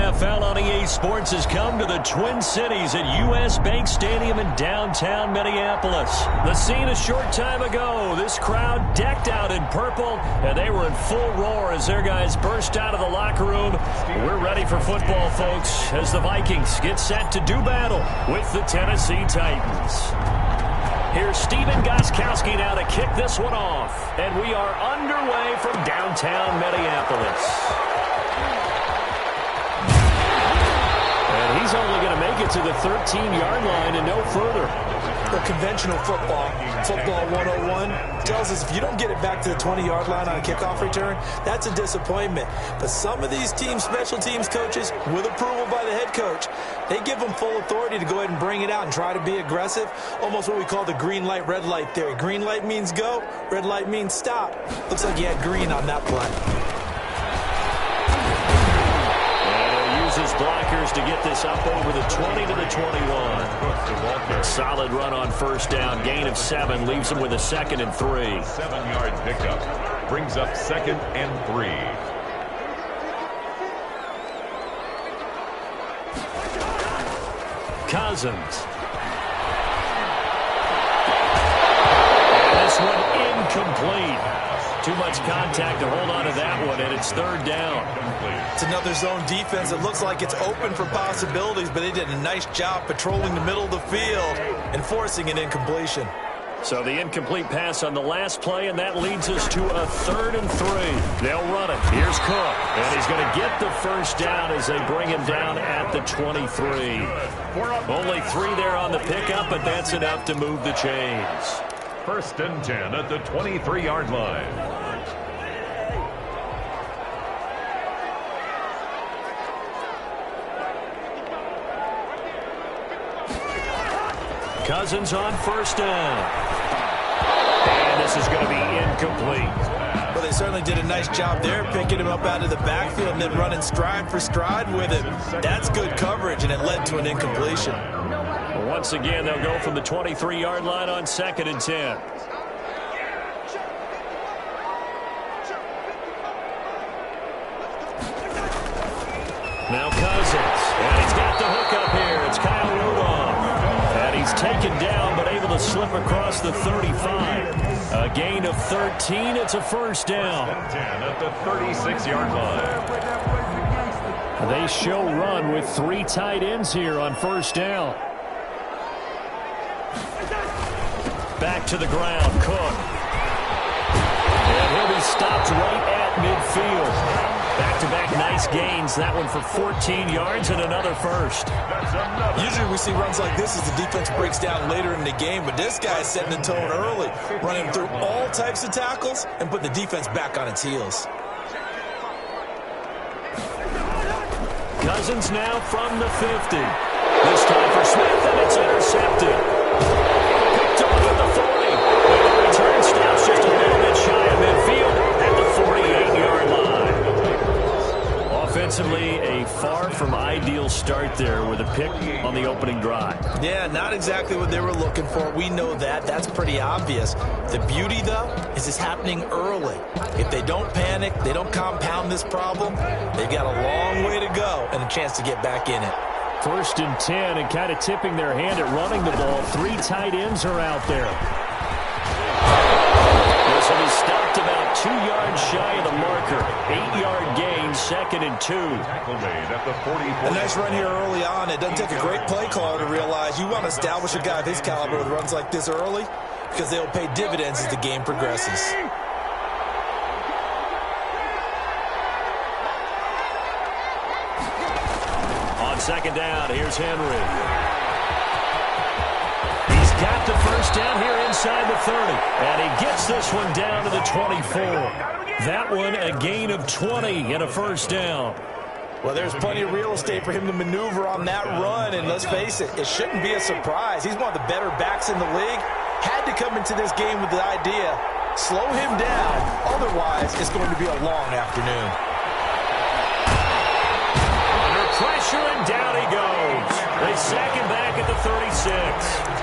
NFL on EA Sports has come to the Twin Cities at U.S. Bank Stadium in downtown Minneapolis. The scene a short time ago, this crowd decked out in purple, and they were in full roar as their guys burst out of the locker room. We're ready for football, folks, as the Vikings get set to do battle with the Tennessee Titans. Here's Steven Gostkowski now to kick this one off, and we are underway from downtown Minneapolis. And he's only going to make it to the 13-yard line and no further. The conventional football 101, tells us if you don't get it back to the 20-yard line on a kickoff return, that's a disappointment. But some of these special teams coaches, with approval by the head coach, they give them full authority to go ahead and bring it out and try to be aggressive. Almost what we call the green light, red light theory. Green light means go, red light means stop. Looks like you had green on that play. His blockers to get this up over the 20 to the 21. Solid run on first down. Gain of 7 leaves him with a 2nd and 3. 7-yard pickup brings up 2nd and 3. Cousins. And this one incomplete. Too much contact to hold on to that one, and it's 3rd down. It's another zone defense. It looks like it's open for possibilities, but they did a nice job patrolling the middle of the field and forcing an incompletion. So the incomplete pass on the last play, and that leads us to a 3rd and 3. They'll run it. Here's Cook, and he's going to get the first down as they bring him down at the 23. Only 3 there on the pickup, but that's enough to move the chains. 1st and 10 at the 23-yard line. Cousins on first down. And this is going to be incomplete. Well, they certainly did a nice job there, picking him up out of the backfield and then running stride for stride with him. That's good coverage, and it led to an incompletion. Once again, they'll go from the 23-yard line on 2nd and 10. Now Cousins, and he's got the hook up here. It's Kyle Rudolph. And he's taken down, but able to slip across the 35. A gain of 13. It's a first down. 10 at the 36-yard line. They show run with 3 tight ends here on first down. Back to the ground, Cook. And he'll be stopped right at midfield. Back-to-back nice gains. That one for 14 yards and another first. Usually we see runs like this as the defense breaks down later in the game, but this guy's setting the tone early, running through all types of tackles and put the defense back on its heels. Cousins now from the 50. This time for Smith, and it's intercepted. Picked off at the 40. And the return stops just a little bit shy of midfield at the 48-yard line. Offensively, a far from ideal start there with a pick on the opening drive. Yeah, not exactly what they were looking for. We know that. That's pretty obvious. The beauty, though, is it's happening early. If they don't panic, they don't compound this problem, they've got a long way to go and a chance to get back in it. 1st and 10, and kind of tipping their hand at running the ball. 3 tight ends are out there. This will be stopped about 2 yards shy of the marker. 8-yard gain, 2nd and 2. A nice run here early on. It doesn't take a great play caller to realize you want to establish a guy of his caliber with runs like this early because they'll pay dividends as the game progresses. On 2nd down, here's Henry. He's got the first down here inside the 30. And he gets this one down to the 24. That one a gain of 20 and a first down. Well, there's plenty of real estate for him to maneuver on that run. And let's face it, it shouldn't be a surprise. He's one of the better backs in the league. Had to come into this game with the idea, slow him down. Otherwise, it's going to be a long afternoon. Under pressure, and down he goes. They sack him back at the 36.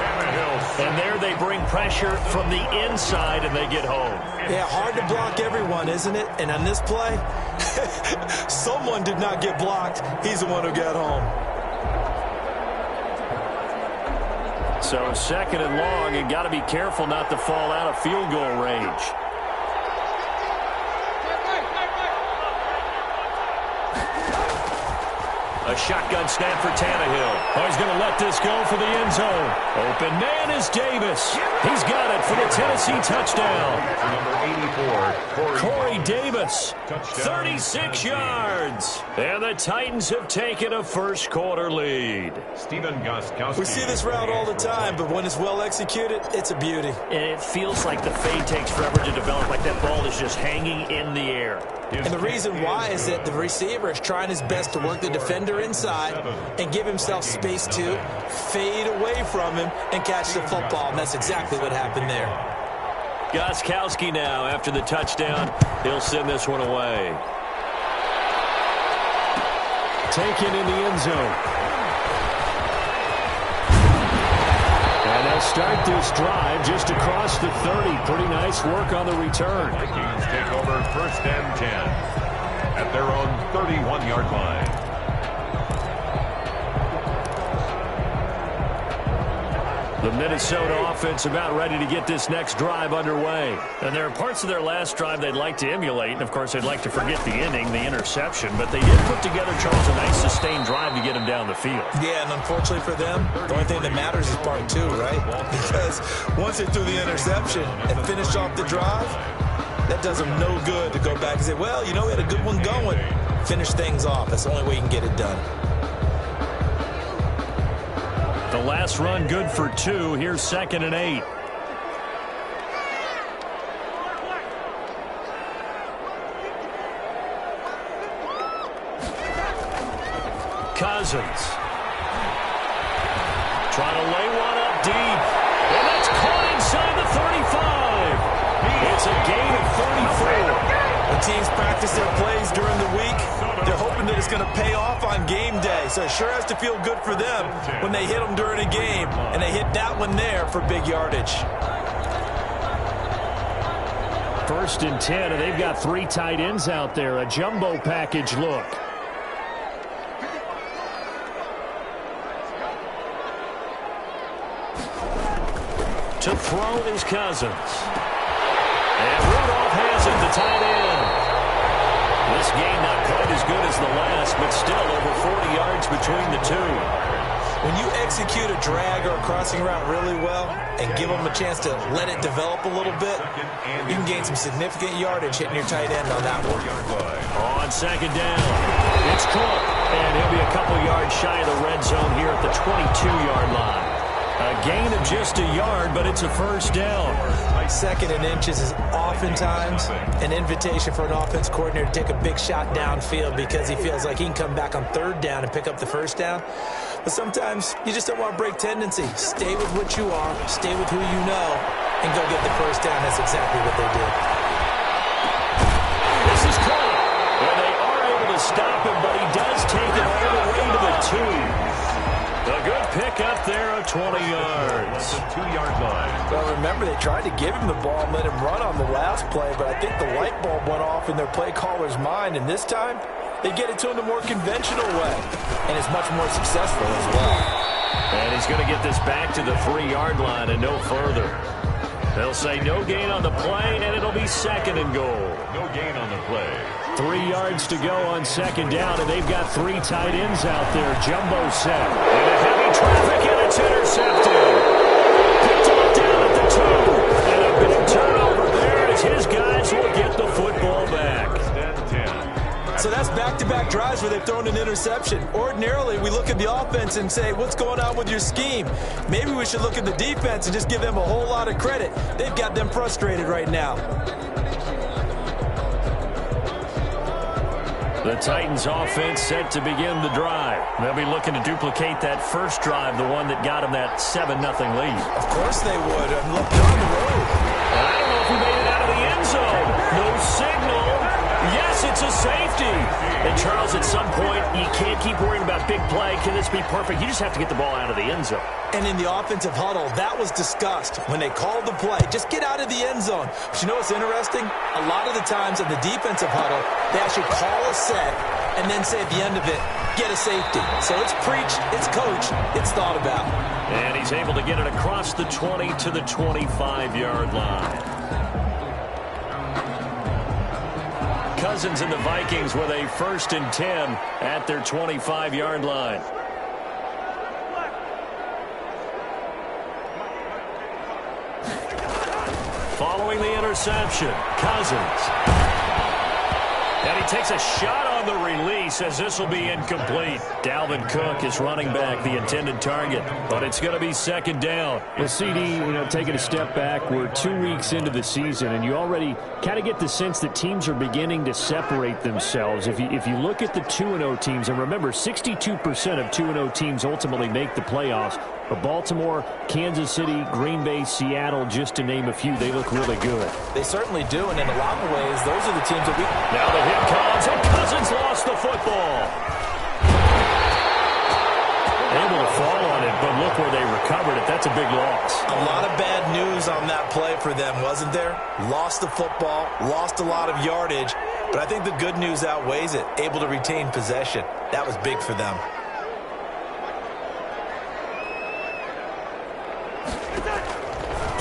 And there they bring pressure from the inside, and they get home. Yeah, hard to block everyone, isn't it? And on this play, Someone did not get blocked. He's the one who got home. So second and long, and got to be careful not to fall out of field goal range. A shotgun snap for Tannehill. Oh, he's going to let this go for the end zone. Open man is Davis. He's got it for the Tennessee touchdown. Number 84, Corey Davis, Touchdown, 36 yards. And the Titans have taken a first quarter lead. Stephen Gostkowski. We see this route all the time, but when it's well executed, it's a beauty. And it feels like the fade takes forever to develop, like that ball is just hanging in the air. And the reason why is that the receiver is trying his best to work the defender inside and give himself space to fade away from him and catch the football. And that's exactly what happened there. Gostkowski now, after the touchdown, he'll send this one away. Taken in the end zone. And they'll start this drive just across the 30. Pretty nice work on the return. Vikings take over first and 10 at their own 31-yard line. The Minnesota offense about ready to get this next drive underway. And there are parts of their last drive they'd like to emulate. And, of course, they'd like to forget the inning, the interception. But they did put together, Charles, a nice sustained drive to get him down the field. Yeah, and unfortunately for them, the only thing that matters is part two, right? Because once they threw the interception and finished off the drive, that does them no good to go back and say, well, you know, we had a good one going. Finish things off. That's the only way you can get it done. The last run good for 2. Here's 2nd and 8. Cousins. Trying to lay one up deep. And that's caught inside the 35. It's a gain of 34. When teams practice their plays during the week, they're hoping that it's going to pay off on game day. So it sure has to feel good for them when they hit them during a game. And they hit that one there for big yardage. 1st and 10, and they've got 3 tight ends out there. A jumbo package look. To throw is Cousins. And Rudolph has it, the tight end. This game not quite as good as the last, but still over 40 yards between the two. When you execute a drag or a crossing route really well and give them a chance to let it develop a little bit, you can gain some significant yardage hitting your tight end on that one. On 2nd down, it's Cook, and he'll be a couple yards shy of the red zone here at the 22-yard line. A gain of just a yard, but it's a first down. 2nd and inches is oftentimes an invitation for an offense coordinator to take a big shot downfield because he feels like he can come back on 3rd down and pick up the first down. But sometimes you just don't want to break tendency. Stay with what you are, stay with who you know, and go get the first down. That's exactly what they did. This is caught. Well, they are able to stop him, but he does take it all the way to the 2. A good pick up there of 20 yards. The 2-yard line. Well, remember, they tried to give him the ball and let him run on the last play, but I think the light bulb went off in their play caller's mind, and this time they get it to him the more conventional way, and it's much more successful as well. And he's going to get this back to the 3-yard line and no further. They'll say no gain on the play, and it'll be 2nd and goal. No gain on the play. 3 yards to go on 2nd down, and they've got 3 tight ends out there. Jumbo set. And a heavy traffic, and it's intercepted. Picked off down at the 2. And a big turnover there as his guys will get the football back. So that's back-to-back drives where they've thrown an interception. Ordinarily, we look at the offense and say, what's going on with your scheme? Maybe we should look at the defense and just give them a whole lot of credit. They've got them frustrated right now. The Titans offense set to begin the drive. They'll be looking to duplicate that first drive, the one that got them that 7-0 lead. Of course they would. Look, they're on the road. I don't know if he made it out of the end zone. No signal. Yes, it's a safety. And, Charles, at some point, you can't keep worrying about big play. Can this be perfect? You just have to get the ball out of the end zone. And in the offensive huddle, that was discussed when they called the play. Just get out of the end zone. But you know what's interesting? A lot of the times in the defensive huddle, they actually call a set and then say at the end of it, get a safety. So it's preached, it's coached, it's thought about. And he's able to get it across the 20 to the 25-yard line. Cousins and the Vikings with a 1st and 10 at their 25-yard line. Following the interception, Cousins. And he takes a shot on the release as this will be incomplete. Dalvin Cook is running back, the intended target, but it's going to be 2nd down. Well, CD, taking a step back, we're 2 weeks into the season, and you already kind of get the sense that teams are beginning to separate themselves. If you look at the 2-0 teams, and remember, 62% of 2-0 teams ultimately make the playoffs. But Baltimore, Kansas City, Green Bay, Seattle, just to name a few, they look really good. They certainly do, and in a lot of ways, those are the teams that we... Now the hit comes, and Cousins lost the football. Able to fall on it, but look where they recovered it. That's a big loss. A lot of bad news on that play for them, wasn't there? Lost the football, lost a lot of yardage, but I think the good news outweighs it. Able to retain possession. That was big for them.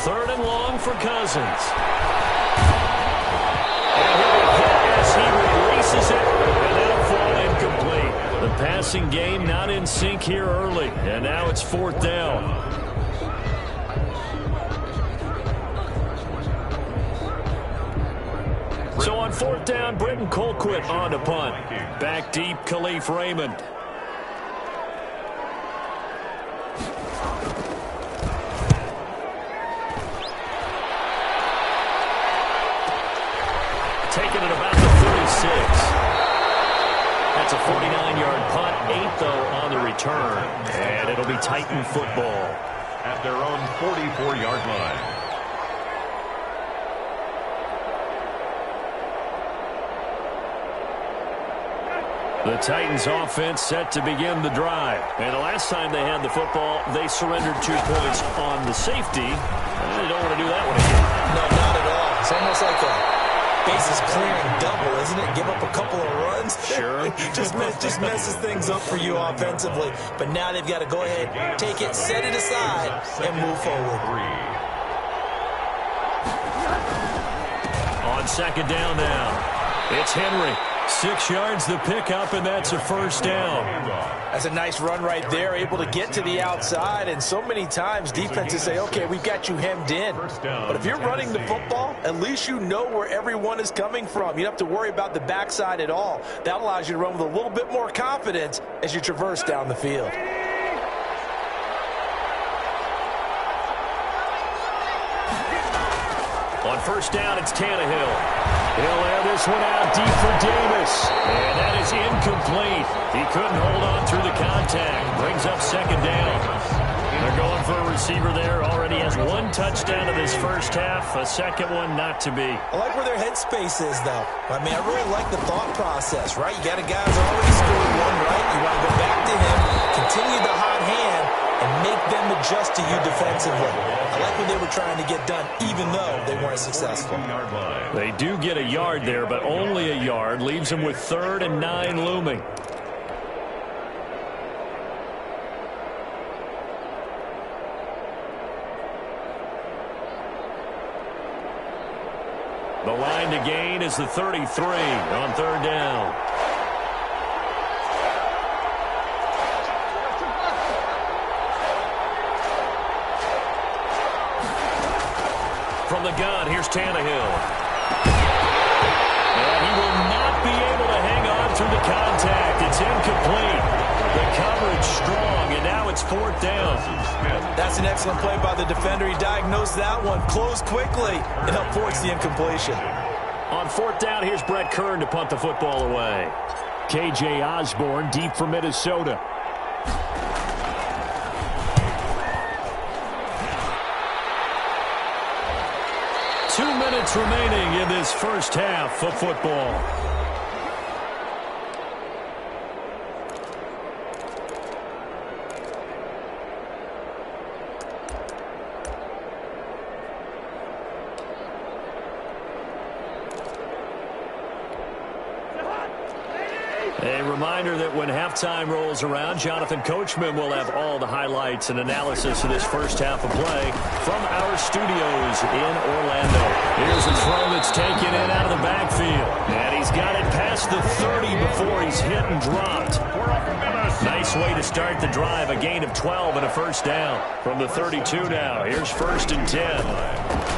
Third and long for Cousins. And he'll pass. He releases it, and that'll fall incomplete. The passing game not in sync here early, and now it's 4th down. So on 4th down, Britton Colquitt on to punt. Back deep, Khalif Raymond. Taking it about the 46. That's a 49-yard punt, 8 though on the return. And it'll be Titan football. At their own 44-yard line. The Titans offense set to begin the drive. And the last time they had the football, they surrendered 2 points on the safety. They don't want to do that one again. No, not at all. It's almost like a bases clearing double, isn't it? Give up a couple of runs. Sure. just messes things up for you offensively. But now they've got to go ahead, take it, set it aside, and move forward. On 2nd down now, it's Henry. 6 yards the pickup, and that's a 1st down. That's a nice run right there, able to get to the outside. And so many times defenses say, okay, we've got you hemmed in. But if you're running the football, at least you know where everyone is coming from. You don't have to worry about the backside at all. That allows you to run with a little bit more confidence as you traverse down the field. On 1st down, it's Tannehill. He'll air this one out deep for Davis. And that is incomplete. He couldn't hold on through the contact. Brings up 2nd down. They're going for a receiver there. Already has 1 touchdown in this first half. A second one not to be. I like where their headspace is, though. I mean, I really like the thought process, right? You got a guy who's already scored 1, right? You want to go back to him, continue the hot hand, and make them adjust to you defensively. I like what they were trying to get done, even though they weren't successful. They do get a yard there, but only a yard. Leaves them with 3rd and 9 looming. The line to gain is the 33 on 3rd down. From the gun, here's Tannehill. And he will not be able to hang on through the contact. It's incomplete. The coverage strong, and now it's 4th down. That's an excellent play by the defender. He diagnosed that one, closed quickly, and helped force the incompletion. On 4th down, here's Brett Kern to punt the football away. K.J. Osborne deep for Minnesota. 2 minutes remaining in this first half of football. A reminder that when halftime rolls around, Jonathan Coachman will have all the highlights and analysis of this first half of play from our studios in Orlando. Here's a throw that's taken in out of the backfield. And he's got it past the 30 before he's hit and dropped. Nice way to start the drive. A gain of 12 and a first down from the 32 now. Here's 1st and 10.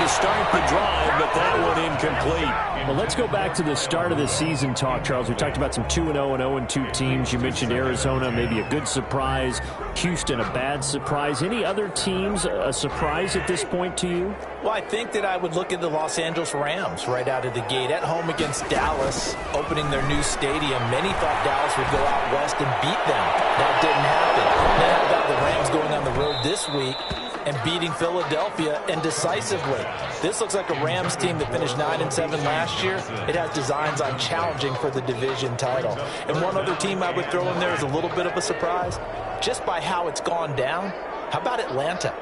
Start the drive, but that one incomplete. Well, let's go back to the start of the season talk, Charles. We talked about some 2-0 and 0-2 teams. You mentioned Arizona, maybe a good surprise. Houston, a bad surprise. Any other teams a surprise at this point to you? Well, I think that I would look at the Los Angeles Rams right out of the gate. At home against Dallas, opening their new stadium. Many thought Dallas would go out west and beat them. That didn't happen. Then how about the Rams going on the road this week and beating Philadelphia and decisively? This looks like a Rams team that finished 9-7 last year. It has designs on challenging for the division title. And one other team I would throw in there is a little bit of a surprise, just by how it's gone down. How about Atlanta?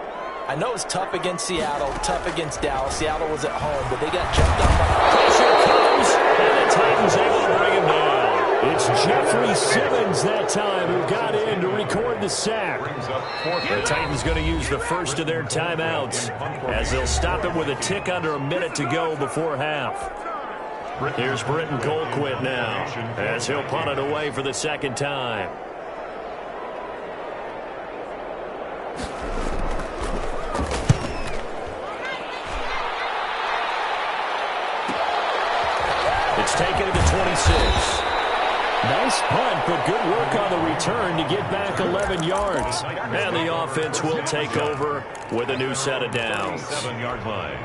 I know it's tough against Seattle, tough against Dallas. Seattle was at home, but they got jumped on by pressure comes, and the Titans able to bring him down. It's Jeffrey Simmons that time who got in to record the sack. The Titans going to use the first of their timeouts as they'll stop it with a tick under a minute to go before half. Here's Britton Colquitt now as he'll punt it away for the second time. It's taken to the 26. Nice punt, but good work on the return to get back 11 yards. And the offense will take over with a new set of downs. 7-yard line.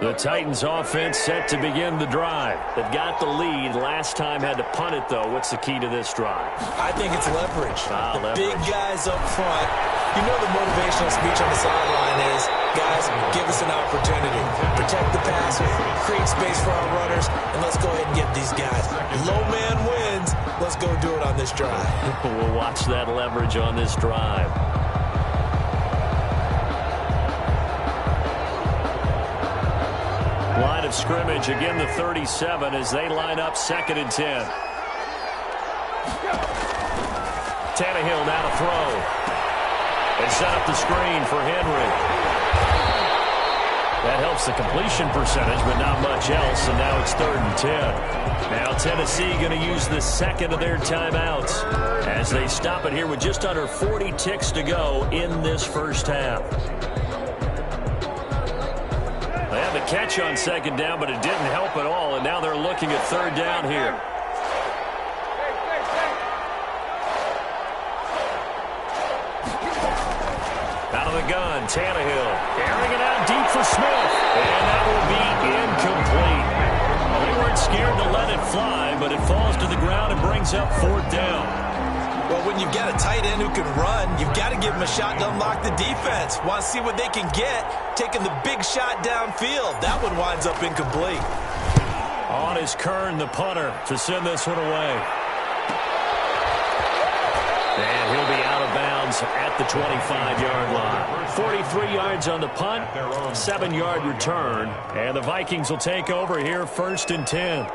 The Titans offense set to begin the drive. They've got the lead. Last time had to punt it, though. What's the key to this drive? I think it's leverage. Leverage. Big guys up front. You know the motivational speech on the sideline is, guys, give us an opportunity. Protect the passer, create space for our runners, and let's go ahead and get these guys. Low man wins. Let's go do it on this drive. We'll watch that leverage on this drive. Line of scrimmage, again the 37 as they line up 2nd and 10. Tannehill now to throw. They set up the screen for Henry. That helps the completion percentage, but not much else, and now it's 3rd and 10. Now Tennessee going to use the second of their timeouts as they stop it here with just under 40 ticks to go in this first half. They had the catch on 2nd down, but it didn't help at all, and now they're looking at 3rd down here. Out of the gun, Tannehill, airing it out deep for Smith, and that will be incomplete. Well, they weren't scared to let it fly, but it falls to the ground and brings up 4th down. Well, when you've got a tight end who can run, you've got to give him a shot to unlock the defense. Want to see what they can get, taking the big shot downfield. That one winds up incomplete. On is Kern, the punter, to send this one away. And he'll be out of bounds at the 25-yard line. 43 yards on the punt, 7-yard return. And the Vikings will take over here 1st and 10.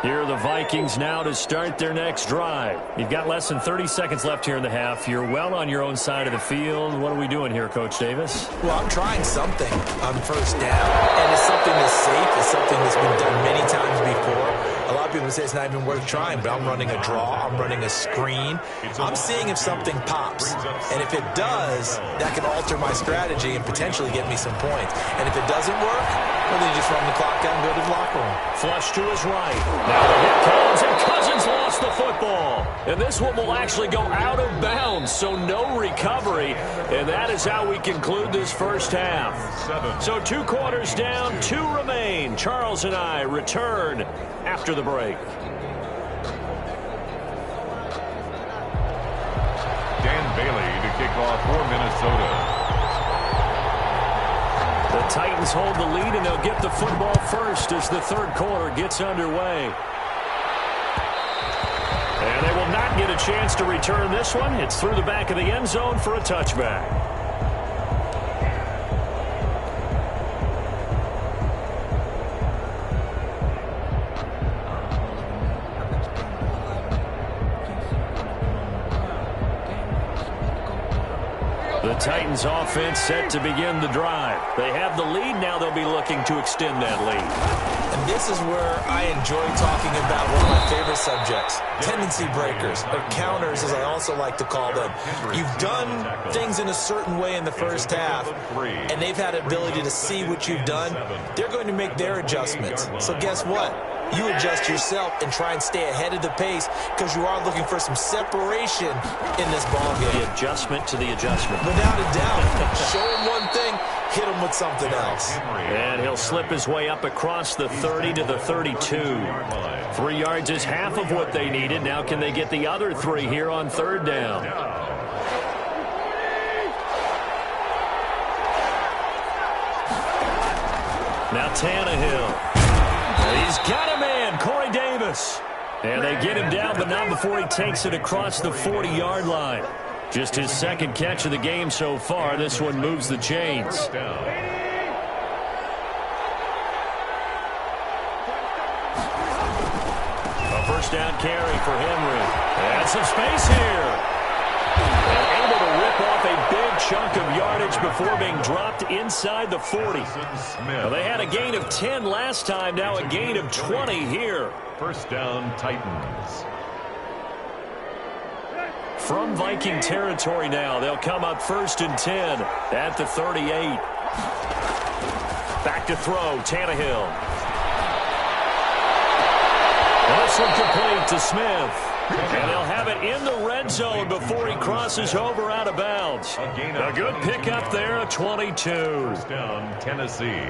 Here are the Vikings now to start their next drive. You've got less than 30 seconds left here in the half. You're well on your own side of the field. What are we doing here, Coach Davis? Well, I'm trying something on 1st down, and it's something that's safe. It's something that's been done many times before. A lot of people say it's not even worth trying, but I'm running a draw. I'm running a screen. I'm seeing if something pops. And if it does, that can alter my strategy and potentially get me some points. And if it doesn't work, Or they just run the clock out and go to the locker room. Flush to his right. Now the hit comes, and Cousins lost the football. And this one will actually go out of bounds, so no recovery. And that is how we conclude this first half. So 2 quarters down, 2 remain. Charles and I return after the break. Dan Bailey to kick off for Minnesota. The Titans hold the lead, and they'll get the football first as the third quarter gets underway. And they will not get a chance to return this one. It's through the back of the end zone for a touchback. The Titans offense set to begin the drive. They have the lead. Now they'll be looking to extend that lead. And this is where I enjoy talking about one of my favorite subjects, tendency breakers, or counters as I also like to call them. You've done things in a certain way in the first half, and they've had the ability to see what you've done. They're going to make their adjustments. So guess what? You adjust yourself and try and stay ahead of the pace because you are looking for some separation in this ballgame. The adjustment to the adjustment. Without a doubt. Show him one thing, hit him with something else. And he'll slip his way up across the 30 to the 32. 3 yards is half of what they needed. Now can they get the other 3 here on third down? Now Tannehill. He's got a man, Corey Davis. And they get him down, but not before he takes it across the 40-yard line. Just his second catch of the game so far. This one moves the chains. A first down carry for Henry. And some space here. And able to rip off a big chunk of yardage before being dropped inside the 40. Well, they had a gain of 10 last time, now a gain of 20 here. First down, Titans. From Viking territory now, they'll come up 1st and 10 at the 38. Back to throw, Tannehill. This one complete to Smith. And they'll have it in the red zone before he crosses over out of bounds. A good pickup there, a 22. First down, Tennessee.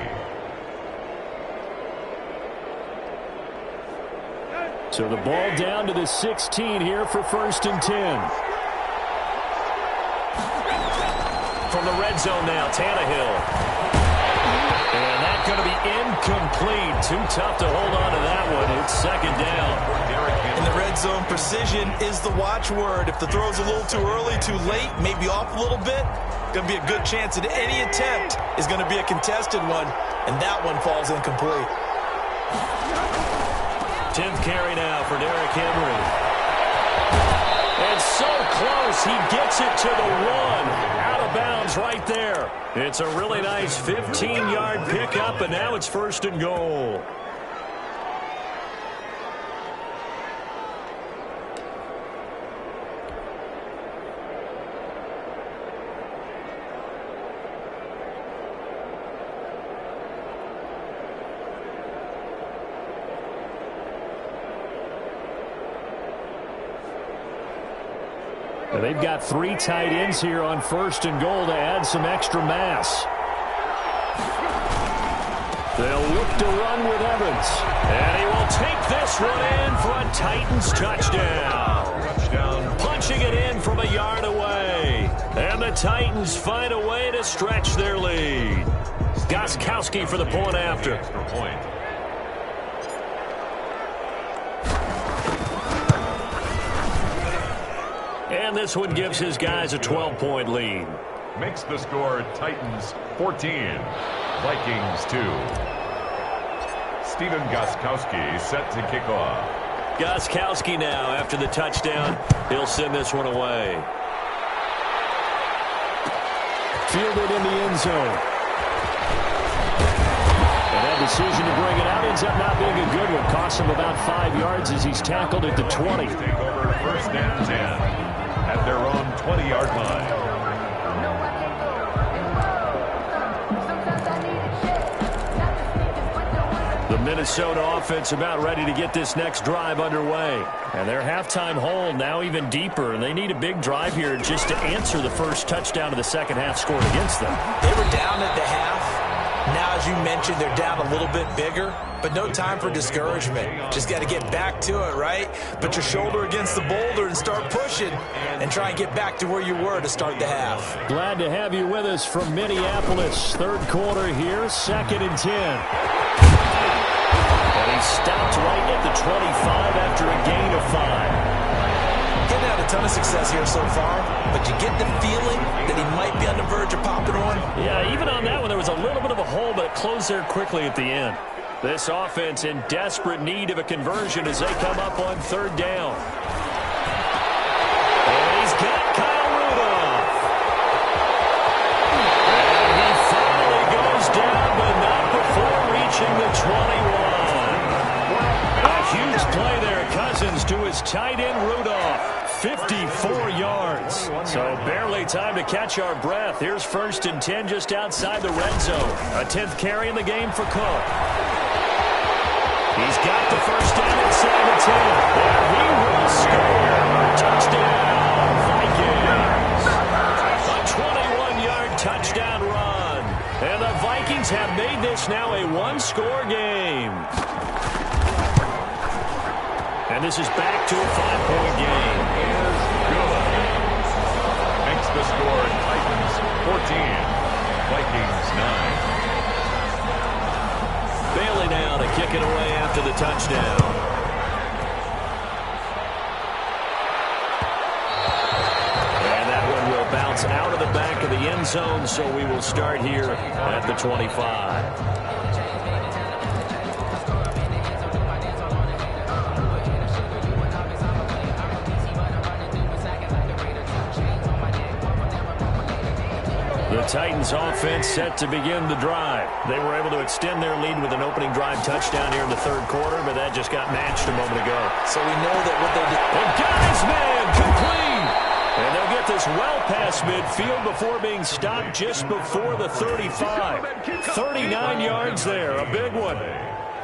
So the ball down to the 16 here for 1st and 10. From the red zone now, Tannehill. And that's going to be incomplete. Too tough to hold on to that one. It's second down. In the red zone, precision is the watchword. If the throw's a little too early, too late, maybe off a little bit, going to be a good chance that any attempt is going to be a contested one, and that one falls incomplete. 10th carry now for Derrick Henry. And so close, he gets it to the 1. Out of bounds right there. It's a really nice 15-yard pickup, and now it's 1st and goal. And they've got 3 tight ends here on 1st and goal to add some extra mass. They'll look to run with Evans. And he will take this one in for a Titans touchdown. Punching it in from a yard away. And the Titans find a way to stretch their lead. Gostkowski for the point after. And this one gives his guys a 12-point lead. Makes the score Titans 14, Vikings 2. Stephen Gostkowski set to kick off. Gostkowski now after the touchdown. He'll send this one away. Fielded in the end zone. And that decision to bring it out ends up not being a good one. Costs him about 5 yards as he's tackled at the 20. Take over 1st and 10 at their own 20-yard line. The Minnesota offense about ready to get this next drive underway. And their halftime hole now even deeper, and they need a big drive here just to answer the first touchdown of the second half scored against them. They were down at the half. Now, as you mentioned, they're down a little bit bigger, but no time for discouragement. Just got to get back to it, right? Put your shoulder against the boulder and start pushing and try and get back to where you were to start the half. Glad to have you with us from Minneapolis. Third quarter here, 2nd and 10. And he stopped right at the 25 after a gain of 5. Getting out a ton of success here so far, but you get the feeling that he might be on the verge of popping one. Yeah, even on that one, there was a little bit of a hole, but it closed there quickly at the end. This offense in desperate need of a conversion as they come up on 3rd down. And he's got Kyle Rudolph. And he finally goes down, but not before reaching the 21. A huge play there. Cousins to his tight end, Rudolph. 54 yards. So barely time to catch our breath. Here's 1st and 10 just outside the red zone. A 10th carry in the game for Cook. He's got the first down inside the 10. And he will score. Touchdown, Vikings. A 21-yard touchdown run. And the Vikings have made this now a one-score game. And this is back to a 5-point game. Is good. Makes the score Titans 14, Vikings 9. Bailey now to kick it away after the touchdown. And that one will bounce out of the back of the end zone, so we will start here at the 25. The Titans offense set to begin the drive. They were able to extend their lead with an opening drive touchdown here in the 3rd quarter, but that just got matched a moment ago. So we know that what they did. And got his man complete. And they'll get this well past midfield before being stopped just before the 35. 39 yards there, a big one.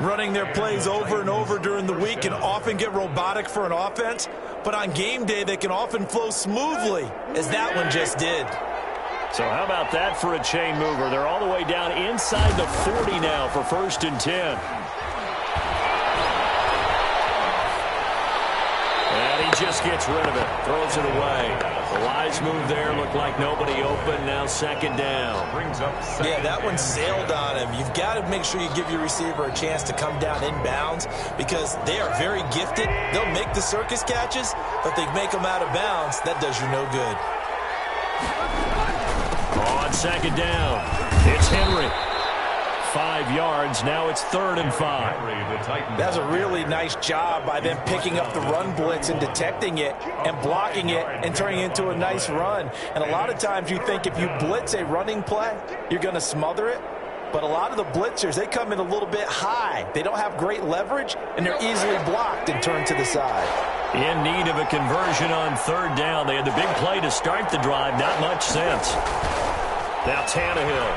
Running their plays over and over during the week can often get robotic for an offense, but on game day they can often flow smoothly, as that one just did. So how about that for a chain mover? They're all the way down inside the 40 now for 1st and 10. And he just gets rid of it, throws it away. The wise move there, looked like nobody open, now 2nd down. Brings up second. Yeah, that one sailed on him. You've got to make sure you give your receiver a chance to come down inbounds because they are very gifted. They'll make the circus catches, but they make them out of bounds. That does you no good. On 2nd down, it's Henry. 5 yards, now it's 3rd and 5. That's a really nice job by them picking up the run blitz and detecting it and blocking it and turning it into a nice run. And a lot of times you think if you blitz a running play, you're going to smother it. But a lot of the blitzers, they come in a little bit high. They don't have great leverage, and they're easily blocked and turned to the side. In need of a conversion on 3rd down. They had the big play to start the drive. Not much sense. Now Tannehill.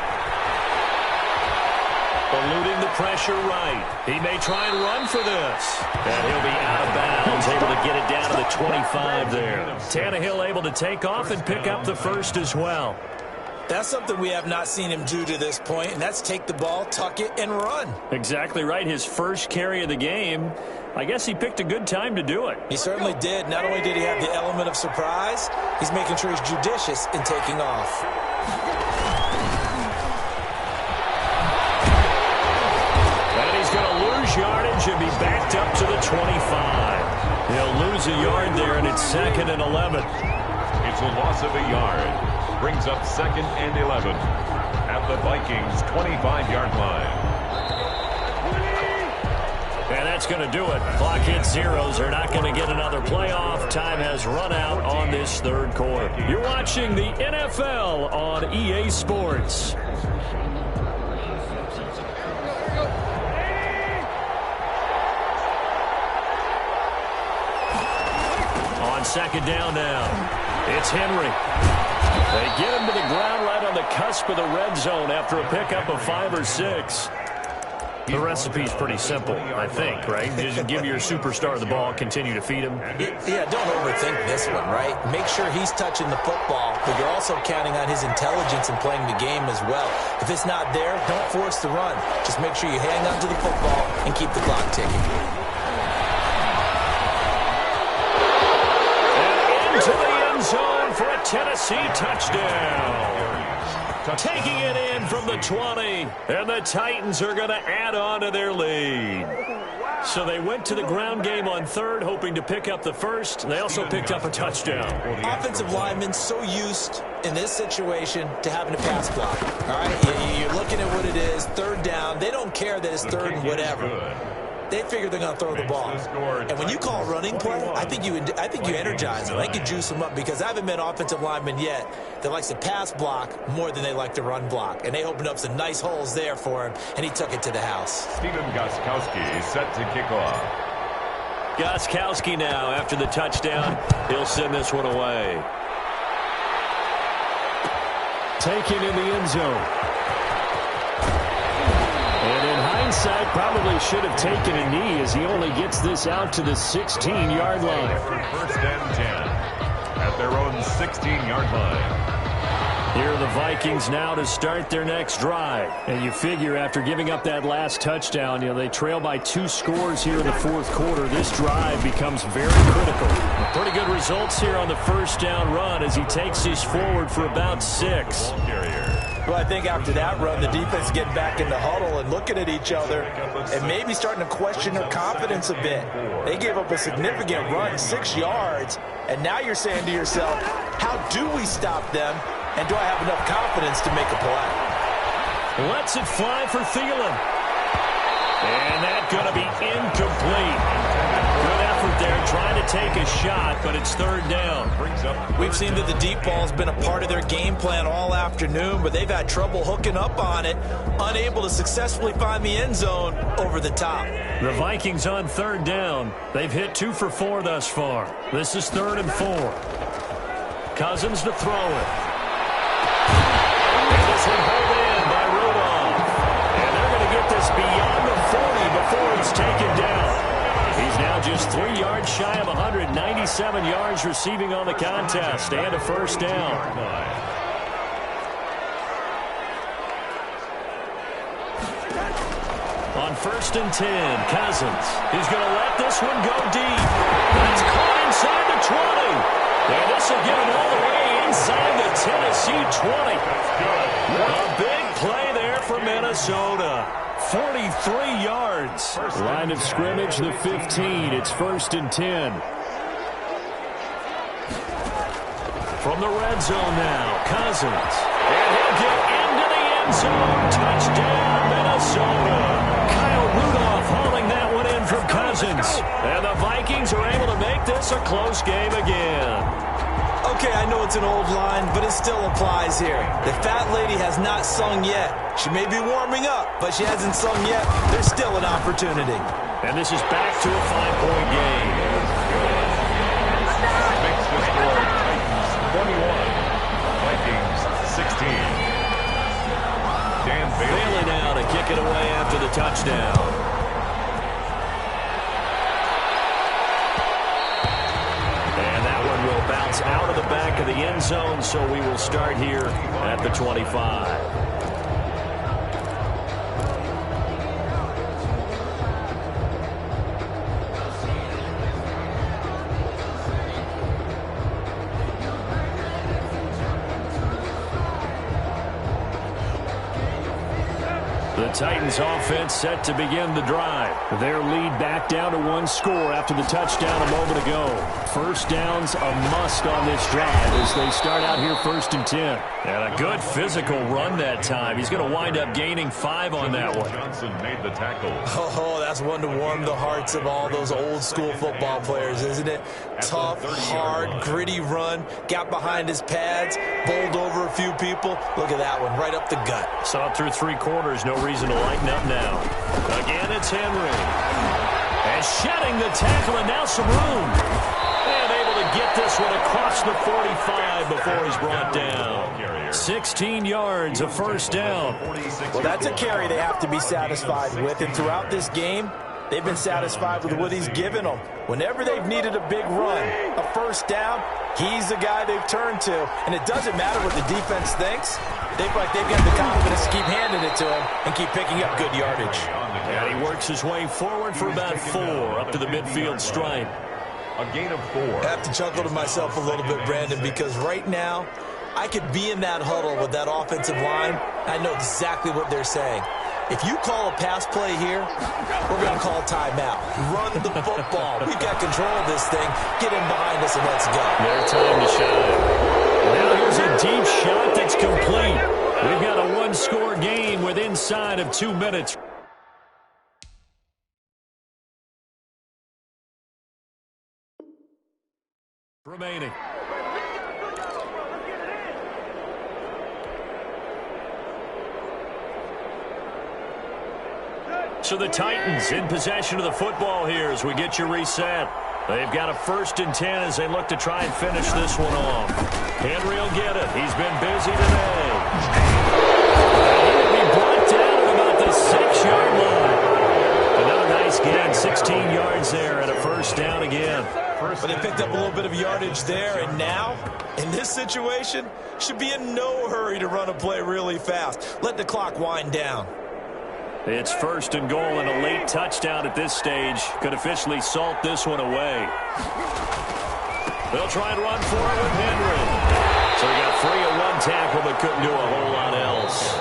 Eluding the pressure right. He may try and run for this. And he'll be out of bounds, able to get it down to the 25 there. Tannehill able to take off and pick up the first as well. That's something we have not seen him do to this point, and that's take the ball, tuck it, and run. Exactly right. His first carry of the game. I guess he picked a good time to do it. He certainly did. Not only did he have the element of surprise, he's making sure he's judicious in taking off. And he's going to lose yardage and be backed up to the 25. He'll lose a yard there, and it's 2nd and 11. It's a loss of a yard. Brings up 2nd and 11 at the Vikings' 25-yard line. And that's going to do it. Clock hits zeros. They're not going to get another playoff. Time has run out on this 3rd quarter. You're watching the NFL on EA Sports. On 2nd down now, it's Henry. They get him to the ground right on the cusp of the red zone after a pickup of 5 or 6. The recipe's pretty simple, I think, right? Just give your superstar the ball, continue to feed him. Yeah, don't overthink this one, right? Make sure he's touching the football, but you're also counting on his intelligence in playing the game as well. If it's not there, don't force the run. Just make sure you hang on to the football and keep the clock ticking. And into the end zone for a Tennessee touchdown. Taking it in from the 20, and the Titans are going to add on to their lead. So they went to the ground game on third, hoping to pick up the first. They also picked up a touchdown. Offensive linemen so used in this situation to having to pass block. All right, you're looking at what it is, third down. They don't care that it's third and whatever. They figure they're going to throw the ball. And when you call a running play, I think you energize them. I think you juice them up, because I haven't met offensive linemen yet that likes to pass block more than they like to run block. And they opened up some nice holes there for him, and he took it to the house. Stephen Gostkowski set to kick off. Gostkowski now, after the touchdown, he'll send this one away. Taken in the end zone. And in hindsight, probably should have taken a knee, as he only gets this out to the 16-yard line. First and 10 at their own 16-yard line. Here are the Vikings now to start their next drive. And you figure after giving up that last touchdown, they trail by 2 scores here in the fourth quarter. This drive becomes very critical. Pretty good results here on the first down run as he takes this forward for about 6. Well, I think after that run, the defense getting back in the huddle and looking at each other and maybe starting to question their confidence a bit. They gave up a significant run, 6 yards, and now you're saying to yourself, how do we stop them, and do I have enough confidence to make a play? Lets it fly for Thielen. And that's going to be incomplete. Good effort there, trying to take a shot, but it's third down. We've seen that the deep ball's been a part of their game plan all afternoon, but they've had trouble hooking up on it, unable to successfully find the end zone over the top. The Vikings on third down. They've hit 2 for 4 thus far. This is 3rd and 4. Cousins to throw it. And this one held in by Rudolph. And they're going to get this beyond the 40 before it's taken down. He's now just 3 yards shy of 197 yards receiving on the contest, and a first down. On 1st and 10, Cousins. He's going to let this one go deep. That's caught inside the 20. And this will get him all the way inside the Tennessee 20. A big play there for Minnesota. 43 yards. Line of scrimmage, the 15. It's 1st and 10. From the red zone now, Cousins. And he'll get into the end zone. Touchdown, Minnesota. Kyle Rudolph hauling that one in from Cousins. And the Vikings are able to make this a close game again. Okay, I know it's an old line, but it still applies here. The fat lady has not sung yet. She may be warming up, but she hasn't sung yet. There's still an opportunity. And this is back to a 5-point game. Makes the score Titans 21, Vikings 16. Dan Bailey now to kick it away after the touchdown. Bounce out of the back of the end zone, so we will start here at the 25. The Titans offense set to begin the drive. Their lead back down to 1 score after the touchdown a moment ago. First down's a must on this drive as they start out here 1st and 10. And a good physical run that time. He's going to wind up gaining 5 on that one. Johnson made the tackle. Oh, that's one to warm the hearts of all those old school football players, isn't it? Tough, hard, gritty run. Got behind his pads, bowled over a few people. Look at that one, right up the gut. Saw it through 3 quarters. No reason to lighten up now. Again, it's Henry. And shedding the tackle, and now some room. And able to get this one across the 45 before he's brought down. 16 yards, a first down. Well, that's a carry they have to be satisfied with. And throughout this game, they've been satisfied with what he's given them. Whenever they've needed a big run, a first down, he's the guy they've turned to. And it doesn't matter what the defense thinks. They've got the confidence to keep handing it to him and keep picking up good yardage. And he works his way forward for about 4 up to the midfield stripe. A gain of 4. I have to chuckle to myself a little bit, Brandon, because right now I could be in that huddle with that offensive line. I know exactly what they're saying. If you call a pass play here, we're going to call timeout. Run the football. We've got control of this thing. Get in behind us and let's go. Their time to shine. Now here's a deep shot that's complete. We've got a one-score game with inside of 2 minutes remaining. So the Titans in possession of the football here as we get you reset. They've got a 1st and 10 as they look to try and finish this one off. Henry will get it. He's been busy today. He'll be brought down at about the 6-yard line. Another nice gain, 16 yards there and a first down again. But they picked up a little bit of yardage there, and now, in this situation, should be in no hurry to run a play really fast. Let the clock wind down. It's 1st and goal, and a late touchdown at this stage could officially salt this one away. They'll try and run for it with Henry. So he got free of one tackle but couldn't do a whole lot else.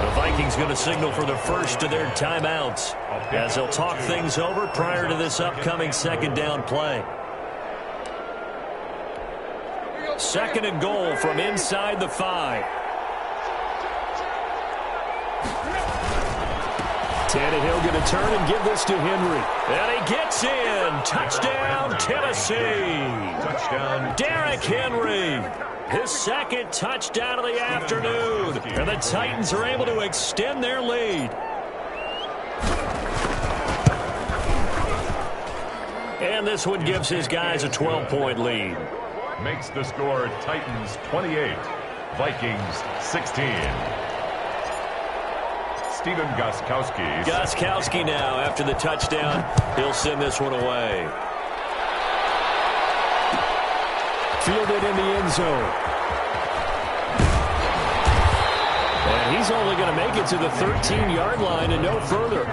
The Vikings going to signal for the first of their timeouts as they'll talk things over prior to this upcoming 2nd down play. 2nd and goal from inside the 5. Tannehill going to turn and give this to Henry. And he gets in. Touchdown, Tennessee. Touchdown, Derrick Henry. His 2nd touchdown of the afternoon. And the Titans are able to extend their lead. And this one gives his guys a 12-point lead. Makes the score Titans 28, Vikings 16. Stephen Gostkowski. Gostkowski now, after the touchdown, he'll send this one away. Fielded in the end zone. And he's only going to make it to the 13-yard line and no further.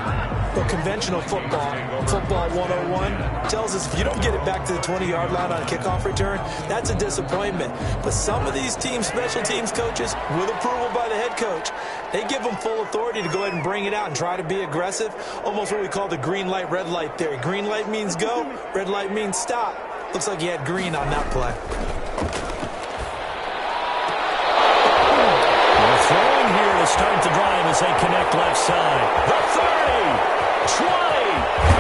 Well, conventional football 101, tells us if you don't get it back to the 20-yard line on a kickoff return, that's a disappointment. But some of these teams, special teams coaches, with approval by the head coach, they give them full authority to go ahead and bring it out and try to be aggressive, almost what we call the green light, red light theory. Green light means go, red light means stop. Looks like he had green on that play. They're throwing here to start the drive as they connect left side. The 30, 20,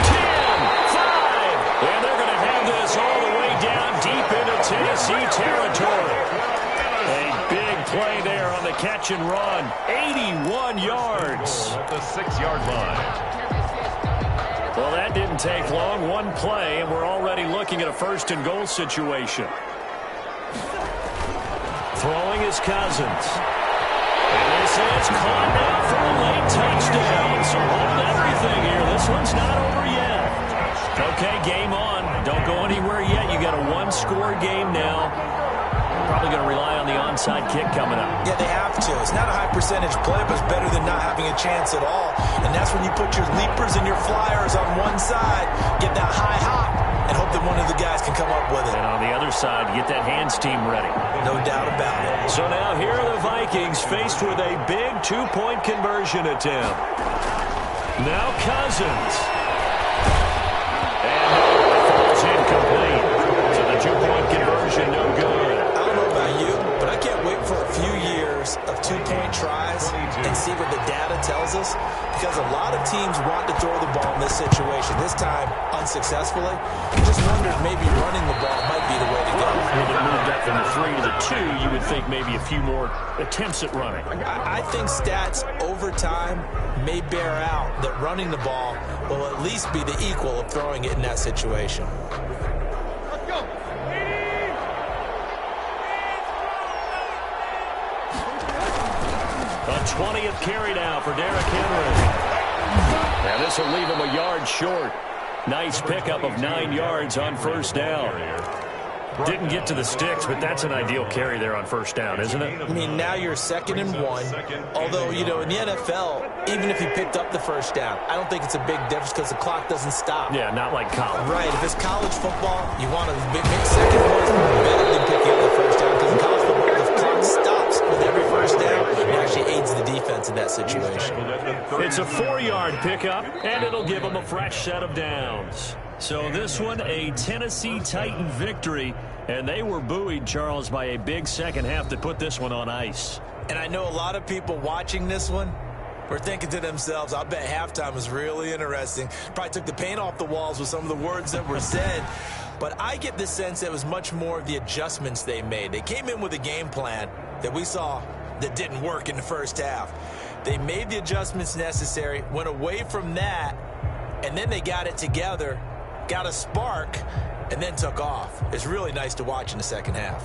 10, 5. And they're going to have this all the way down deep into Tennessee territory. A big play there on the catch and run. 81 yards. At the 6-yard line. Well, that didn't take long. One play, and we're already looking at a 1st and goal situation. Throwing is Cousins. And this is caught now for a late touchdown. So hold everything here. This one's not over yet. Okay, game on. Don't go anywhere yet. You got a one-score game now. Probably going to rely on the onside kick coming up. Yeah, they have to. It's not a high percentage play, but it's better than not having a chance at all. And that's when you put your leapers and your flyers on one side, get that high hop, and hope that one of the guys can come up with it. And on the other side, get that hands team ready. No doubt about it. So now here are the Vikings faced with a big 2-point conversion attempt. Now Cousins. And it falls incomplete. So the 2-point conversion, no good. I don't know about you, but I can't wait for a few years of 2-point tries and see what the data tells us, because a lot of teams want to throw the ball in this situation. This time, unsuccessfully. I just wondered maybe running the ball might be the way to go. When it moved up from the 3 to the 2, you would think maybe a few more attempts at running. I think stats over time may bear out that running the ball will at least be the equal of throwing it in that situation. Let's go. A 20th carry now for Derrick Henry. And this will leave him a yard short. Nice pickup of 9 yards on first down. Didn't get to the sticks, but that's an ideal carry there on first down, isn't it? I mean, now you're 2nd and 1. Although, you know, in the NFL, even if you picked up the first down, I don't think it's a big difference because the clock doesn't stop. Yeah, not like college. Right. If it's college football, you want to make 2nd and 1 is better than picking up the first down because in college football, the clock stops with every first down. It actually aids the defense in that situation. It's a 4-yard pickup, and it'll give them a fresh set of downs. So this one, a Tennessee Titan victory, and they were buoyed, Charles, by a big second half that put this one on ice. And I know a lot of people watching this one were thinking to themselves, I bet halftime was really interesting. Probably took the paint off the walls with some of the words that were said. But I get the sense that it was much more of the adjustments they made. They came in with a game plan that we saw that didn't work in the first half. They made the adjustments necessary, went away from that, and then they got it together, got a spark, and then took off. It's really nice to watch in the second half.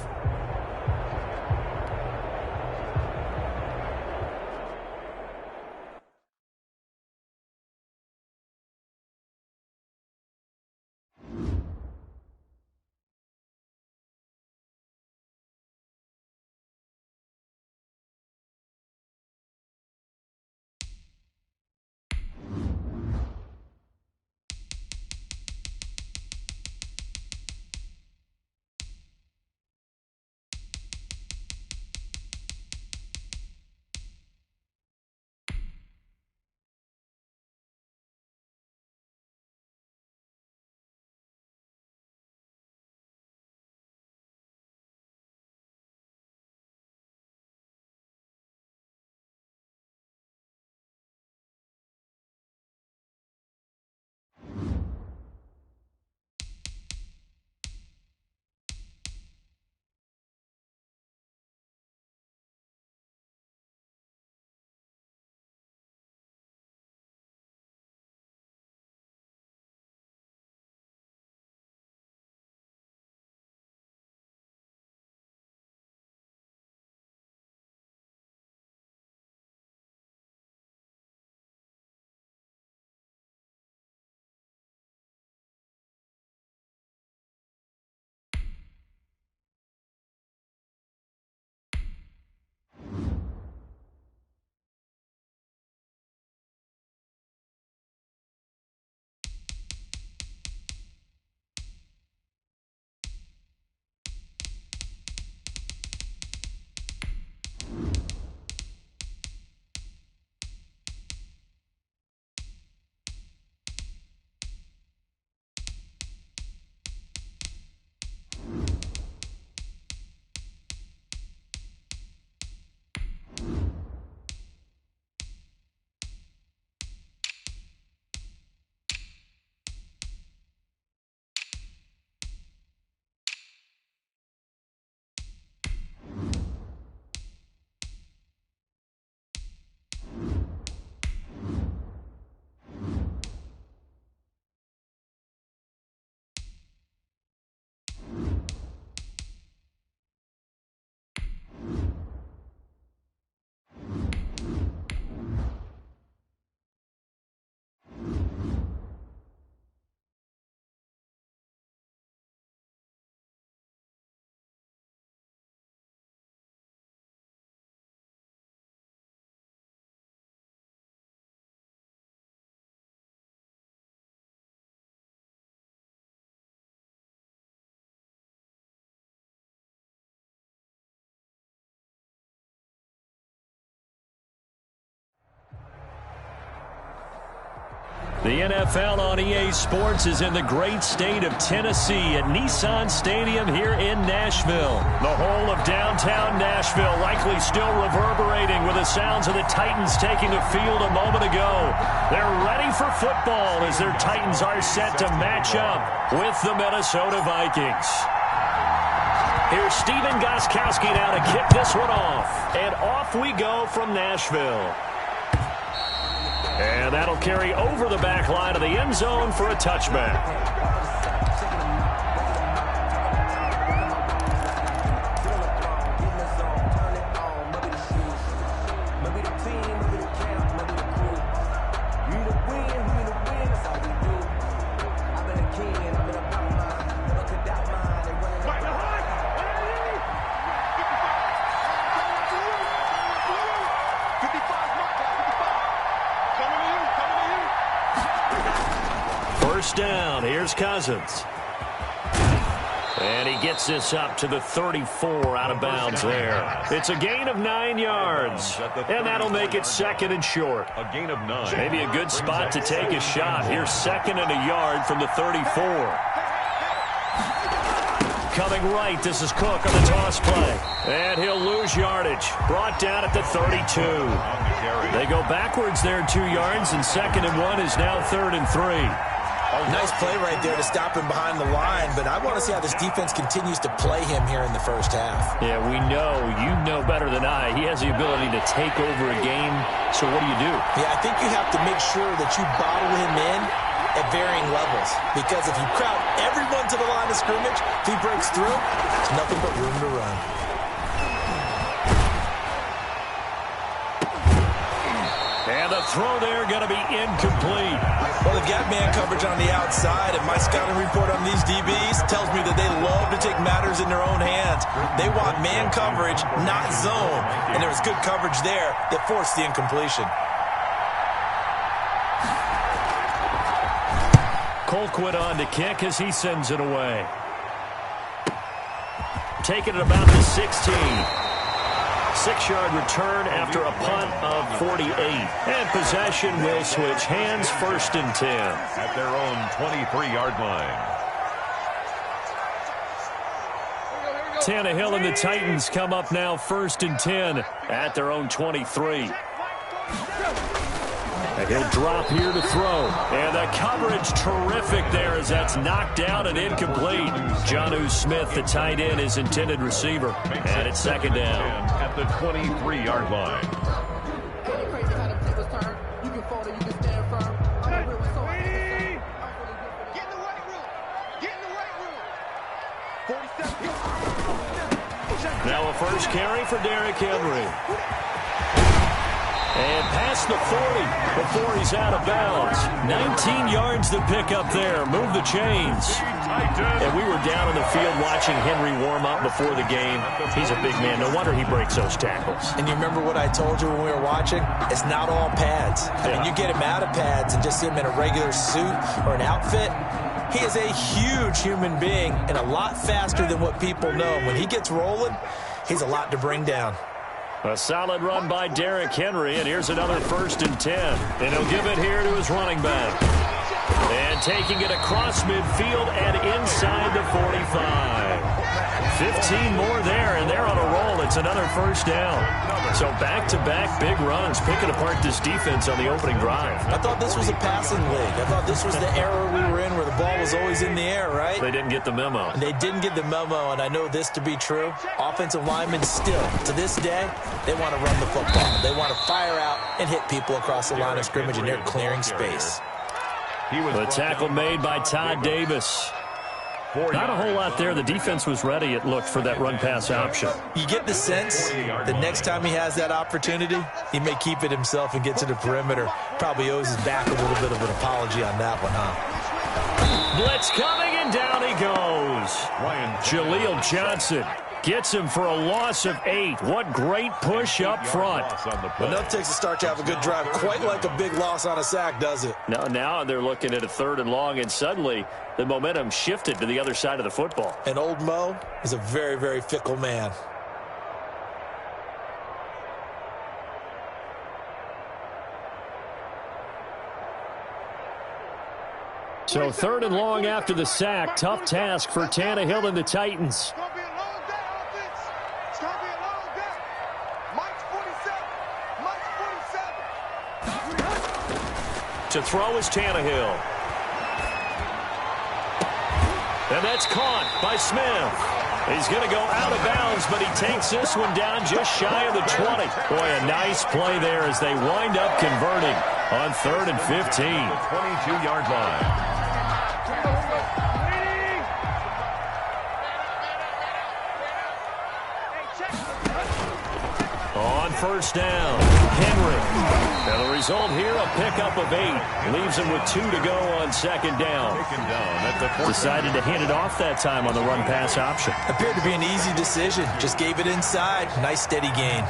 The NFL on EA Sports is in the great state of Tennessee at Nissan Stadium here in Nashville. The whole of downtown Nashville likely still reverberating with the sounds of the Titans taking the field a moment ago. They're ready for football as their Titans are set to match up with the Minnesota Vikings. Here's Steven Gostkowski now to kick this one off. And off we go from Nashville. And that'll carry over the back line of the end zone for a touchback. first down. Here's Cousins. And he gets this up to the 34 out of bounds there. It's a gain of 9 yards. And that'll make it second and short. A gain of 9. Maybe a good spot to take a shot. Here's second and a yard from the 34. Coming right, this is Cook on the toss play. And he'll lose yardage. Brought down at the 32. They go backwards there 2 yards, and second and 1 is now third and 3. Nice play right there to stop him behind the line, but I want to see how this defense continues to play him here in the first half. Yeah, we know. You know better than I. He has the ability to take over a game, so what do you do? Yeah, I think you have to make sure that you bottle him in at varying levels, because if you crowd everyone to the line of scrimmage, if he breaks through, there's nothing but room to run. And the throw there going to be incomplete. Well, they've got man coverage on the outside, and my scouting report on these DBs tells me that they love to take matters in their own hands. They want man coverage, not zone, and there was good coverage there that forced the incompletion. Colquitt on to kick as he sends it away. Taking it about the 16. 6-yard return after a punt of 48. And possession will switch hands, first and 10. At their own 23-yard line. Tannehill and the Titans come up now first and 10 at their own 23. And he'll drop here to throw. And the coverage terrific there as that's knocked down and incomplete. Jonnu Smith, the tight end, is intended receiver. And it's second down. At the 23-yard line. Now a first carry for Derrick Henry. And past the 40 before he's out of bounds. 19 yards to pick up there. Move the chains. And we were down in the field watching Henry warm up before the game. He's a big man. No wonder he breaks those tackles. And you remember what I told you when we were watching? It's not all pads. I mean, you get him out of pads and just see him in a regular suit or an outfit. He is a huge human being and a lot faster than what people know. When he gets rolling, he's a lot to bring down. A solid run by Derrick Henry, and here's another first and 10. And he'll give it here to his running back. And taking it across midfield and inside the 45. 15 more there, and they're on a roll. It's another first down. So back-to-back big runs, picking apart this defense on the opening drive. I thought this was a passing league. I thought this was the era we were in where the ball was always in the air, right? They didn't get the memo. They didn't get the memo, and I know this to be true. Offensive linemen still, to this day, they want to run the football. They want to fire out and hit people across the line of scrimmage, and they're clearing space. The tackle made by Todd Davis. Not a whole lot there. The defense was ready, it looked, for that run-pass option. You get the sense the next time he has that opportunity, he may keep it himself and get to the perimeter. Probably owes his back a little bit of an apology on that one, huh? Blitz coming, and down he goes. Jaleel Johnson gets him for a loss of 8. What great push up front. Enough takes a start to have a good drive. Quite like a big loss on a sack, does it? Now they're looking at a third and long, and suddenly the momentum shifted to the other side of the football. And old Mo is a very, very fickle man. So third and long after the sack. Tough task for Tannehill and the Titans. To throw is Tannehill. And that's caught by Smith. He's going to go out of bounds, but he takes this one down just shy of the 20. Boy, a nice play there as they wind up converting on third and 15. 22-yard line. On first down, Henry. And the result here, a pickup of 8. Leaves him with 2 to go on second down. Decided to hand it off that time on the run-pass option. Appeared to be an easy decision. Just gave it inside. Nice steady gain.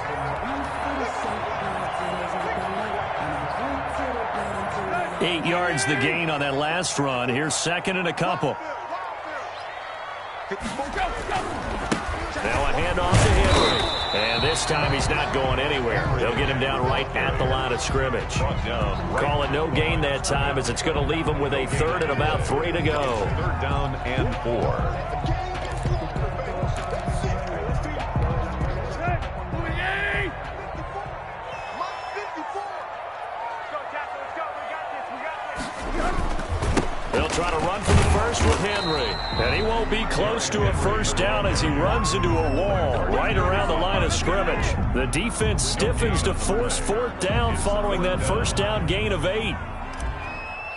8 yards the gain on that last run. Here's second and a couple. Now a handoff to Henry. And this time he's not going anywhere. They'll get him down right at the line of scrimmage. Call it no gain that time, as it's going to leave him with a third and about 3 to go. Third down and 4. They'll try to run for the first with Henry. And he won't be close to a first down as he runs into a wall right around the line of scrimmage. The defense stiffens to force fourth down following that first down gain of 8.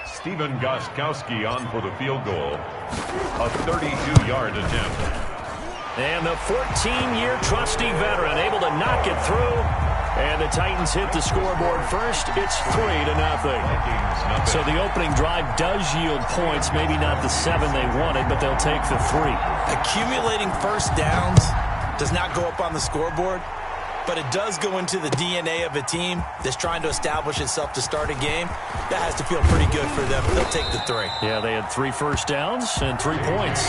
Stephen Gostkowski on for the field goal. A 32-yard attempt. And the 14-year trusty veteran able to knock it through. And the Titans hit the scoreboard first. It's 3-0. So the opening drive does yield points. Maybe not the 7 they wanted, but they'll take the 3. Accumulating first downs does not go up on the scoreboard, but it does go into the DNA of a team that's trying to establish itself to start a game. That has to feel pretty good for them. They'll take the 3. Yeah, they had 3 first downs and 3 points.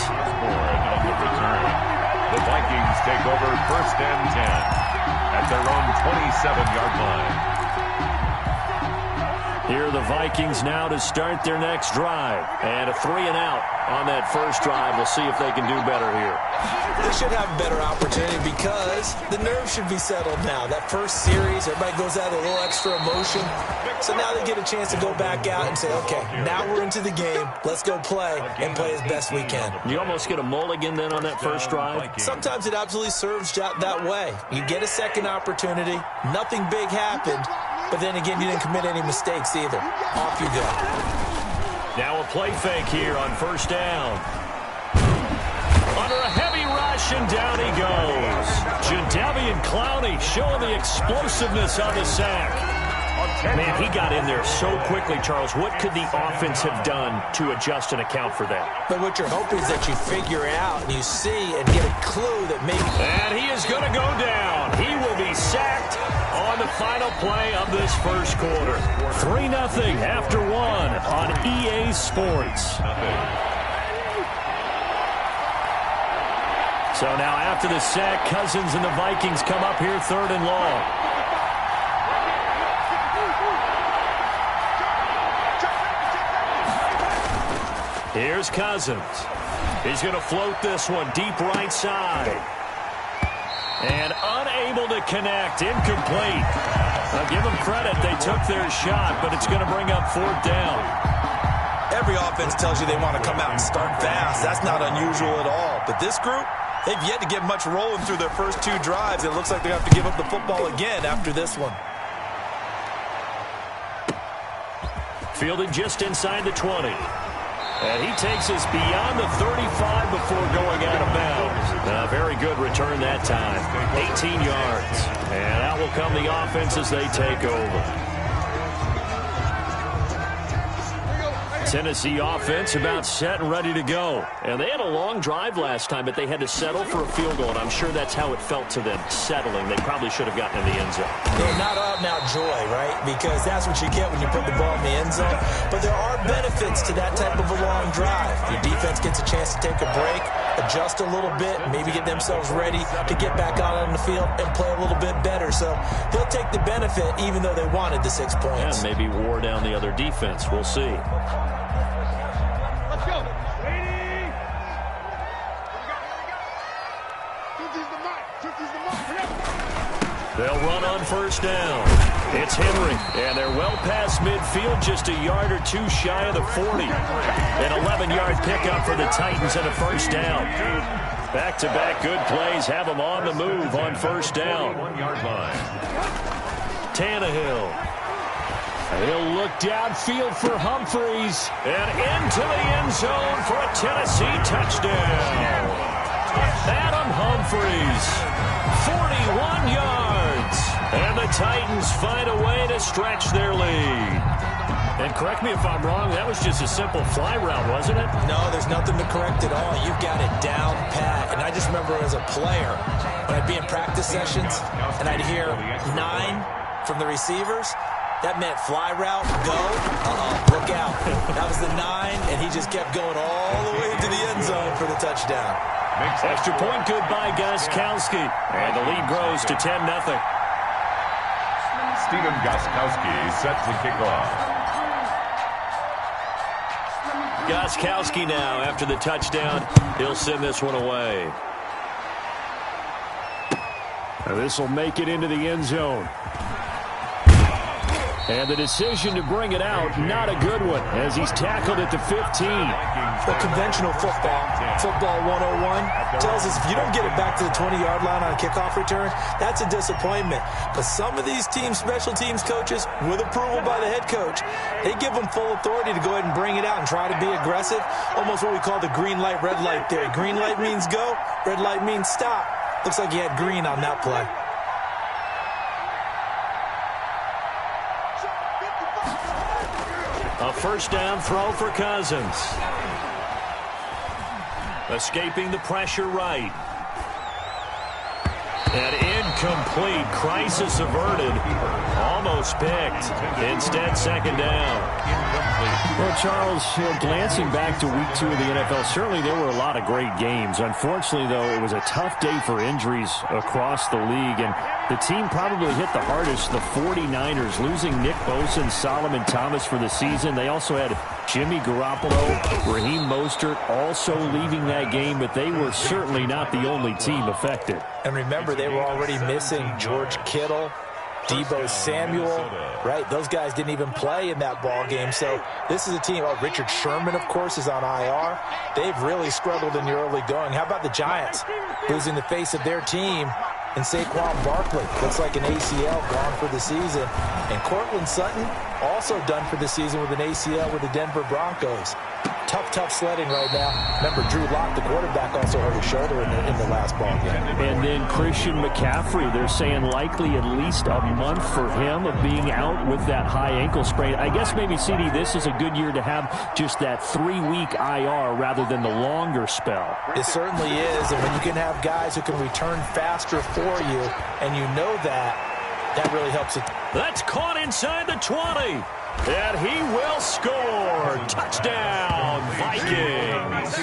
The Vikings take over first and 10. At their own 27-yard line. Here are the Vikings now to start their next drive. And a 3-and-out on that first drive. We'll see if they can do better here. They should have a better opportunity because the nerves should be settled now. That first series, everybody goes out with a little extra emotion. So now they get a chance to go back out and say, okay, now we're into the game. Let's go play and play as best we can. You almost get a mulligan then on that first drive. Sometimes it absolutely serves that way. You get a second opportunity. Nothing big happened. But then again, you didn't commit any mistakes either. Off you go. Now a play fake here on first down. Under a heavy rush, and down he goes. Jadeveon Clowney showing the explosiveness on the sack. Man, he got in there so quickly, Charles. What could the offense have done to adjust and account for that? But what you're hoping is that you figure out and you see and get a clue that maybe... And he is going to go down. He will be sacked on the final play of this first quarter. 3-0 after 1 on EA Sports. So now after the sack, Cousins and the Vikings come up here 3rd and long. Here's Cousins. He's going to float this one deep right side. And unable to connect. Incomplete. I'll give them credit. They took their shot, but it's going to bring up 4th down. Every offense tells you they want to come out and start fast. That's not unusual at all. But this group, they've yet to get much rolling through their first 2 drives. It looks like they have to give up the football again after this one. Fielded just inside the 20. And he takes us beyond the 35 before going out of bounds. A very good return that time. 18 yards. And out will come the offense as they take over. Tennessee offense about set and ready to go. And they had a long drive last time, but they had to settle for a field goal, and I'm sure that's how it felt to them, settling. They probably should have gotten in the end zone. Yeah, not out-and-out joy, right? Because that's what you get when you put the ball in the end zone. But there are benefits to that type of a long drive. Your defense gets a chance to take a break, adjust a little bit, maybe get themselves ready to get back out on the field and play a little bit better. So they'll take the benefit even though they wanted the 6 points. Yeah, maybe wore down the other defense. We'll see. They'll run on first down. It's Henry, and they're well past midfield, just a yard or 2 shy of the 40. An 11-yard pickup for the Titans and a first down. Back-to-back good plays have them on the move on first down. 1-yard line. Tannehill. He'll look downfield for Humphreys, and into the end zone for a Tennessee touchdown. Adam Humphreys, 41 yards, and the Titans find a way to stretch their lead. And correct me if I'm wrong, that was just a simple fly route, wasn't it? No, there's nothing to correct at all. You've got it down pat. And I just remember as a player, when I'd be in practice sessions, and I'd hear 9 from the receivers, That meant fly route, go, look out. That was the 9, and he just kept going all the way to the end zone for the touchdown. Extra point good by Gostkowski. And the lead grows to 10-0. Steven Gostkowski set to kick off. Gostkowski now after the touchdown. He'll send this one away. This will make it into the end zone. And the decision to bring it out, not a good one, as he's tackled at the 15. Well, conventional football 101, tells us if you don't get it back to the 20-yard line on a kickoff return, that's a disappointment. But some of these special teams coaches, with approval by the head coach, they give them full authority to go ahead and bring it out and try to be aggressive, almost what we call the green light, red light theory. Green light means go, red light means stop. Looks like he had green on that play. A first down throw for Cousins. Escaping the pressure right. And incomplete. Crisis averted. Almost picked. Instead, second down. Well, Charles, glancing back to week 2 of the NFL, certainly there were a lot of great games. Unfortunately, though, it was a tough day for injuries across the league, and the team probably hit the hardest, the 49ers, losing Nick Bosa and Solomon Thomas for the season. They also had Jimmy Garoppolo, Raheem Mostert also leaving that game, but they were certainly not the only team affected. And remember, they were already missing George Kittle, Deebo Samuel, right? Those guys didn't even play in that ball game. So this is a team. Oh, Richard Sherman, of course, is on IR. They've really struggled in the early going. How about the Giants losing the face of their team and Saquon Barkley? Looks like an ACL gone for the season. And Cortland Sutton also done for the season with an ACL with the Denver Broncos. Tough sledding right now. Remember, Drew Lock, the quarterback, also hurt his shoulder in the last ball game. And then Christian McCaffrey, they're saying likely at least a month for him of being out with that high ankle sprain. I guess maybe, CD, this is a good year to have just that 3-week IR rather than the longer spell. It certainly is, and when you can have guys who can return faster for you, and you know that really helps it. That's caught inside the 20. And he will score. Touchdown, Vikings.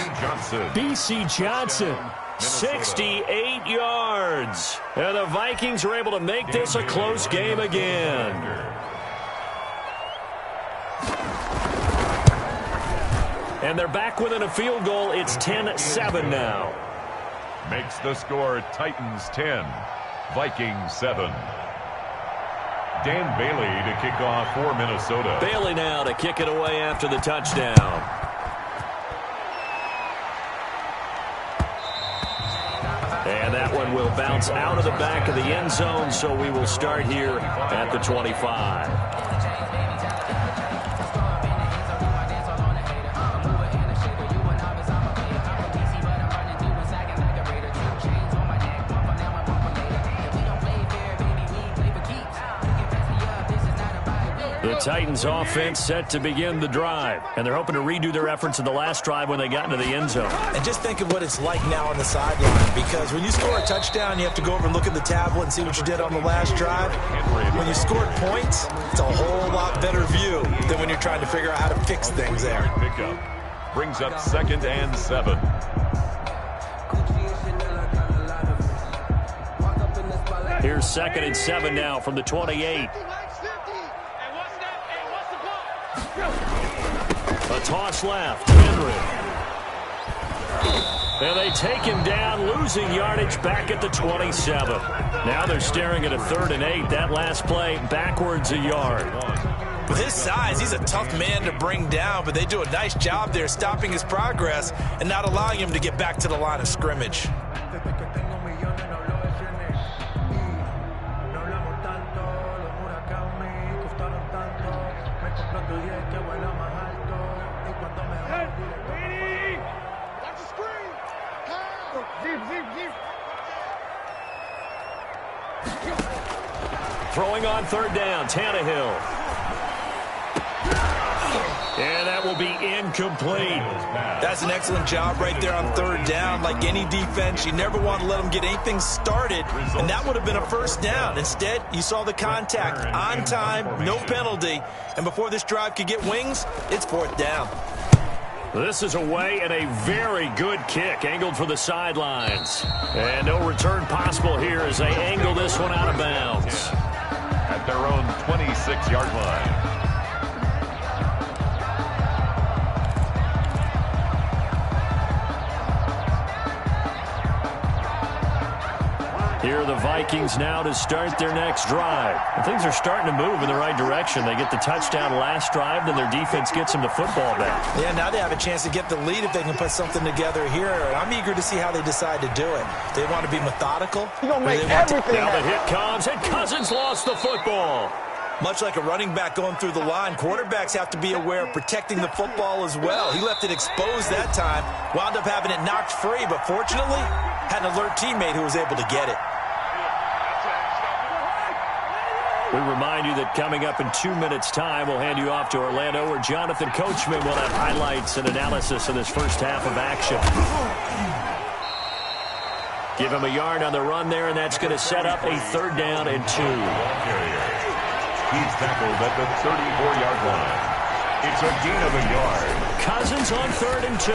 B.C. Johnson, 68 yards. And the Vikings are able to make this a close game again. And they're back within a field goal. It's 10-7 now. Makes the score Titans 10, Vikings 7. Dan Bailey to kick off for Minnesota. Bailey now to kick it away after the touchdown. And that one will bounce out of the back of the end zone, so we will start here at the 25. The Titans offense set to begin the drive, and they're hoping to redo their efforts in the last drive when they got into the end zone. And just think of what it's like now on the sideline, because when you score a touchdown, you have to go over and look at the tablet and see what you did on the last drive. When you scored points, it's a whole lot better view than when you're trying to figure out how to fix things there. Pickup brings up 2nd and 7. Here's 2nd and 7 now from the 28. A toss left. Henry. And they take him down, losing yardage back at the 27. Now they're staring at a 3rd and 8. That last play, backwards a yard. With his size, he's a tough man to bring down, but they do a nice job there stopping his progress and not allowing him to get back to the line of scrimmage. Throwing on 3rd down, Tannehill. And that will will be incomplete. That's an excellent job right there on third down. Like any defense, you never want to let them get anything started, and that would have been a first down. Instead, you saw the contact on time, no penalty, and before this drive could get wings, it's fourth down. This is away and a very good kick, angled for the sidelines. And no return possible here as they angle this one out of bounds. At their own 26-yard line. Here are the Vikings now to start their next drive. And things are starting to move in the right direction. They get the touchdown last drive, then their defense gets them the football back. Yeah, now they have a chance to get the lead if they can put something together here. I'm eager to see how they decide to do it. They want to be methodical. You're going to make everything Now the hit comes, and Cousins lost the football. Much like a running back going through the line, quarterbacks have to be aware of protecting the football as well. He left it exposed that time, wound up having it knocked free, but fortunately, had an alert teammate who was able to get it. We remind you that coming up in 2 minutes' time, we'll hand you off to Orlando, where Jonathan Coachman will have highlights and analysis of this first half of action. Give him a yard on the run there, and that's going to set up a third down and 2. He's tackled at the 34-yard line. It's a gain of a yard. Cousins on 3rd and 2.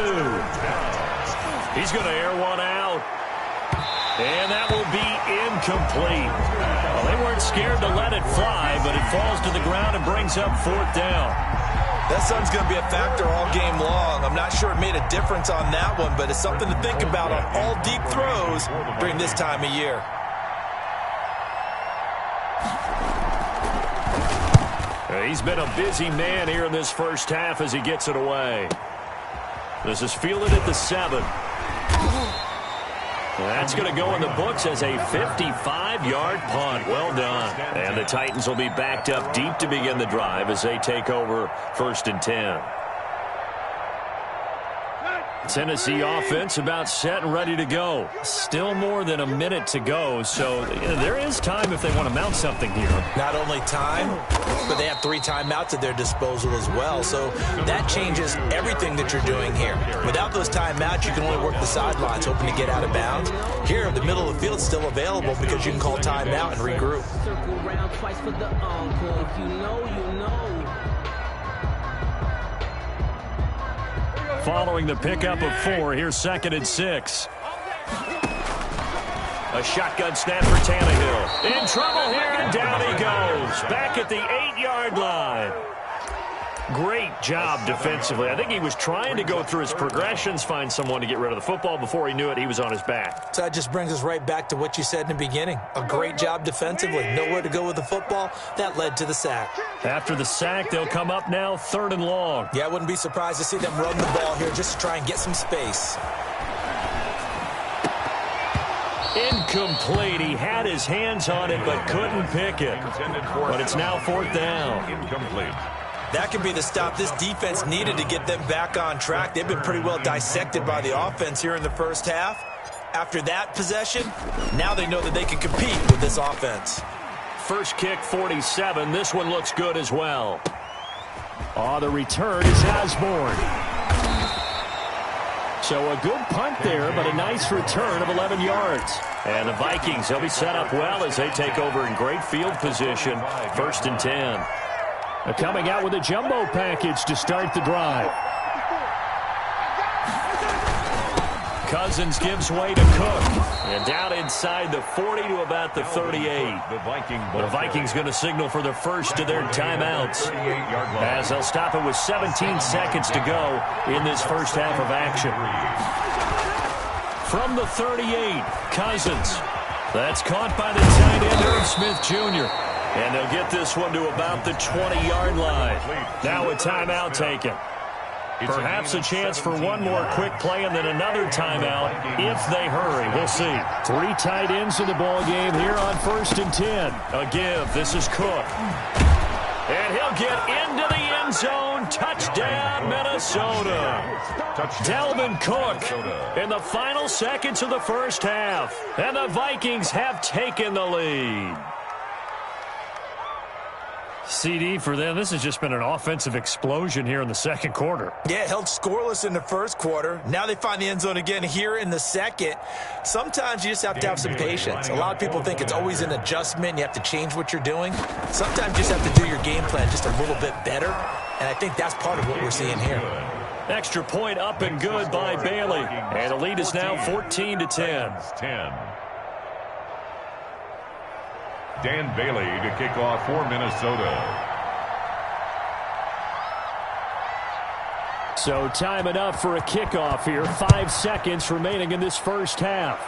He's going to air one out. And that will be incomplete. Well, they weren't scared to let it fly, but it falls to the ground and brings up fourth down. That sun's going to be a factor all game long. I'm not sure it made a difference on that one, but it's something to think about on all deep throws during this time of year. He's been a busy man here in this first half as he gets it away. This is fielded at the 7. That's going to go in the books as a 55-yard punt. Well done. And the Titans will be backed up deep to begin the drive as they take over 1st and 10. Tennessee offense about set and ready to go. Still more than a minute to go, so there is time if they want to mount something here. Not only time, but they have 3 timeouts at their disposal as well, so that changes everything that you're doing here. Without those timeouts, you can only work the sidelines, hoping to get out of bounds. Here, the middle of the field is still available because you can call timeout and regroup. Circle round twice for the encore. If you know, you know. Following the pickup of 4, here's 2nd and 6. A shotgun snap for Tannehill. In trouble here, and down he goes. Back at the 8-yard line. Great job defensively. I think he was trying to go through his progressions, find someone to get rid of the football. Before he knew it, he was on his back. So that just brings us right back to what you said in the beginning. A great job defensively. Nowhere to go with the football. That led to the sack. After the sack, they'll come up now 3rd and long. Yeah, I wouldn't be surprised to see them run the ball here just to try and get some space. Incomplete. He had his hands on it but couldn't pick it. But it's now 4th down. Incomplete. That could be the stop this defense needed to get them back on track. They've been pretty well dissected by the offense here in the first half. After that possession, now they know that they can compete with this offense. First kick, 47. This one looks good as well. Oh, the return is Osborne. So a good punt there, but a nice return of 11 yards. And the Vikings, they'll be set up well as they take over in great field position. 1st and 10. Coming out with a jumbo package to start the drive. Cousins gives way to Cook. And down inside the 40 to about the 38. The Vikings going to signal for the first of their timeouts, as they'll stop it with 17 seconds to go in this first half of action. From the 38, Cousins. That's caught by the tight end, Irv Smith Jr. And they'll get this one to about the 20-yard line. Now a timeout taken. Perhaps a chance for one more quick play and then another timeout if they hurry. We'll see. 3 tight ends in the ball game here on 1st and 10. A give. This is Cook. And he'll get into the end zone. Touchdown, Minnesota. Dalvin Cook in the final seconds of the first half. And the Vikings have taken the lead. CD for them. This has just been an offensive explosion here in the second quarter. Yeah, held scoreless in the first quarter. Now they find the end zone again here in the second. Sometimes you just have to have some patience. A lot of people think it's always an adjustment. You have to change what you're doing. Sometimes you just have to do your game plan just a little bit better. And I think that's part of what we're seeing here. Extra point up and good by Bailey. And the lead is now 14-10. Dan Bailey to kick off for Minnesota. So time it up for a kickoff here. 5 seconds remaining in this first half.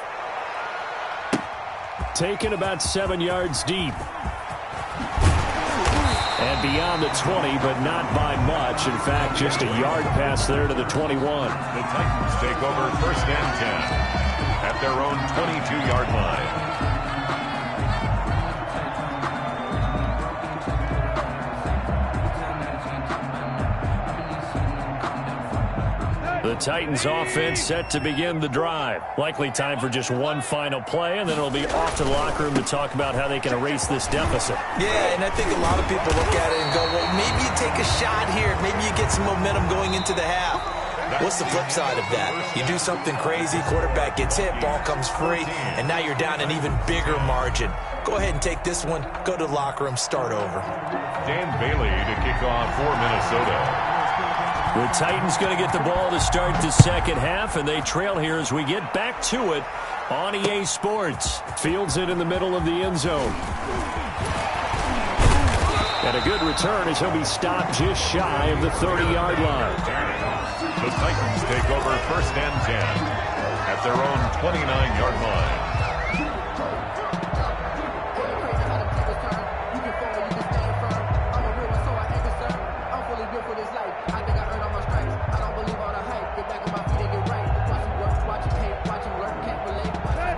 Taken about 7 yards deep. And beyond the 20, but not by much. In fact, just a yard pass there to the 21. The Titans take over 1st and 10 at their own 22-yard line. The Titans offense set to begin the drive. Likely time for just one final play, and then it'll be off to the locker room to talk about how they can erase this deficit. Yeah, and I think a lot of people look at it and go, well, maybe you take a shot here. Maybe you get some momentum going into the half. What's the flip side of that? You do something crazy, quarterback gets hit, ball comes free, and now you're down an even bigger margin. Go ahead and take this one, go to the locker room, start over. Dan Bailey to kick off for Minnesota. The Titans going to get the ball to start the second half, and they trail here as we get back to it on EA Sports. Fields it in the middle of the end zone. And a good return as he'll be stopped just shy of the 30-yard line. The Titans take over 1st and 10 at their own 29-yard line.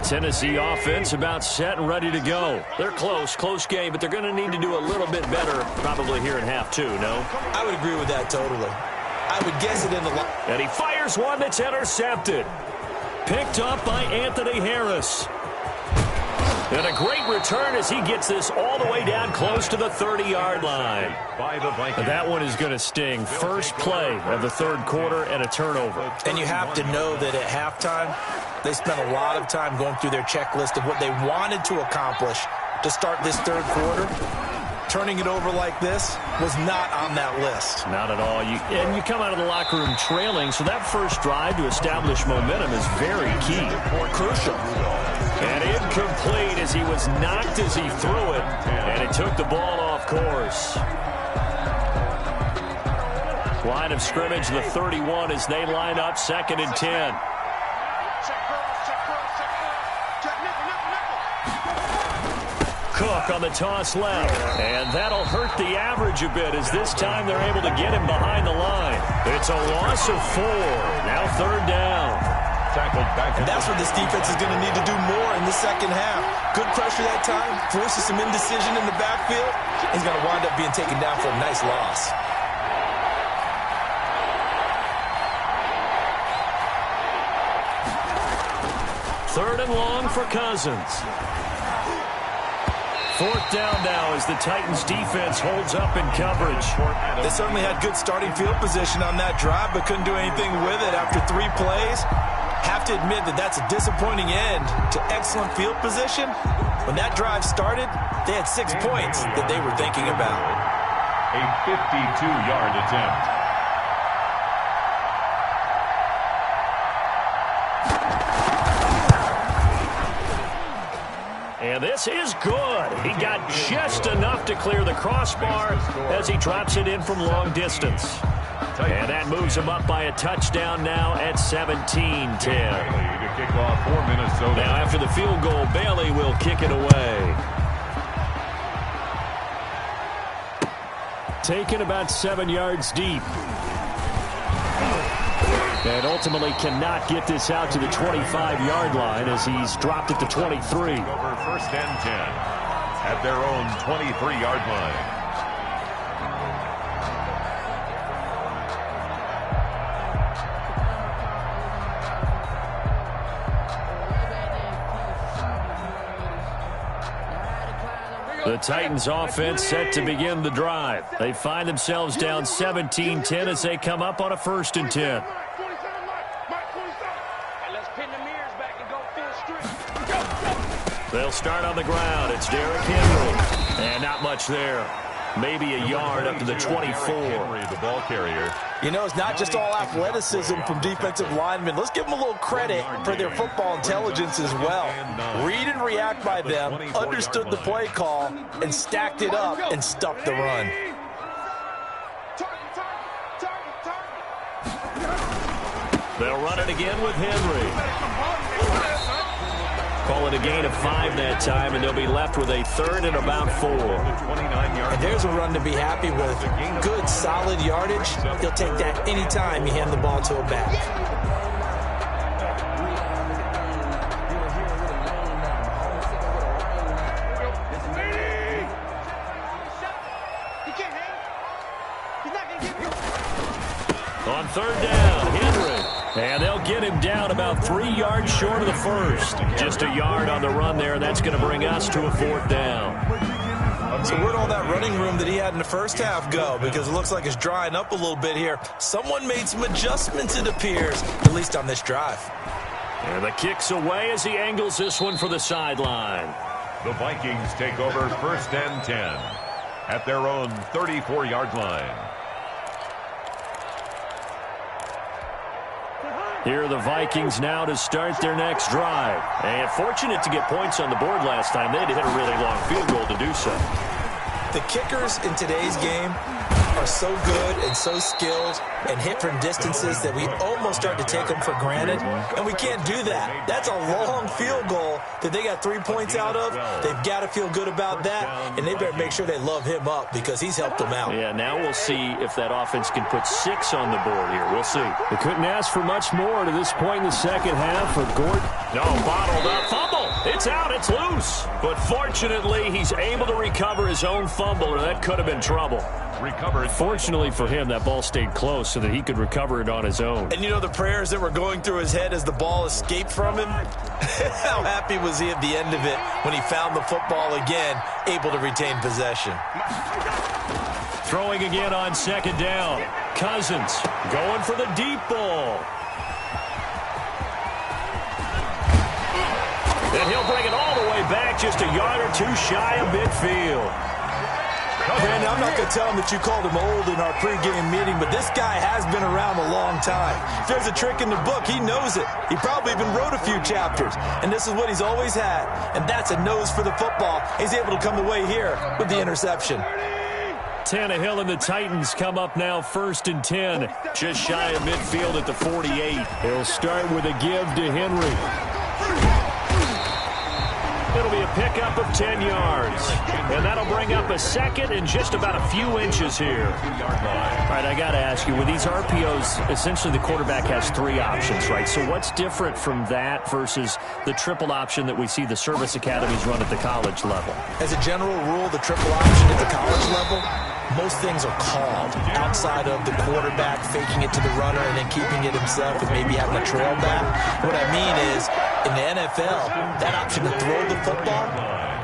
Tennessee offense about set and ready to go. They're close game, but they're going to need to do a little bit better probably here in half two, no? I would agree with that totally. I would guess it in the and he fires one that's intercepted. Picked up by Anthony Harris. And a great return as he gets this all the way down close to the 30-yard line. That one is going to sting. First play of the third quarter and a turnover. And you have to know that at halftime, they spent a lot of time going through their checklist of what they wanted to accomplish to start this third quarter. Turning it over like this was not on that list. Not at all. And you come out of the locker room trailing, so that first drive to establish momentum is very key. Crucial. And incomplete as he was knocked as he threw it, and it took the ball off course. Line of scrimmage, the 31 as they line up 2nd and 10. Cook on the toss left, and that'll hurt the average a bit as this time they're able to get him behind the line. It's a loss of 4. Now 3rd down. Tackled back. And that's what this defense is going to need to do more in the second half. Good pressure that time, forces some indecision in the backfield. He's going to wind up being taken down for a nice loss. Third and long for Cousins. 4th down now as the Titans defense holds up in coverage. They certainly had good starting field position on that drive, but couldn't do anything with it after 3 plays. Have to admit that that's a disappointing end to excellent field position. When that drive started, they had 6 points that they were thinking about. A 52-yard attempt. And this is good. He got just enough to clear the crossbar as he drops it in from long distance. And that moves him up by a touchdown now at 17-10. To kick off for Minnesota. Now after the field goal, Bailey will kick it away. Taken about 7 yards deep. And ultimately cannot get this out to the 25-yard line as he's dropped it to 23. Over 1st and 10 at their own 23-yard line. The Titans offense set to begin the drive. They find themselves down 17-10 as they come up on a 1st and 10. They'll start on the ground. It's Derrick Henry. And not much there. Maybe a yard up to the 24. Henry, the ball carrier. You know, it's not just all athleticism from defensive linemen. Let's give them a little credit for their football intelligence as well. Read and react by them, understood the play call, and stacked it up and stuffed the run. They'll run it again with Henry. Call it a gain of 5 that time, and they'll be left with a 3rd and about 4. And there's a run to be happy with. Good, solid yardage. He'll take that anytime you hand the ball to a back. On 3rd down, Henry. And they'll get him down about 3 yards short of the 1st. Just a yard on the run there, and that's going to bring us to a 4th down. So where'd all that running room that he had in the first half go? Because it looks like it's drying up a little bit here. Someone made some adjustments, it appears, at least on this drive. And the kick's away as he angles this one for the sideline. The Vikings take over 1st and 10 at their own 34-yard line. Here are the Vikings now to start their next drive. And fortunate to get points on the board last time. They had to hit a really long field goal to do so. The kickers in today's game are so good and so skilled and hit from distances that we almost start to take them for granted, and we can't do that. That's a long field goal that they got 3 points out of. They've got to feel good about that, and they better make sure they love him up because he's helped them out. Yeah, now we'll see if that offense can put 6 on the board here. We'll see. They couldn't ask for much more to this point in the second half for Gordon. No, bottled up. Fumble. It's out. It's loose. But fortunately, he's able to recover his own fumble, or that could have been trouble. Recovered. Fortunately for him, that ball stayed close so that he could recover it on his own. And you know the prayers that were going through his head as the ball escaped from him? How happy was he at the end of it when he found the football again, able to retain possession? Throwing again on 2nd down. Cousins going for the deep ball. And he'll bring it all the way back, just a yard or 2 shy of midfield. Brandon, I'm not going to tell him that you called him old in our pregame meeting, but this guy has been around a long time. If there's a trick in the book, he knows it. He probably even wrote a few chapters, and this is what he's always had, and that's a nose for the football. He's able to come away here with the interception. Tannehill and the Titans come up now 1st and 10, just shy of midfield at the 48. They'll start with a give to Henry. It'll be a pickup of 10 yards. And that'll bring up a 2nd and just about a few inches here. All right, I got to ask you, with these RPOs, essentially the quarterback has 3 options, right? So what's different from that versus the triple option that we see the service academies run at the college level? As a general rule, the triple option at the college level, most things are called outside of the quarterback faking it to the runner and then keeping it himself and maybe having a trail back. What I mean is, in the NFL, that option to throw the football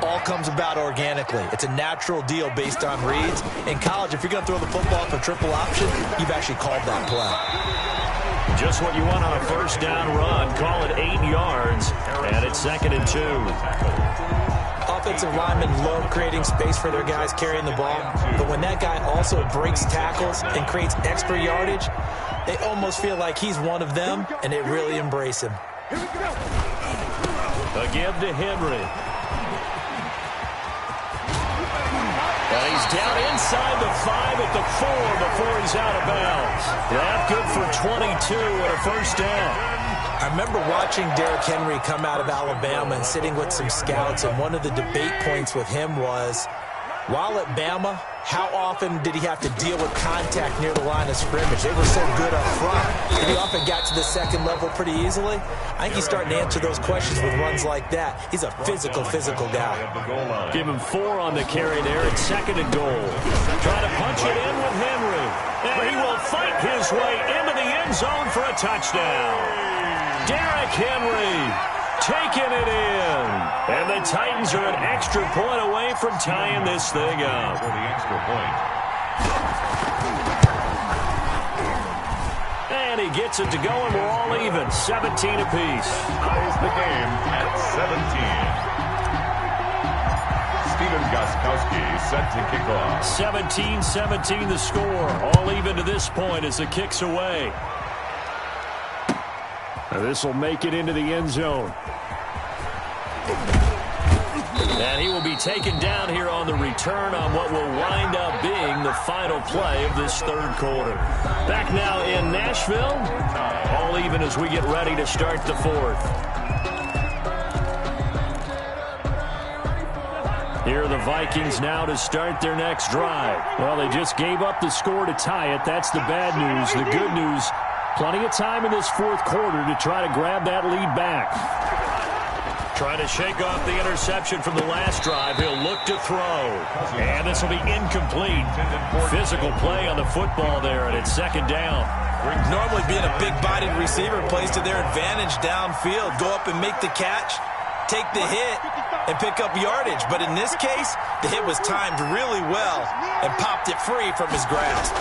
all comes about organically. It's a natural deal based on reads. In college, if you're going to throw the football for triple option, you've actually called that play. Just what you want on a 1st down run. Call it 8 yards, and it's 2nd and 2. Offensive linemen love creating space for their guys carrying the ball, but when that guy also breaks tackles and creates extra yardage, they almost feel like he's one of them, and they really embrace him. A give to Henry. And he's down inside the 5 at the 4 before he's out of bounds. That good for 22 and a 1st down. I remember watching Derrick Henry come out of Alabama and sitting with some scouts, and one of the debate points with him was, while at Bama, how often did he have to deal with contact near the line of scrimmage? They were so good up front, and he often got to the 2nd level pretty easily. I think he's starting to answer those questions with runs like that. He's a physical guy. Give him 4 on the carry there. It's 2nd and goal. Trying to punch it in with Henry. And he will fight his way into the end zone for a touchdown. Derrick Henry, taking it in. And the Titans are an extra point away from tying this thing up. For the extra point. And he gets it to go, and we're all even. 17 apiece. Ties the game at 17. Steven Gostkowski set to kick off. 17-17 the score. All even to this point as the kick's away. This will make it into the end zone. And he will be taken down here on the return on what will wind up being the final play of this third quarter. Back now in Nashville. All even as we get ready to start the fourth. Here are the Vikings now to start their next drive. Well, they just gave up the score to tie it. That's the bad news. The good news, plenty of time in this fourth quarter to try to grab that lead back. Trying to shake off the interception from the last drive. He'll look to throw. And this will be incomplete. Physical play on the football there, and it's second down. Normally being a big-bodied receiver plays to their advantage downfield. Go up and make the catch, take the hit, and pick up yardage. But in this case, the hit was timed really well and popped it free from his grasp.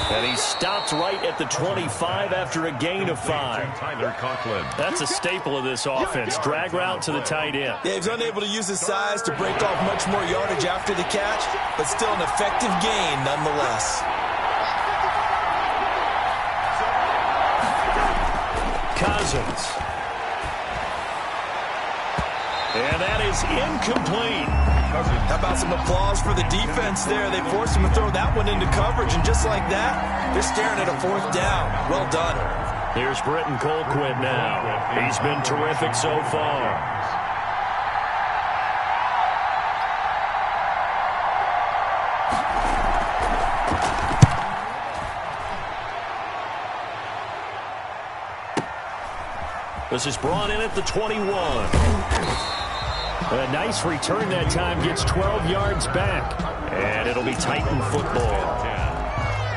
And he stopped right at the 25 after a gain of 5. Tyler Conklin. That's a staple of this offense. Drag route to the tight end. Yeah, he's unable to use his size to break off much more yardage after the catch, but still an effective gain nonetheless. Cousins. And that is incomplete. How about some applause for the defense there? They forced him to throw that one into coverage, and just like that, they're staring at a fourth down. Well done. Here's Britton Colquitt now. He's been terrific so far. This is brought in at the 21. A nice return that time, gets 12 yards back. And it'll be Titan football.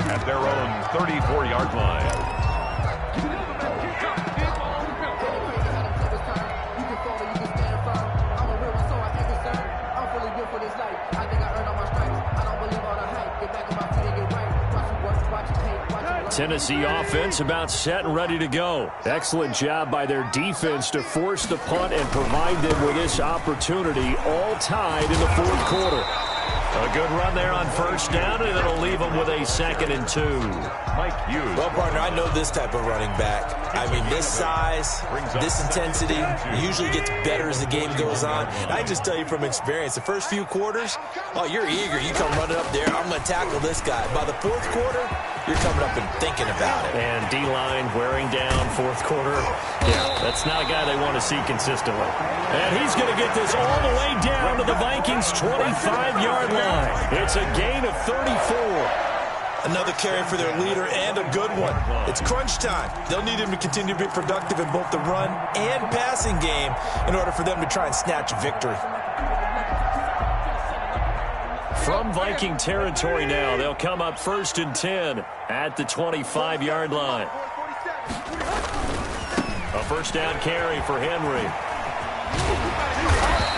At their own 34-yard line. Tennessee offense about set and ready to go. Excellent job by their defense to force the punt and provide them with this opportunity, all tied in the fourth quarter. A good run there on first down, and it'll leave them with a 2nd and 2. Mike Hughes. Well, partner, I know this type of running back. I mean, this size, this intensity usually gets better as the game goes on. And I just tell you from experience, the first few quarters, oh, you're eager. You come running up there, I'm going to tackle this guy. By the fourth quarter, you're coming up and thinking about it. And D-line wearing down fourth quarter. Yeah, that's not a guy they want to see consistently. And he's going to get this all the way down to the Vikings' 25-yard line. It's a gain of 34. Another carry for their leader and a good one. It's crunch time. They'll need him to continue to be productive in both the run and passing game in order for them to try and snatch a victory. From Viking territory now, they'll come up 1st and 10 at the 25-yard line. A first down carry for Henry.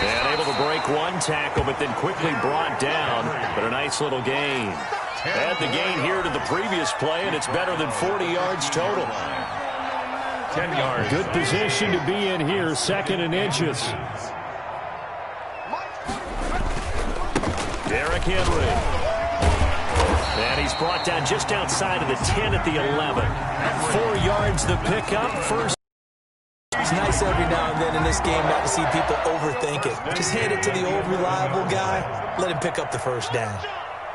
And able to break one tackle, but then quickly brought down. But a nice little gain. Add the gain here to the previous play, and it's better than 40 yards total. 10 yards. Good position to be in here, 2nd and inches. Derrick Henry. And he's brought down just outside of the 10 at the 11. 4 yards the pickup. First. It's nice every now and then in this game not to see people overthink it. Just hand it to the old reliable guy. Let him pick up the first down.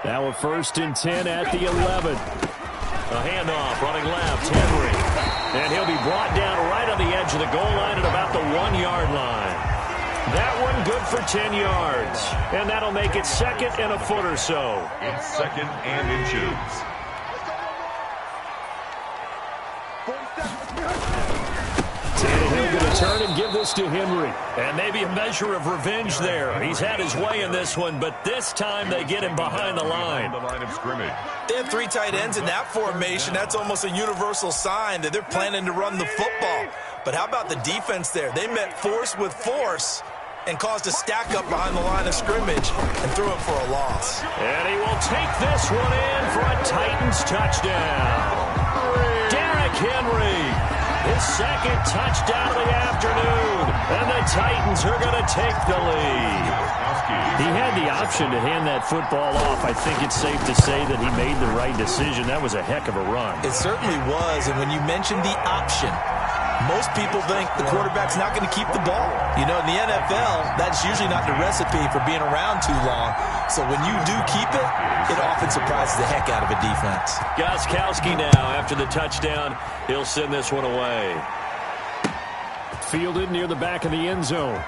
Now a 1st and 10 at the 11. A handoff running left. Henry. And he'll be brought down right on the edge of the goal line at about the 1-yard line. That one good for 10 yards. And that'll make it 2nd and a foot or so. It's 2nd and inches. Tannehill going to turn and give this to Henry. And maybe a measure of revenge there. He's had his way in this one, but this time they get him behind the line. The line of scrimmage. They have 3 tight ends in that formation. That's almost a universal sign that they're planning to run the football. But how about the defense there? They met force with force and caused a stack up behind the line of scrimmage and threw it for a loss. And he will take this one in for a Titans touchdown. Derrick Henry, his second touchdown of the afternoon. And the Titans are going to take the lead. He had the option to hand that football off. I think it's safe to say that he made the right decision. That was a heck of a run. It certainly was. And when you mentioned the option, most people think the quarterback's not going to keep the ball. You know, in the NFL, that's usually not the recipe for being around too long. So when you do keep it, it often surprises the heck out of a defense. Gostkowski now, after the touchdown, he'll send this one away. Fielded near the back of the end zone.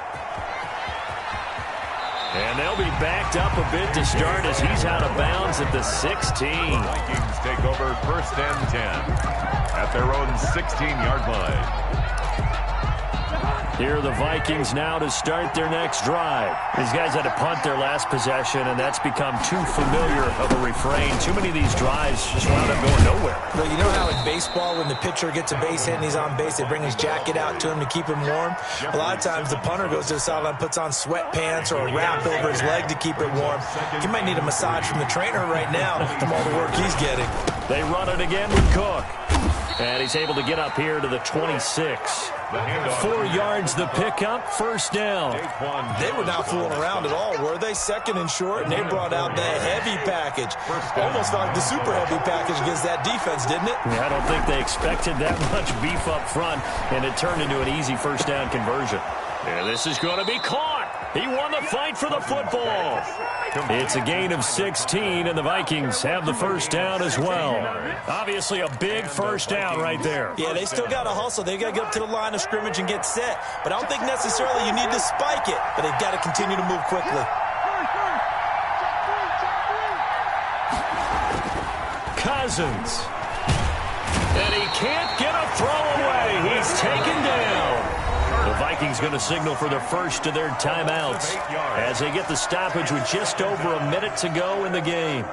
And they'll be backed up a bit to start as he's out of bounds at the 16. The Vikings take over 1st and 10 at their own 16-yard line. Here are the Vikings now to start their next drive. These guys had to punt their last possession, and that's become too familiar of a refrain. Too many of these drives just wound up going nowhere. Well, you know how in baseball, when the pitcher gets a base hit and he's on base, they bring his jacket out to him to keep him warm? A lot of times the punter goes to the sideline, puts on sweatpants or a wrap over his leg to keep it warm. He might need a massage from the trainer right now from all the work he's getting. They run it again with Cook. And he's able to get up here to the 26. 4 yards the pickup, 1st down. They were not fooling around at all, were they? 2nd and short, and they brought out the heavy package. Almost felt like the super heavy package against that defense, didn't it? Yeah, I don't think they expected that much beef up front, and it turned into an easy 1st down conversion. And this is going to be caught. He won the fight for the football. It's a gain of 16, and the Vikings have the 1st down as well. Obviously a big 1st down right there. Yeah, they still got to hustle. They've got to get up to the line of scrimmage and get set. But I don't think necessarily you need to spike it, but they've got to continue to move quickly. Cousins. And he can't get a throw away. He's taken down. The Vikings going to signal for the first of their timeouts as they get the stoppage with just over a minute to go in the game.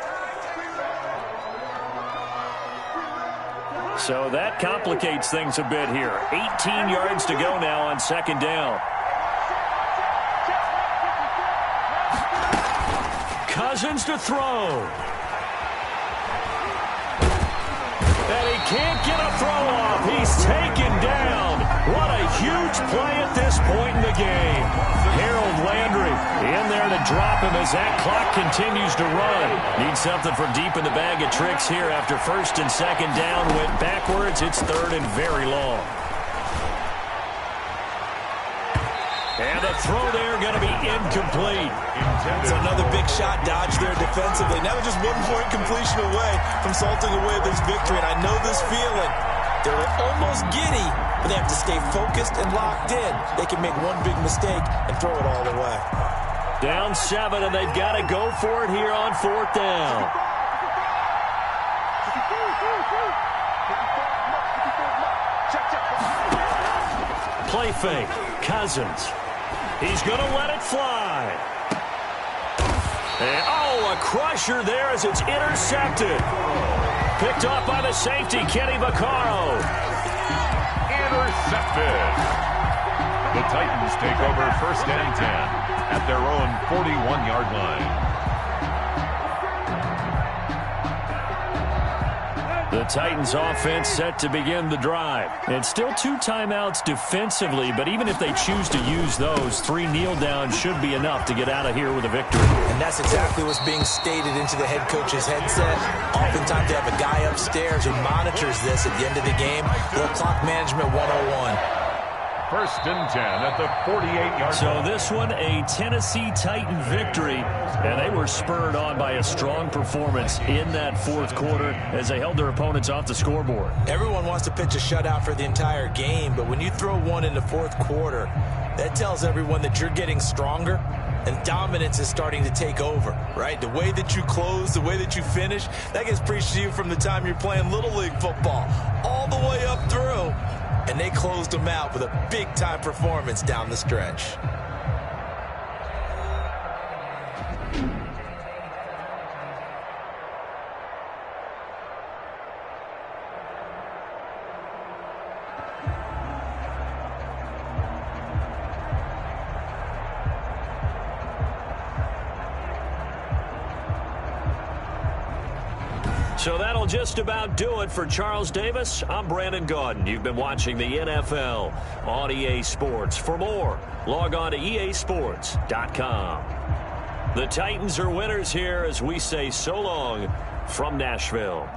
So that complicates things a bit here. 18 yards to go now on 2nd down. Cousins to throw. And he can't get a throw off. He's taken down. What a huge play at this point in the game. Harold Landry in there to drop him as that clock continues to run. Need something from deep in the bag of tricks here after 1st and 2nd down went backwards. It's 3rd and very long. And the throw there going to be incomplete. It's another big shot dodge there defensively. Now they're just 1-point completion away from salting away this victory. And I know this feeling. They're almost giddy, but they have to stay focused and locked in. They can make one big mistake and throw it all away. Down 7, and they've got to go for it here on 4th down. Play fake. Cousins. He's going to let it fly. And, oh, a crusher there as it's intercepted. Picked off by the safety, Kenny Vaccaro. Intercepted. The Titans take over 1st and 10 at their own 41-yard line. The Titans offense set to begin the drive. And still 2 timeouts defensively, but even if they choose to use those, 3 kneel downs should be enough to get out of here with a victory. And that's exactly what's being stated into the head coach's headset. Oftentimes they have a guy upstairs who monitors this at the end of the game. Little clock management 101. 1st and 10 at the 48-yard So line. this one, a Tennessee Titan victory, and they were spurred on by a strong performance in that 4th quarter as they held their opponents off the scoreboard. Everyone wants to pitch a shutout for the entire game, but when you throw one in the 4th quarter, that tells everyone that you're getting stronger and dominance is starting to take over, right? The way that you close, the way that you finish, that gets preached to you from the time you're playing Little League football all the way up through. and they closed them out with a big-time performance down the stretch. So that'll just about do it for Charles Davis. I'm Brandon Gaudin. You've been watching the NFL on EA Sports. For more, log on to easports.com. The Titans are winners here as we say so long from Nashville.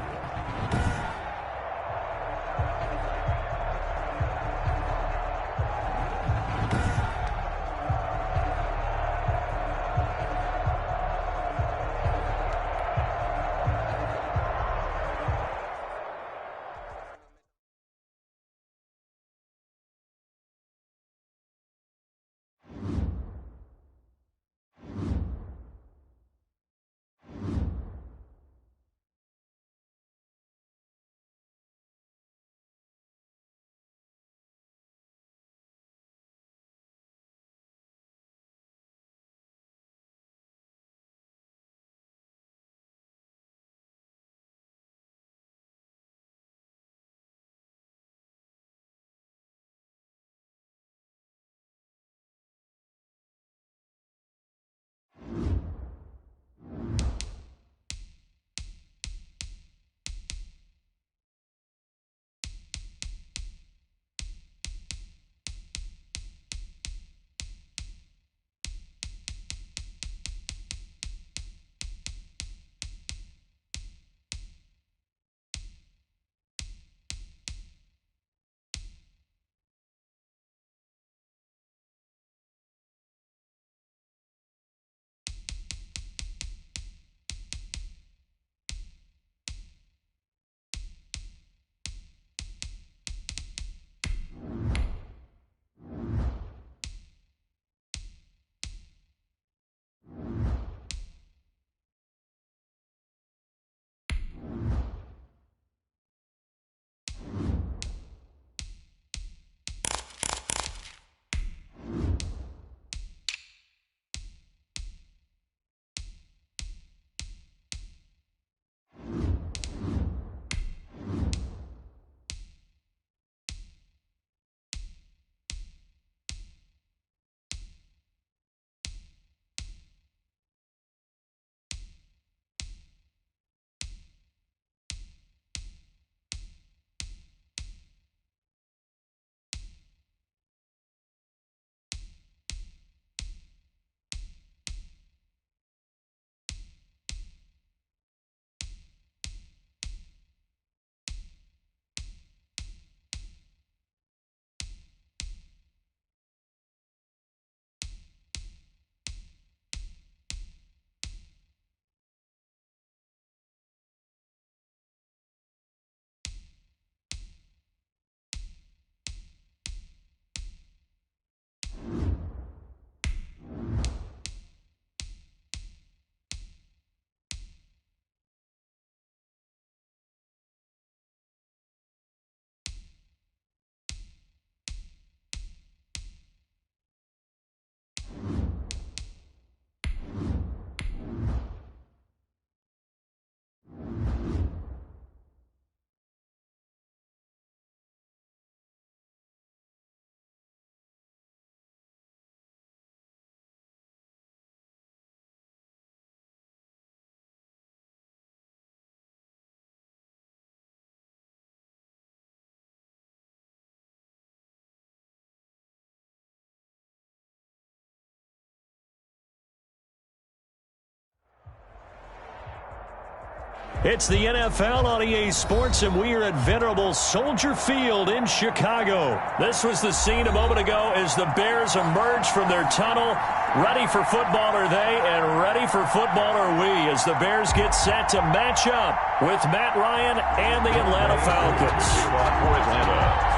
It's the NFL on EA Sports, and we are at venerable Soldier Field in Chicago. This was the scene a moment ago as the Bears emerged from their tunnel. Ready for football are they, and ready for football are we, as the Bears get set to match up with Matt Ryan and the Atlanta Falcons. For Atlanta.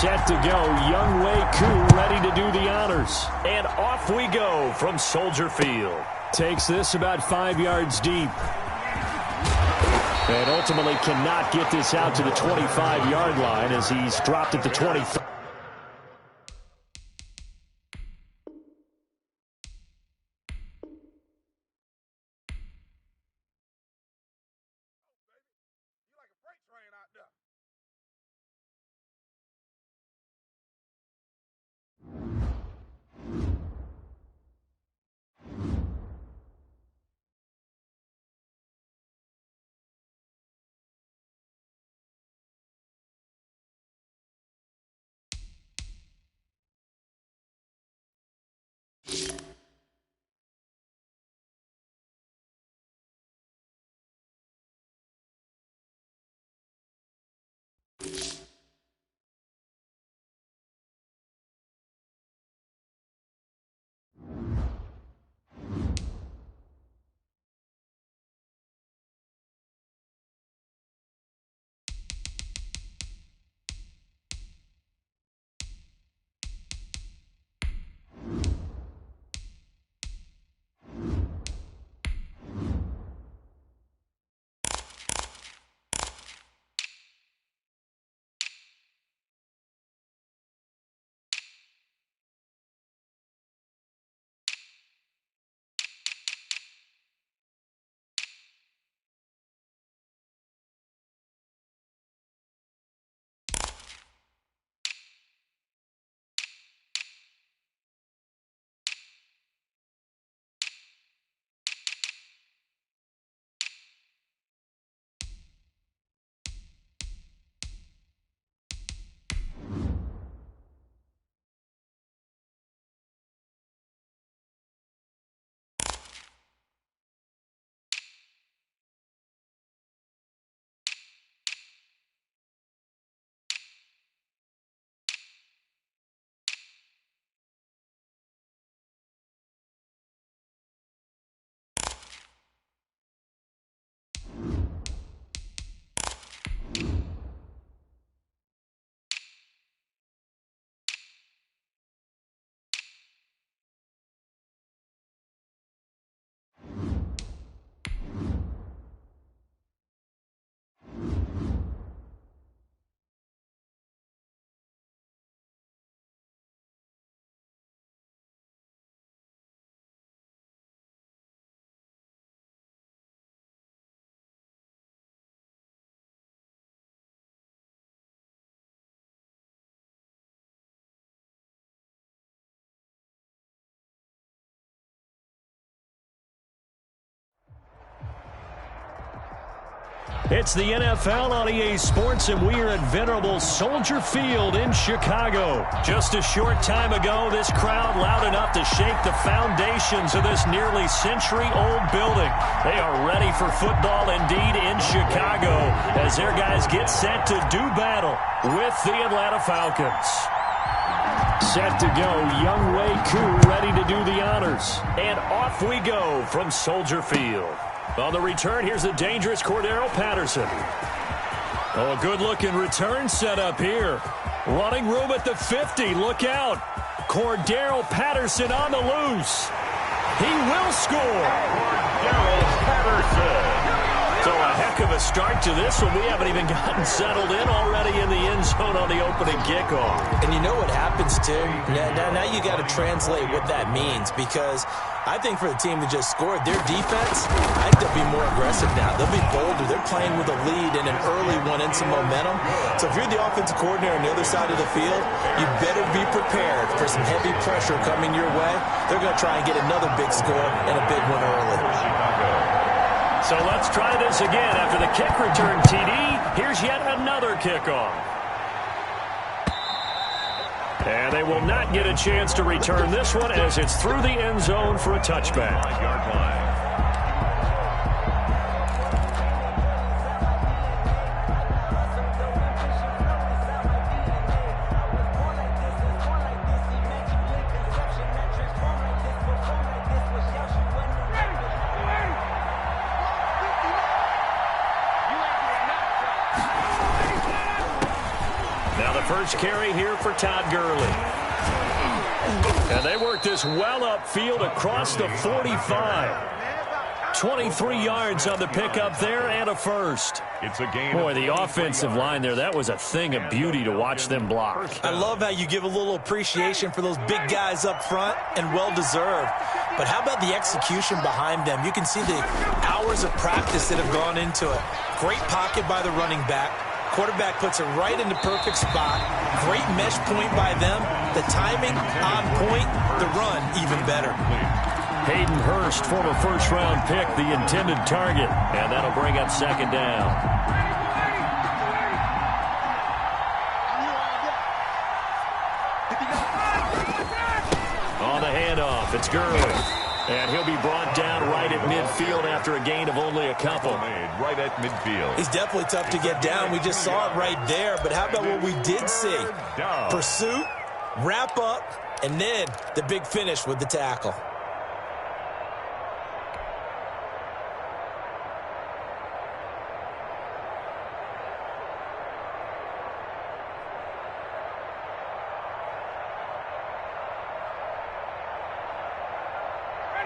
Set to go, Younghoe Koo ready to do the honors. And off we go from Soldier Field. Takes this about 5 yards deep. And ultimately cannot get this out to the 25-yard line as he's dropped at the 23. It's the NFL on EA Sports, and we are at venerable Soldier Field in Chicago. Just a short time ago, this crowd loud enough to shake the foundations of this nearly century-old building. They are ready for football indeed in Chicago as their guys get set to do battle with the Atlanta Falcons. Set to go, Younghoe Koo ready to do the honors. And off we go from Soldier Field. On the return, here's the dangerous Cordero Patterson. Oh, good-looking return set up here. Running room at the 50. Look out. Cordero Patterson on the loose. He will score. Cordero Patterson. So a heck of a start to this one. We haven't even gotten settled in already in the end zone on the opening kickoff. And you know what happens, Tim? Now you got to translate what that means, because I think for the team that just scored, their defense, I think they'll be more aggressive now. They'll be bolder. They're playing with a lead and an early one and some momentum. So if you're the offensive coordinator on the other side of the field, you better be prepared for some heavy pressure coming your way. They're going to try and get another big score and a big one early. So let's try this again. After the kick return TD, here's yet another kickoff. And they will not get a chance to return this one as it's through the end zone for a touchback. 5-yard line. First carry here for Todd Gurley. And they work this well upfield across the 45. 23 yards on the pickup there and a first. It's a gain. Boy, the offensive line there, that was a thing of beauty to watch them block. I love how you give a little appreciation for those big guys up front, and well-deserved. But how about the execution behind them? You can see the hours of practice that have gone into it. Great pocket by the running back. Quarterback puts it right in the perfect spot. Great mesh point by them. The timing on point. The run even better. Hayden Hurst, former first-round pick, the intended target. And that'll bring up second down. On the handoff, it's Gurley. And he'll be brought down right at midfield after a gain of only a couple. Made right at midfield. He's definitely tough to get down. We just saw it right there. But how about what we did see? Pursuit, wrap up, and then the big finish with the tackle.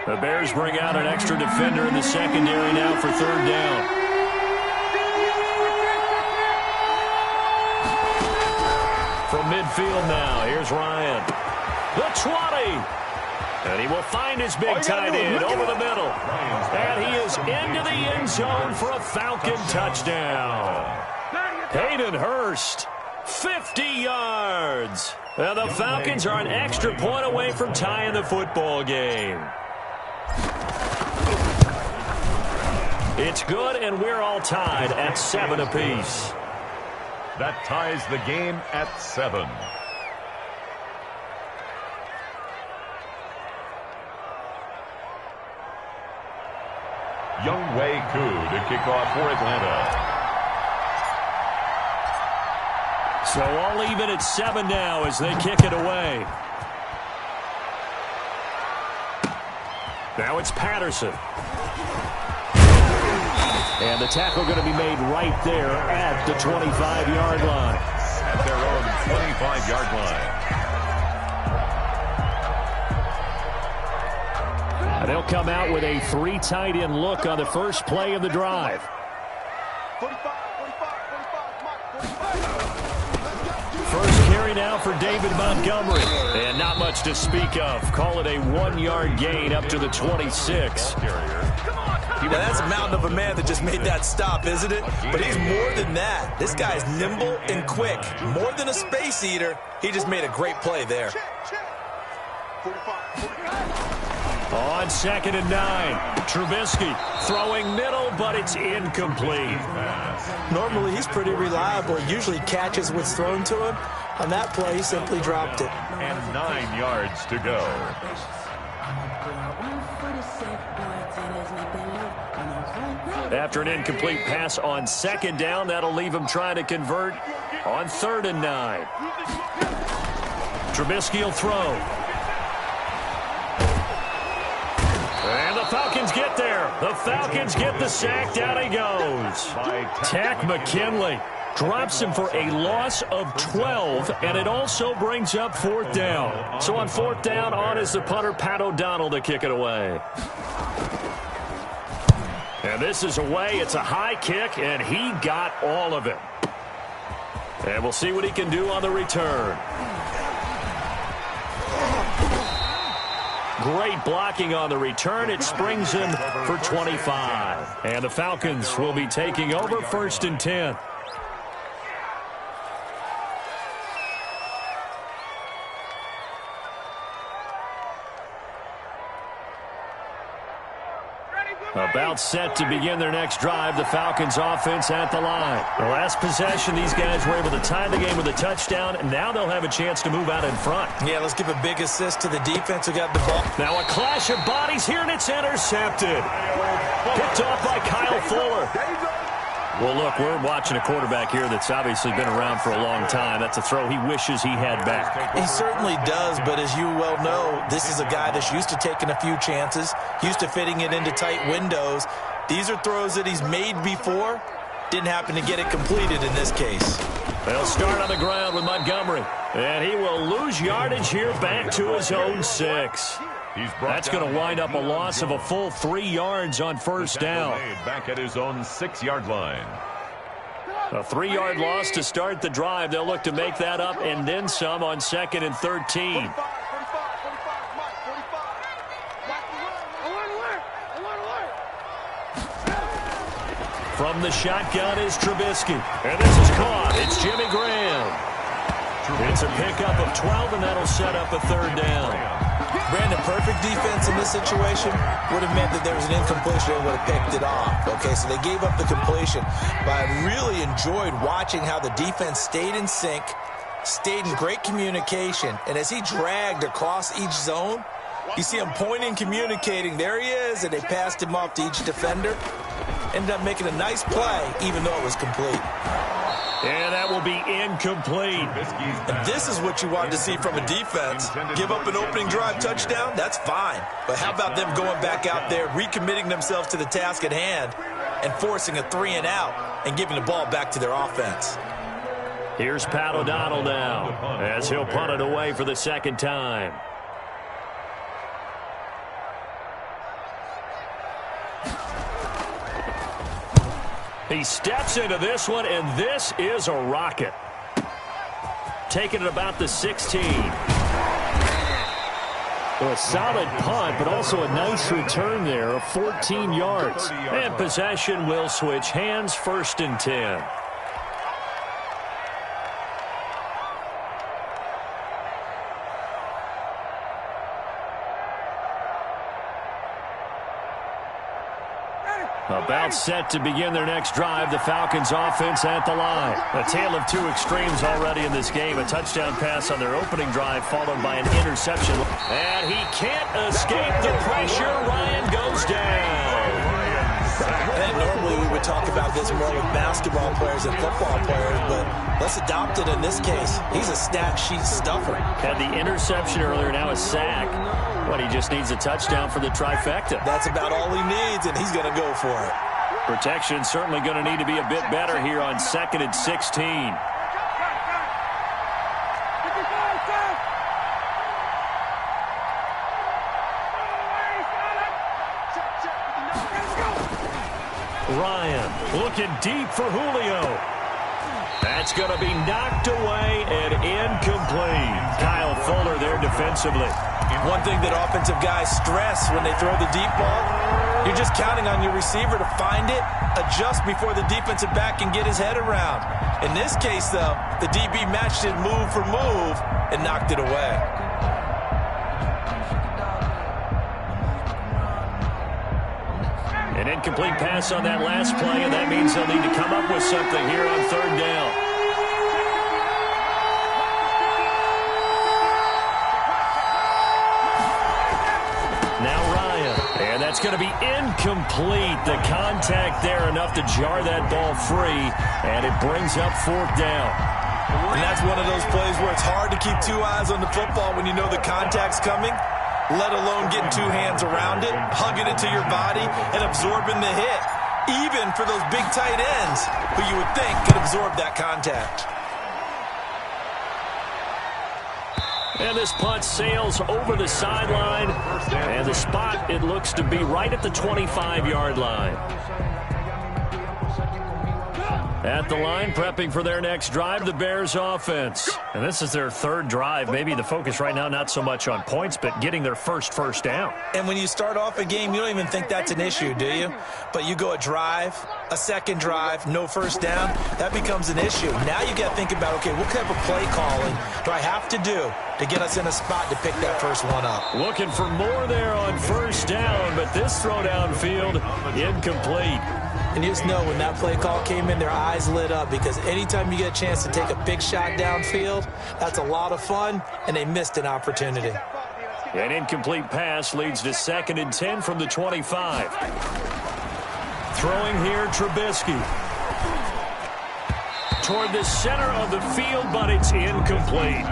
The Bears bring out an extra defender in the secondary now for third down. From midfield now, here's Ryan. The 20. And he will find his big tight end over the middle. And he is into the end zone for a Falcon touchdown. Hayden Hurst, 50 yards. And the Falcons are an extra point away from tying the football game. It's good, and we're all tied at 7 apiece. That ties the game at 7. Younghoe Koo to kick off for Atlanta. So all even at 7 now as they kick it away. Now it's Patterson. And the tackle going to be made right there at the 25-yard line. At their own 25-yard line. And they'll come out with a 3 tight end look on the first play of the drive. First carry now for David Montgomery. And not much to speak of. Call it a 1-yard gain up to the 26. Now that's a mountain of a man that just made that stop, isn't it? But he's more than that. This guy's nimble and quick. More than a space eater. He just made a great play there. On 2nd and 9, Trubisky throwing middle, but it's incomplete. Normally, he's pretty reliable. Usually catches what's thrown to him. On that play, he simply dropped it. And 9 yards to go. After an incomplete pass on 2nd down, that'll leave him trying to convert on 3rd and 9. Trubisky will throw. And the Falcons get there. The Falcons get the sack. Down he goes. Tack McKinley drops him for a loss of 12, and it also brings up 4th down. So on 4th down, on is the punter, Pat O'Donnell, to kick it away. And this is away. It's a high kick, and he got all of it. And we'll see what he can do on the return. Great blocking on the return. It springs him for 25. And the Falcons will be taking over 1st and 10. About set to begin their next drive. The Falcons offense at the line. The last possession, these guys were able to tie the game with a touchdown, and now they'll have a chance to move out in front. Yeah, let's give a big assist to the defense who got the ball. Now a clash of bodies here, and it's intercepted. Picked off by Kyle Fuller. Well, look, we're watching a quarterback here that's obviously been around for a long time. That's a throw he wishes he had back. He certainly does, but as you well know, this is a guy that's used to taking a few chances, used to fitting it into tight windows. These are throws that he's made before. Didn't happen to get it completed in this case. They'll start on the ground with Montgomery. And he will lose yardage here back to his own 6. That's going to wind up a loss of a full 3 yards on first down. Back at his own 6-yard line. A 3-yard loss to start the drive. They'll look to make that up and then some on 2nd and 13. From the shotgun is Trubisky. And this is caught. It's Jimmy Graham. It's a pickup of 12, and that'll set up a 3rd down. Brandon, perfect defense in this situation would have meant that there was an incompletion and would have picked it off. Okay, so they gave up the completion. But I really enjoyed watching how the defense stayed in sync, stayed in great communication, and as he dragged across each zone, you see him pointing, communicating. There he is, and they passed him off to each defender. Ended up making a nice play, even though it was complete. And that will be incomplete. And this is what you wanted to see from a defense. Give up an opening drive touchdown, that's fine. But how about them going back out there, recommitting themselves to the task at hand, and forcing a 3-and-out and giving the ball back to their offense. Here's Pat O'Donnell now, as he'll punt it away for the 2nd time. He steps into this one, and this is a rocket. Taking it about the 16. Well, a solid punt, but also a nice return there of 14 yards. And possession will switch hands, 1st and 10. About set to begin their next drive, the Falcons offense at the line. A tale of 2 extremes already in this game. A touchdown pass on their opening drive followed by an interception. And he can't escape the pressure. Ryan goes down. And normally we would talk about this more with basketball players and football players, but let's adopt it in this case. He's a stat sheet stuffer. Had the interception earlier, now a sack. But he just needs a touchdown for the trifecta. That's about all he needs, and he's going to go for it. Protection certainly going to need to be a bit better here on 2nd and 16. Ryan looking deep for Julio. That's going to be knocked away and incomplete. Kyle Fuller there defensively. One thing that offensive guys stress when they throw the deep ball, you're just counting on your receiver to find it, adjust before the defensive back can get his head around. In this case, though, the DB matched it move for move and knocked it away. An incomplete pass on that last play, and that means they'll need to come up with something here on 3rd down. Now Ryan, and that's going to be incomplete. The contact there enough to jar that ball free, and it brings up 4th down. And that's one of those plays where it's hard to keep 2 eyes on the football when you know the contact's coming, let alone getting 2 hands around it, hugging it to your body, and absorbing the hit, even for those big tight ends who you would think could absorb that contact. And this punt sails over the sideline, and the spot, it looks to be right at the 25-yard line. At the line, prepping for their next drive, the Bears offense. And this is their 3rd drive. Maybe the focus right now not so much on points, but getting their first down. And when you start off a game, you don't even think that's an issue, do you? But you go a drive, a 2nd drive, no 1st down, that becomes an issue. Now you got to think about, okay, what type of play calling do I have to do to get us in a spot to pick that first one up? Looking for more there on 1st down, but this throw downfield, incomplete. And you just know when that play call came in, their eyes lit up, because anytime you get a chance to take a big shot downfield, that's a lot of fun, and they missed an opportunity. An incomplete pass leads to 2nd and 10 from the 25. Throwing here, Trubisky. Toward the center of the field, but it's incomplete.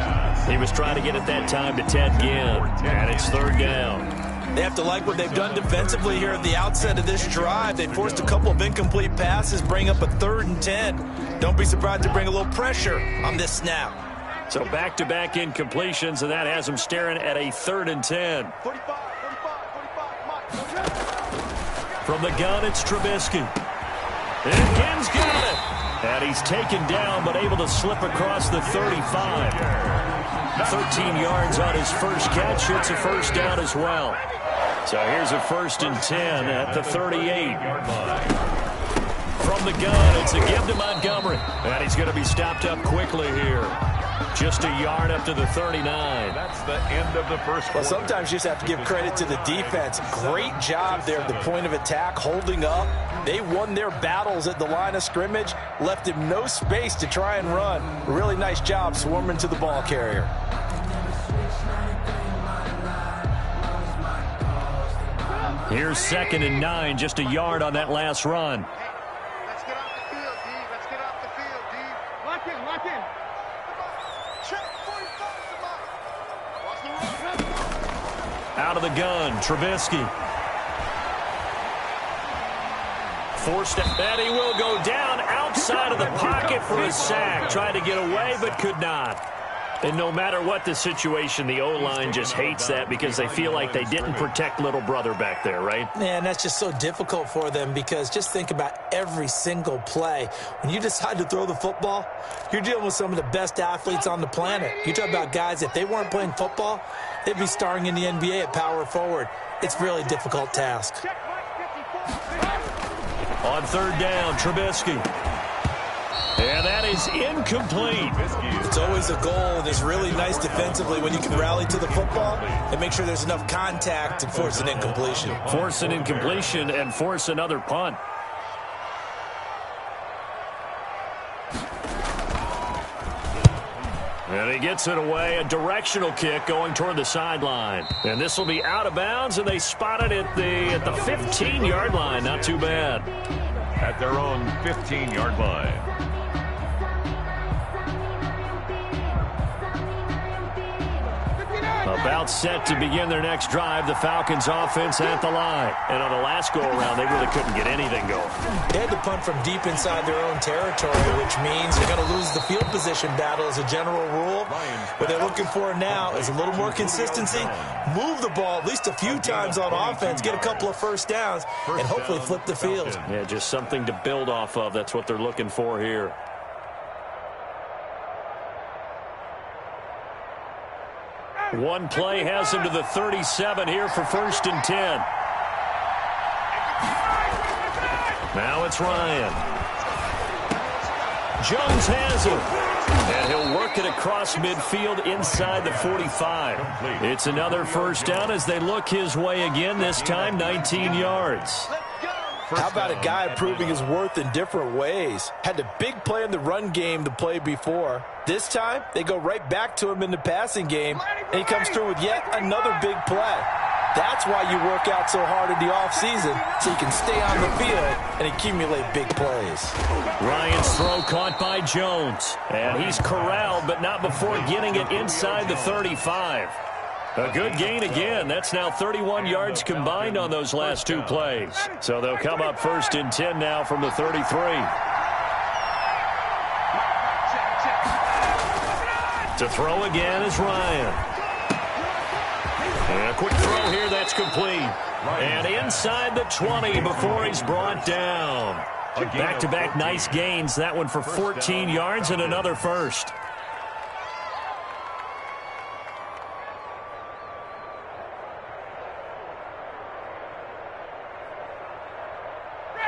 He was trying to get it that time to Ted Ginn, and it's 3rd down. They have to like what they've done defensively here at the outset of this drive. They forced a couple of incomplete passes, bring up a 3rd and 10. Don't be surprised to bring a little pressure on this snap. So back-to-back incompletions, and that has him staring at a 3rd and 10. From the gun, it's Trubisky. And Gibbs got it. And he's taken down, but able to slip across the 35. 13 yards on his first catch. It's a first down as well. So here's a 1st and 10 at the 38. From the gun, it's a give to Montgomery. And he's going to be stopped up quickly here. Just a yard up to the 39. That's the end of the first quarter. Well, sometimes you just have to give credit to the defense. Great job there at the point of attack, holding up. They won their battles at the line of scrimmage, left him no space to try and run. Really nice job swarming to the ball carrier. Here's 2nd and 9, just a yard on that last run. Let's get off the field, D. Let's get off the field, D. Lock in, lock in. Check 45, Out of the gun, Trubisky. Forced it, and he will go down outside of the pocket for a sack. Tried to get away, but could not. And no matter what the situation, the O-line just hates that because they feel like they didn't protect little brother back there, right? Man, that's just so difficult for them because just think about every single play. When you decide to throw the football, you're dealing with some of the best athletes on the planet. You talk about guys, if they weren't playing football, they'd be starring in the NBA at power forward. It's a really difficult task. On 3rd down, Trubisky. And that is incomplete. It's always a goal, and it's really nice defensively when you can rally to the football and make sure there's enough contact to force an incompletion. Force an incompletion and force another punt. And he gets it away, a directional kick going toward the sideline. And this will be out of bounds, and they spot it at the 15-yard line. Not too bad. At their own 15-yard line. About set to begin their next drive, the Falcons offense at the line. And on the last go-around, they really couldn't get anything going. They had to punt from deep inside their own territory, which means they're going to lose the field position battle as a general rule. What they're looking for now is a little more consistency, move the ball at least a few times on offense, get a couple of first downs, and hopefully flip the field. Yeah, just something to build off of. That's what they're looking for here. One play has him to the 37 here for 1st and 10. Now it's Ryan. Jones has him. And he'll work it across midfield inside the 45. It's another first down as they look his way again, this time 19 yards. How about a guy proving his worth in different ways? Had a big play in the run game to play before. This time, they go right back to him in the passing game, and he comes through with yet another big play. That's why you work out so hard in the offseason, so you can stay on the field and accumulate big plays. Ryan's throw caught by Jones. And he's corralled, but not before getting it inside the 35. A good gain again. That's now 31 yards combined on those last 2 plays. So they'll come up 1st and 10 now from the 33. To throw again is Ryan. And a quick throw here, that's complete. And inside the 20 before he's brought down. Back-to-back nice gains. That one for 14 yards and another first.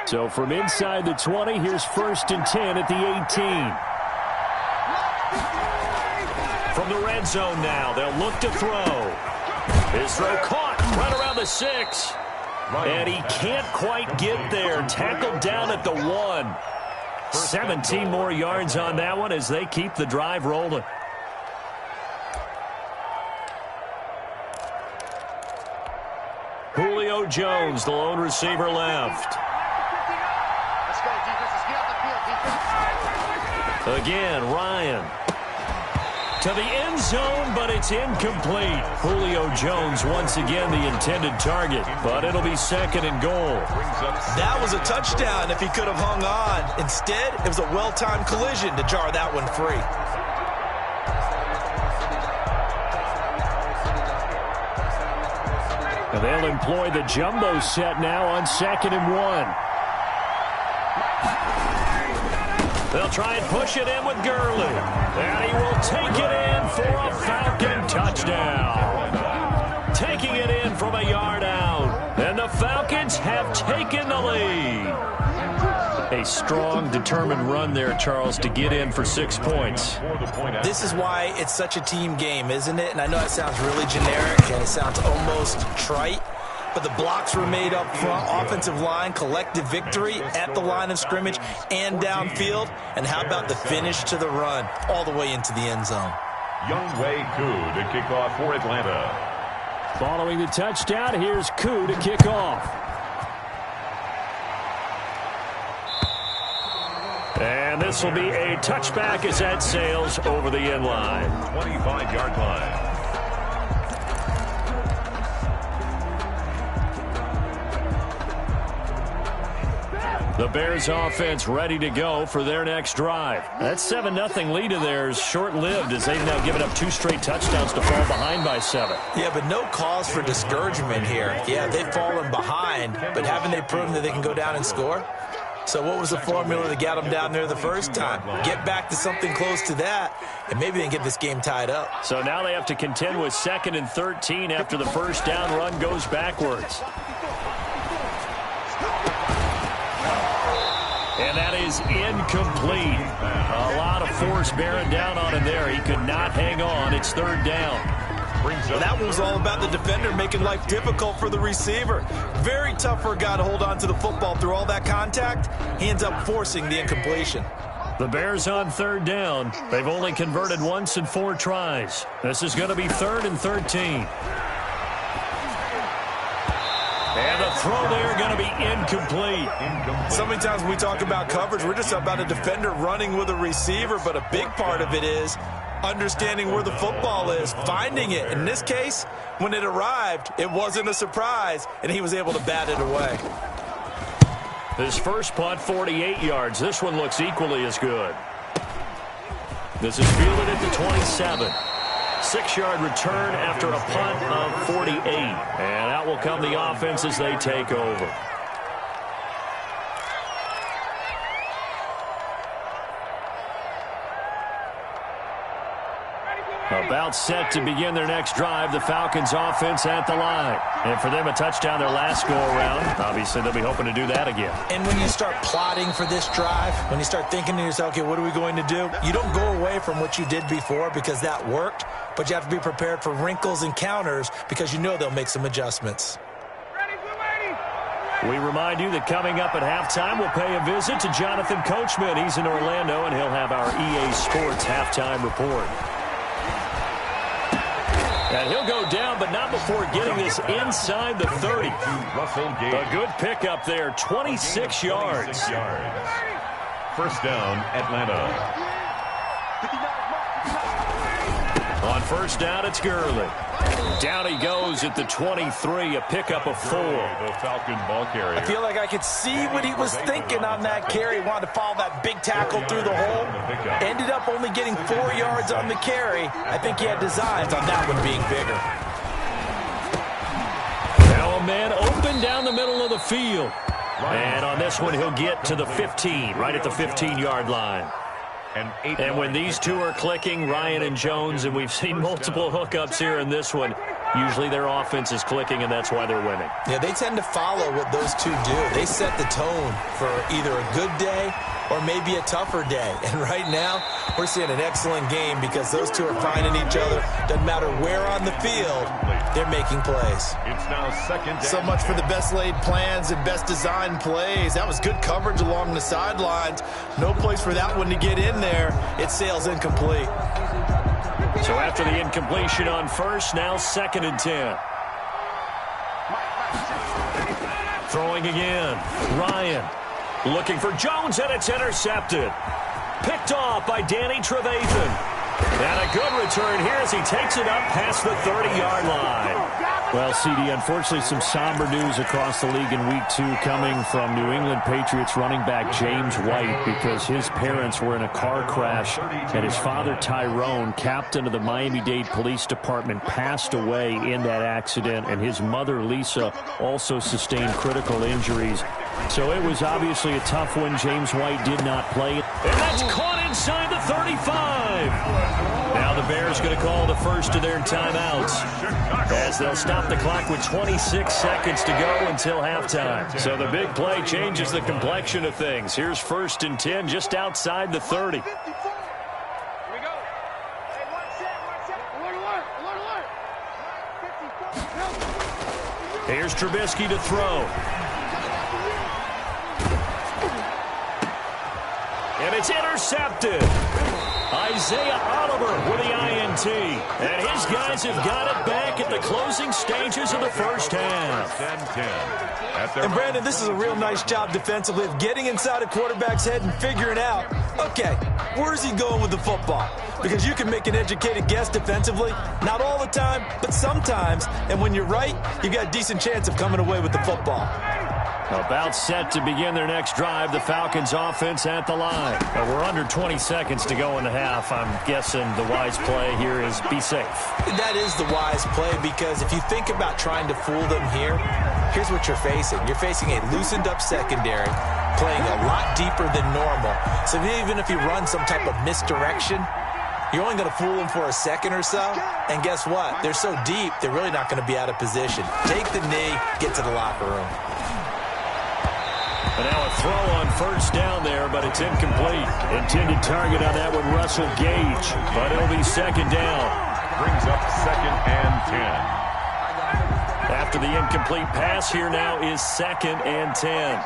So from inside the 20, here's 1st and 10 at the 18. From the red zone now, they'll look to throw. His throw caught right around the 6. And he can't quite get there. Tackled down at the 1. 17 more yards on that one as they keep the drive rolling. Julio Jones, the lone receiver left. Again, Ryan. To the end zone, but it's incomplete. Julio Jones once again the intended target, but it'll be 2nd and goal. That was a touchdown if he could have hung on. Instead, it was a well-timed collision to jar that one free. And they'll employ the jumbo set now on 2nd and 1. They'll try and push it in with Gurley. And he will take it in for a Falcon touchdown. Taking it in from a yard out. And the Falcons have taken the lead. A strong, determined run there, Charles, to get in for 6 points. This is why it's such a team game, isn't it? And I know it sounds really generic and it sounds almost trite, but the blocks were made up front, offensive line, collective victory at the line of scrimmage and downfield. And how about the finish to the run all the way into the end zone? Younghoe Koo to kick off for Atlanta. Following the touchdown, here's Koo to kick off. And this will be a touchback as that sails over the end line. 25-yard line. The Bears offense ready to go for their next drive. That 7-0 lead of theirs short-lived as they've now given up 2 straight touchdowns to fall behind by 7. Yeah, but no cause for discouragement here. Yeah, they've fallen behind, but haven't they proven that they can go down and score? So what was the formula that got them down there the first time? Get back to something close to that, and maybe they can get this game tied up. So now they have to contend with 2nd and 13 after the first down run goes backwards. And that is incomplete. A lot of force bearing down on him there. He could not hang on. It's 3rd down. Well, that one was all about the defender making life difficult for the receiver. Very tough for a guy to hold on to the football through all that contact. He ends up forcing the incompletion. The Bears on 3rd down. They've only converted once in 4 tries. This is going to be 3rd and 13. And the throw there going to be incomplete. So many times when we talk about coverage, we're just about a defender running with a receiver, but a big part of it is understanding where the football is, finding it. In this case, when it arrived, it wasn't a surprise, and he was able to bat it away. His first punt, 48 yards. This one looks equally as good. This is fielded at the 27. 6-yard return after a punt of 48. And out will come the offense as they take over. About set to begin their next drive, the Falcons offense at the line. And for them, a touchdown their last go-around. Obviously, they'll be hoping to do that again. And when you start plotting for this drive, when you start thinking to yourself, okay, what are we going to do? You don't go away from what you did before because that worked, but you have to be prepared for wrinkles and counters because you know they'll make some adjustments. We remind you that coming up at halftime, we'll pay a visit to Jonathan Coachman. He's in Orlando, and he'll have our EA Sports halftime report. And he'll go down, but not before getting this inside the 30. A good pickup there, 26 yards. First down, Atlanta. On first down, it's Gurley. Down he goes at the 23, a pickup of 4. The Falcon ball carrier. I feel like I could see what he was thinking on that carry. Wanted to follow that big tackle through the hole. Ended up only getting 4 yards on the carry. I think he had designs on that one being bigger. Now a man open down the middle of the field. And on this one, he'll get to the 15, right at the 15-yard line. And when these two are clicking, Ryan and Jones, and we've seen multiple hookups here in this one, usually their offense is clicking, and that's why they're winning. Yeah, they tend to follow what those two do. They set the tone for either a good day or maybe a tougher day. And right now, we're seeing an excellent game because those two are finding each other. Doesn't matter where on the field, they're making plays. It's now second down. So much for the best laid plans and best designed plays. That was good coverage along the sidelines. No place for that one to get in there. It sails incomplete. So after the incompletion on first, now 2nd and 10. Throwing again. Ryan looking for Jones, and it's intercepted. Picked off by Danny Trevathan. And a good return here as he takes it up past the 30-yard line. Well, CD, unfortunately some somber news across the league in Week 2 coming from New England Patriots running back James White because his parents were in a car crash and his father Tyrone, captain of the Miami-Dade Police Department, passed away in that accident, and his mother Lisa also sustained critical injuries. So it was obviously a tough one. James White did not play. And that's caught inside the 35. Now the Bears going to call the first of their timeouts as they'll stop the clock with 26 seconds to go until halftime. So the big play changes the complexion of things. Here's 1st and 10 just outside the 30. Here's Trubisky to throw. And it's intercepted. Isaiah Oliver with the INT. And his guys have got it back at the closing stages of the first half. And Brandon, this is a real nice job defensively of getting inside a quarterback's head and figuring out, okay, where's he going with the football? Because you can make an educated guess defensively. Not all the time, but sometimes. And when you're right, you've got a decent chance of coming away with the football. About set to begin their next drive, the Falcons offense at the line. We're under 20 seconds to go in the half. I'm guessing the wise play here is be safe. That is the wise play, because if you think about trying to fool them here, here's what you're facing. You're facing a loosened up secondary, playing a lot deeper than normal. So even if you run some type of misdirection, you're only going to fool them for a second or so. And guess what? They're so deep, they're really not going to be out of position. Take the knee, get to the locker room. And now a throw on first down there, but it's incomplete. Intended target on that one, Russell Gage. But it'll be second down. Brings up 2nd and 10. After the incomplete pass, here now is 2nd and 10.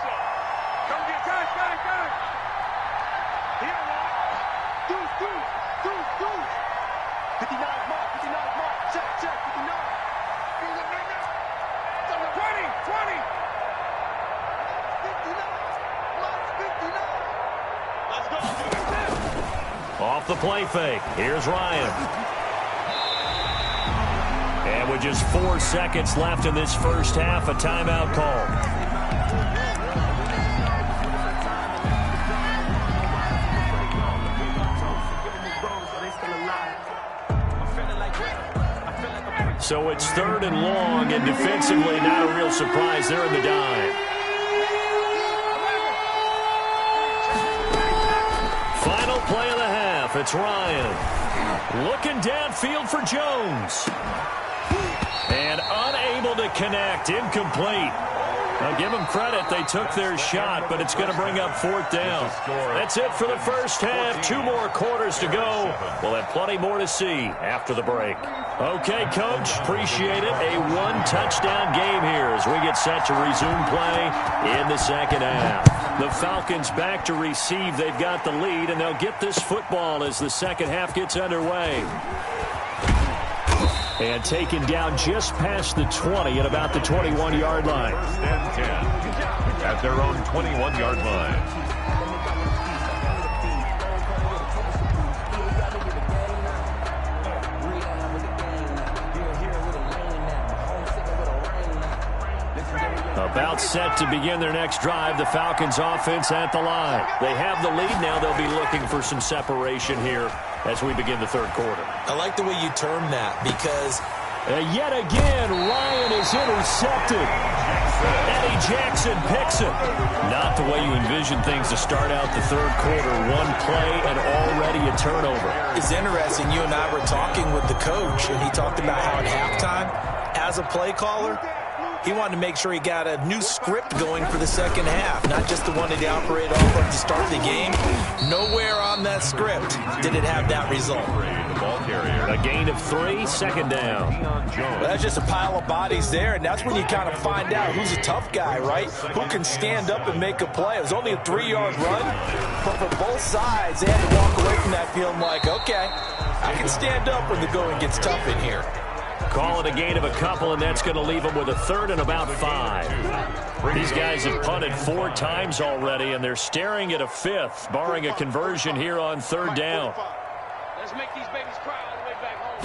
Off the play fake. Here's Ryan. And with just 4 seconds left in this first half, a timeout call. So it's 3rd and long, and defensively not a real surprise. They're in the dime. Final play of the half. It's Ryan looking downfield for Jones. And unable to connect. Incomplete. I'll give them credit. They took their shot, but it's going to bring up 4th down. That's it for the first half. 2 more quarters to go. We'll have plenty more to see after the break. Okay, Coach, appreciate it. A 1-touchdown game here as we get set to resume play in the second half. The Falcons back to receive. They've got the lead, and they'll get this football as the second half gets underway. And taken down just past the 20 at about the 21-yard line. 1st and 10 at their own 21-yard line. About set to begin their next drive, the Falcons offense at the line. They have the lead now. They'll be looking for some separation here as we begin the third quarter. I like the way you term that, because yet again, Ryan is intercepted. Eddie Jackson picks it. Not the way you envision things to start out the third quarter. One play and already a turnover. It's interesting. You and I were talking with the coach, and he talked about how at halftime, as a play caller, he wanted to make sure he got a new script going for the second half, not just the one that he operated off of to start the game. Nowhere on that script did it have that result. A gain of 3, second down. Well, that's just a pile of bodies there, and that's when you kind of find out who's a tough guy, right? Who can stand up and make a play. It was only a 3-yard run, but for both sides, they had to walk away from that feeling like, okay, I can stand up when the going gets tough in here. Call it a gain of a couple, and that's going to leave them with a 3rd and about 5. These guys have punted 4 times already, and they're staring at a 5th, barring a conversion here on 3rd down. Let's make these babies cry all the way back home.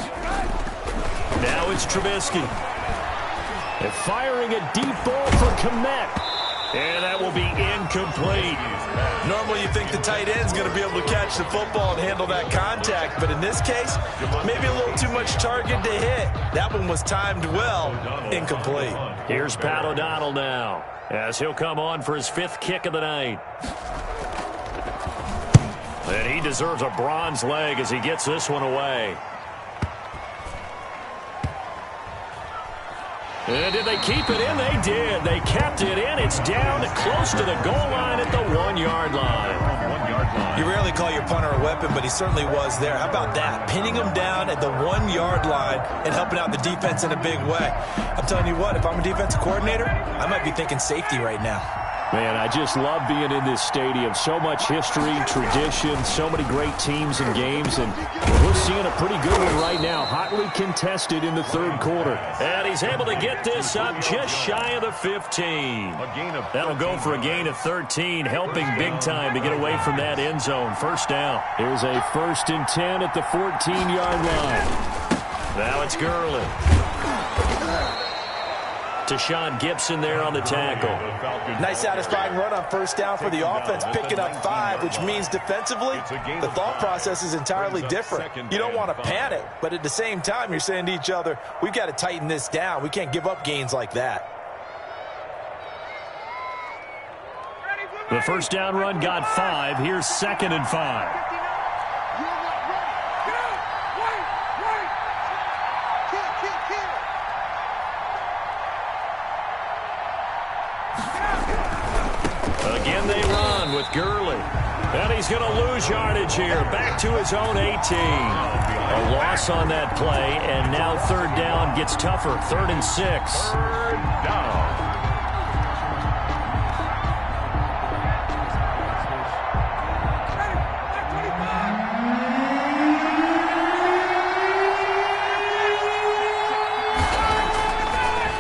Now it's Trubisky. And firing a deep ball for Kmet. And that will be incomplete. Normally you think the tight end's going to be able to catch the football and handle that contact, but in this case, maybe a little too much target to hit. That one was timed well. Incomplete. Here's Pat O'Donnell now, as he'll come on for his 5th kick of the night. And he deserves a bronze leg as he gets this one away. And did they keep it in? They did. They kept it in. It's down close to the goal line at the 1-yard line. You rarely call your punter a weapon, but he certainly was there. How about that? Pinning him down at the 1-yard line and helping out the defense in a big way. I'm telling you what, if I'm a defensive coordinator, I might be thinking safety right now. Man, I just love being in this stadium. So much history, tradition, so many great teams and games, and we're seeing a pretty good one right now. Hotly contested in the 3rd quarter. And he's able to get this up just shy of the 15. That'll go for a gain of 13, helping big time to get away from that end zone. First down. Here's a 1st and 10 at the 14-yard line. Now it's Gurley. Tashawn Gibson there on the tackle. Nice satisfying run on first down for the offense, picking up 5, which means defensively, the thought process is entirely different. You don't want to panic, but at the same time, you're saying to each other, we've got to tighten this down. We can't give up gains like that. The first down run got 5. Here's 2nd and 5. Again they run with Gurley. And he's going to lose yardage here. Back to his own 18. A loss on that play, and now 3rd down gets tougher. 3rd and 6. 3rd down.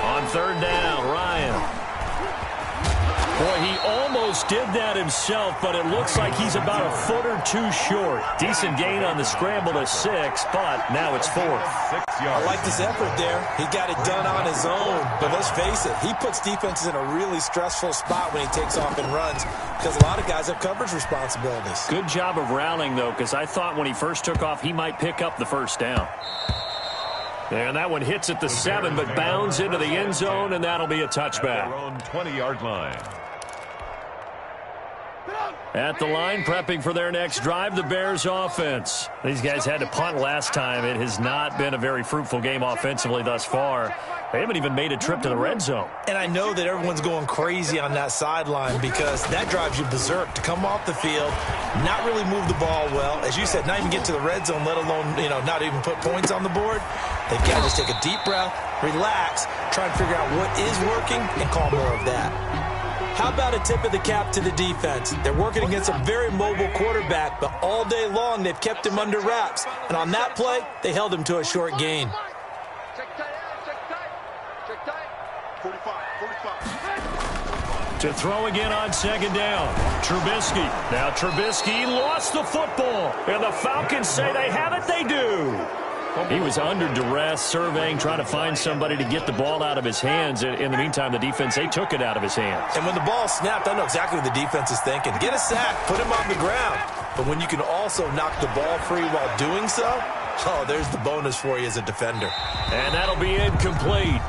On 3rd down, Ryan. Boy, he almost did that himself, but it looks like he's about a foot or 2 short. Decent gain on the scramble to 6, but now it's 4th. I like this effort there. He got it done on his own, but let's face it, he puts defenses in a really stressful spot when he takes off and runs because a lot of guys have coverage responsibilities. Good job of rallying, though, because I thought when he first took off, he might pick up the first down. And that one hits at the 7, but bounds into the end zone, and that'll be a touchback. At their own 20-yard line. At the line, prepping for their next drive, the Bears offense. These guys had to punt last time. It has not been a very fruitful game offensively thus far. They haven't even made a trip to the red zone. And I know that everyone's going crazy on that sideline because that drives you berserk to come off the field, not really move the ball well. As you said, not even get to the red zone, let alone, not even put points on the board. They've got to just take a deep breath, relax, try and figure out what is working, and call more of that. How about a tip of the cap to the defense? They're working against a very mobile quarterback, but all day long they've kept him under wraps. And on that play, they held him to a short gain. To throw again on 2nd down. Trubisky. Now Trubisky lost the football. And the Falcons say they have it. They do. He was under duress, surveying, trying to find somebody to get the ball out of his hands. In the meantime, the defense, they took it out of his hands. And when the ball snapped, I know exactly what the defense is thinking. Get a sack, put him on the ground. But when you can also knock the ball free while doing so, there's the bonus for you as a defender. And that'll be incomplete.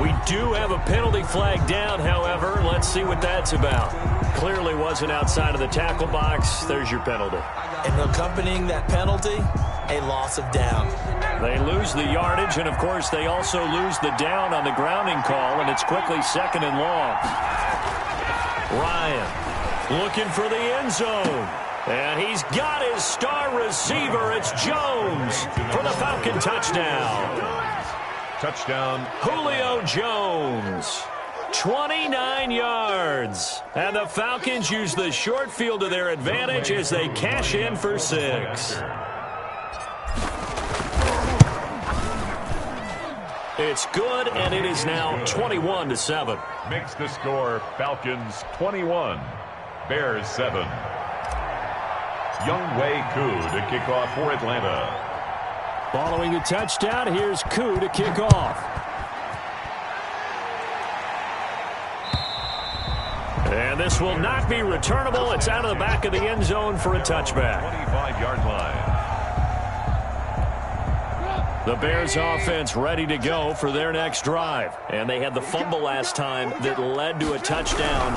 We do have a penalty flag down, however. Let's see what that's about. Clearly wasn't outside of the tackle box. There's your penalty. And accompanying that penalty, a loss of down. They lose the yardage, and, of course, they also lose the down on the grounding call, and it's quickly 2nd and long. Ryan looking for the end zone. And he's got his star receiver. It's Jones for the Falcon touchdown. Touchdown. Julio Jones. 29 yards. And the Falcons use the short field to their advantage as they cash in for 6. It's good, and it is now 21-7. Makes the score Falcons 21, Bears 7. Younghoe Koo to kick off for Atlanta. Following the touchdown, here's Koo to kick off. And this will not be returnable. It's out of the back of the end zone for a touchback. 25-yard line. The Bears offense ready to go for their next drive. And they had the fumble last time that led to a touchdown.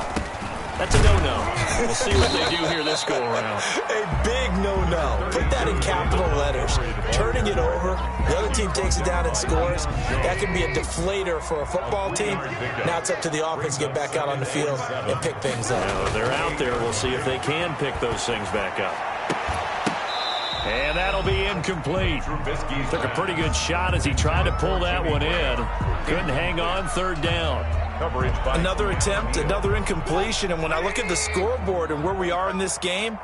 That's a no-no. We'll see what they do here this go-around. A big no-no. Put that in capital letters. Turning it over, the other team takes it down and scores. That can be a deflator for a football team. Now it's up to the offense to get back out on the field and pick things up. Now, they're out there. We'll see if they can pick those things back up. And that'll be incomplete. Took a pretty good shot as he tried to pull that one in. Couldn't hang on, third down. Another attempt, another incompletion, and when I look at the scoreboard and where we are in this game,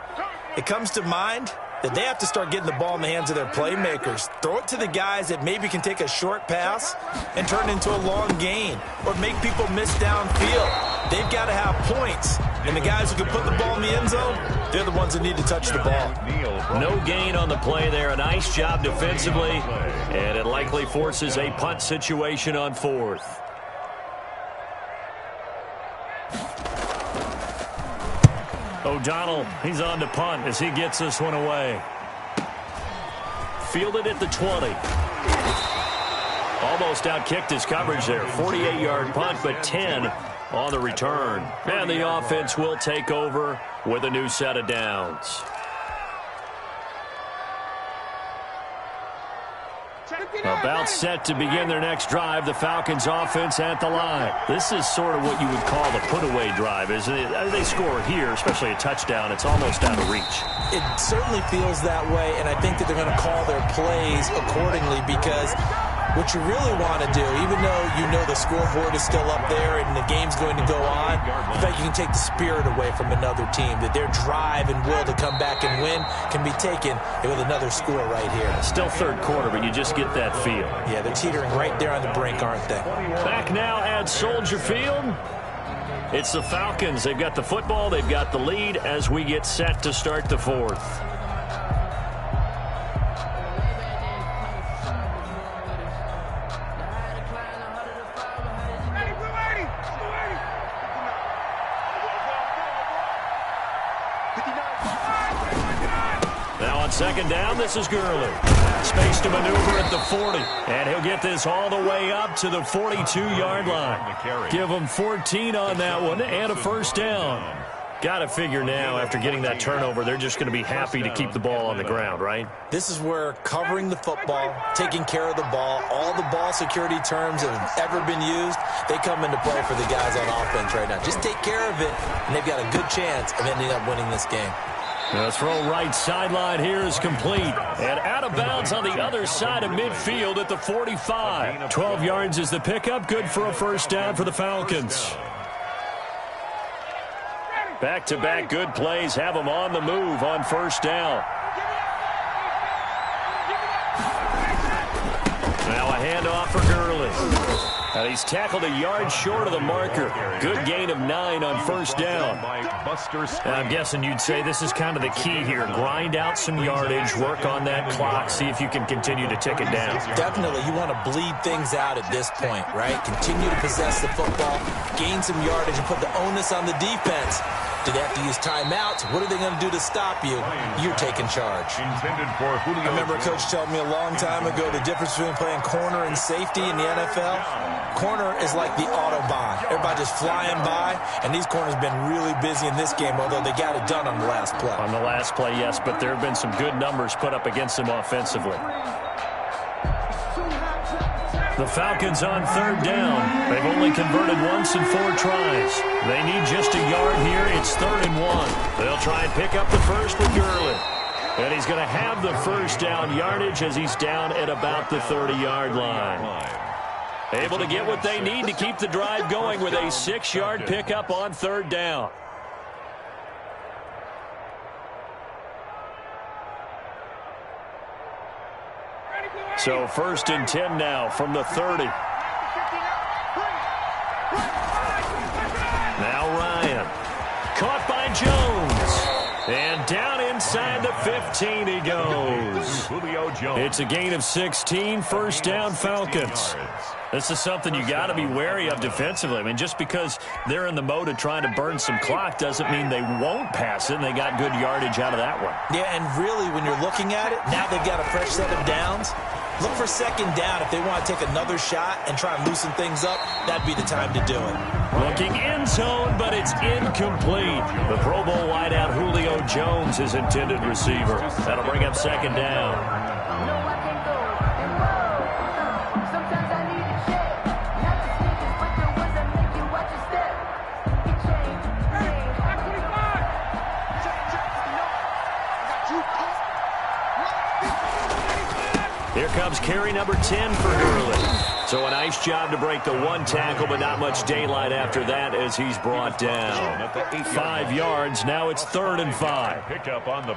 it comes to mind that they have to start getting the ball in the hands of their playmakers. Throw it to the guys that maybe can take a short pass and turn it into a long gain or make people miss downfield. They've got to have points, and the guys who can put the ball in the end zone, they're the ones that need to touch the ball. No gain on the play there. A nice job defensively, and it likely forces a punt situation on fourth. O'Donnell, he's on to punt as he gets this one away. Fielded at the 20. Almost outkicked his coverage there. 48-yard punt, but 10 on the return. And the offense will take over with a new set of downs. About set to begin their next drive, the Falcons offense at the line. This is sort of what you would call the put-away drive, isn't it? They score here, especially a touchdown. It's almost out of reach. It certainly feels that way, and I think that they're going to call their plays accordingly because what you really want to do, even though you know the scoreboard is still up there and the game's going to go on, in fact, you can take the spirit away from another team, that their drive and will to come back and win can be taken with another score right here. Still third quarter, but you just get that feel. Yeah, they're teetering right there on the brink, aren't they? Back now at Soldier Field. It's the Falcons. They've got the football. They've got the lead as we get set to start the fourth. Second down, this is Gurley. Space to maneuver at the 40. And he'll get this all the way up to the 42-yard line. Give him 14 on that one and a first down. Got to figure now, after getting that turnover, they're just going to be happy to keep the ball on the ground, right? This is where covering the football, taking care of the ball, all the ball security terms that have ever been used, they come into play for the guys on offense right now. Just take care of it, and they've got a good chance of ending up winning this game. The throw right sideline here is complete. And out of bounds on the other side of midfield at the 45. 12 yards is the pickup. Good for a first down for the Falcons. Back-to-back good plays have them on the move on first down. Now a handoff for Gurley. And he's tackled a yard short of the marker. Good gain of 9 on first down. And I'm guessing you'd say this is kind of the key here. Grind out some yardage, work on that clock, see if you can continue to tick it down. Definitely, you want to bleed things out at this point, right? Continue to possess the football, gain some yardage, and put the onus on the defense. Do they have to use timeouts? What are they going to do to stop you? You're taking charge. I remember a coach telling me a long time ago the difference between playing corner and safety in the NFL. Corner is like the Autobahn. Everybody just flying by, and these corners have been really busy in this game, although they got it done on the last play. On the last play, yes, but there have been some good numbers put up against them offensively. The Falcons on third down. They've only converted once in 4 tries. They need just a yard here. It's 3rd and 1. They'll try and pick up the first with Gurley. And he's going to have the first down yardage as he's down at about the 30-yard line. Able to get what they need to keep the drive going with a 6-yard pickup on 3rd down. So 1st and 10 now from the 30. Now Ryan. Caught by Jones. And down inside the 15 he goes. It's a gain of 16, first down Falcons. This is something you got to be wary of defensively. I mean, just because they're in the mode of trying to burn some clock doesn't mean they won't pass it, and they got good yardage out of that one. Yeah, and really, when you're looking at it, now they've got a fresh set of downs. Look for second down. If they want to take another shot and try and loosen things up, that'd be the time to do it. Looking end zone, but it's incomplete. The Pro Bowl wideout Julio Jones is intended receiver. That'll bring up second down. Here comes carry number 10 for Gurley. So a nice job to break the one tackle, but not much daylight after that as he's brought down. 5 yards. Now it's 3rd and 5.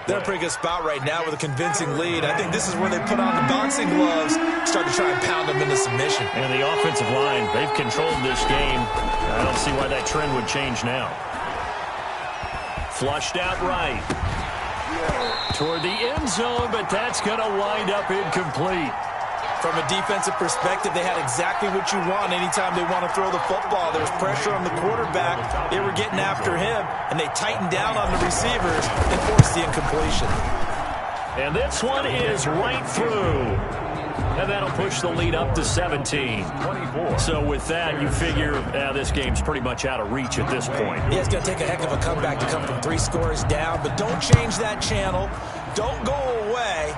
They're in a pretty good spot right now with a convincing lead. I think this is where they put on the boxing gloves, start to try and pound them into submission. And the offensive line, they've controlled this game. I don't see why that trend would change now. Flushed out right. Toward the end zone, but that's going to wind up incomplete. From a defensive perspective, they had exactly what you want anytime they want to throw the football. There's pressure on the quarterback. They were getting after him, and they tightened down on the receivers and forced the incompletion. And this one is right through. And that'll push the lead up to 17. So with that, you figure this game's pretty much out of reach at this point. Yeah, it's going to take a heck of a comeback to come from 3 scores down, but don't change that channel. Don't go away.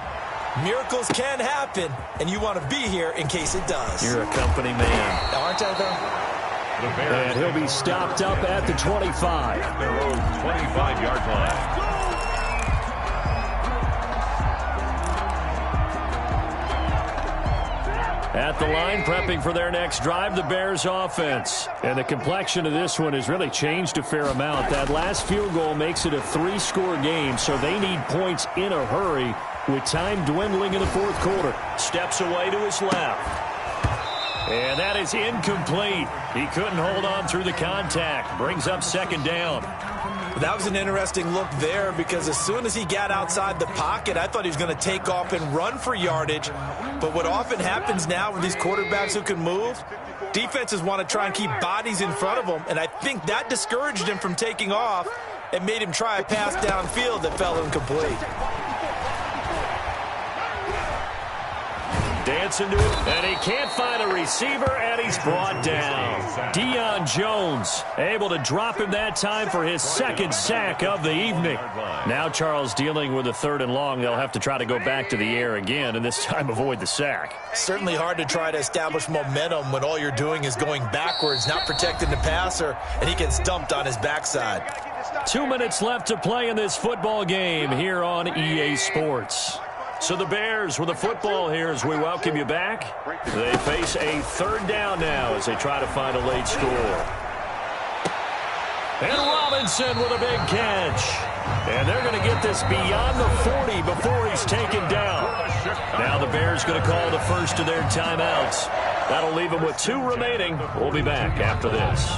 Miracles can happen, and you want to be here in case it does. You're a company man. Aren't I, though? And he'll be stopped up at the 25. Their own 25-yard line. At the line, prepping for their next drive, the Bears offense. And the complexion of this one has really changed a fair amount. That last field goal makes it a 3-score game, so they need points in a hurry with time dwindling in the 4th quarter. Steps away to his left. And that is incomplete. He couldn't hold on through the contact. Brings up second down. That was an interesting look there because as soon as he got outside the pocket, I thought he was going to take off and run for yardage. But what often happens now with these quarterbacks who can move, defenses want to try and keep bodies in front of them, and I think that discouraged him from taking off and made him try a pass downfield that fell incomplete. Dancing to it, and he can't find a receiver, and he's brought down. Deion Jones able to drop him that time for his 2nd sack of the evening. Now Charles dealing with a 3rd and long. They'll have to try to go back to the air again, and this time avoid the sack. Certainly hard to try to establish momentum when all you're doing is going backwards, not protecting the passer, and he gets dumped on his backside. 2 minutes left to play in this football game here on EA Sports. So the Bears with the football here as we welcome you back. They face a 3rd down now as they try to find a late score. And Robinson with a big catch. And they're going to get this beyond the 40 before he's taken down. Now the Bears going to call the first of their timeouts. That'll leave them with 2 remaining. We'll be back after this.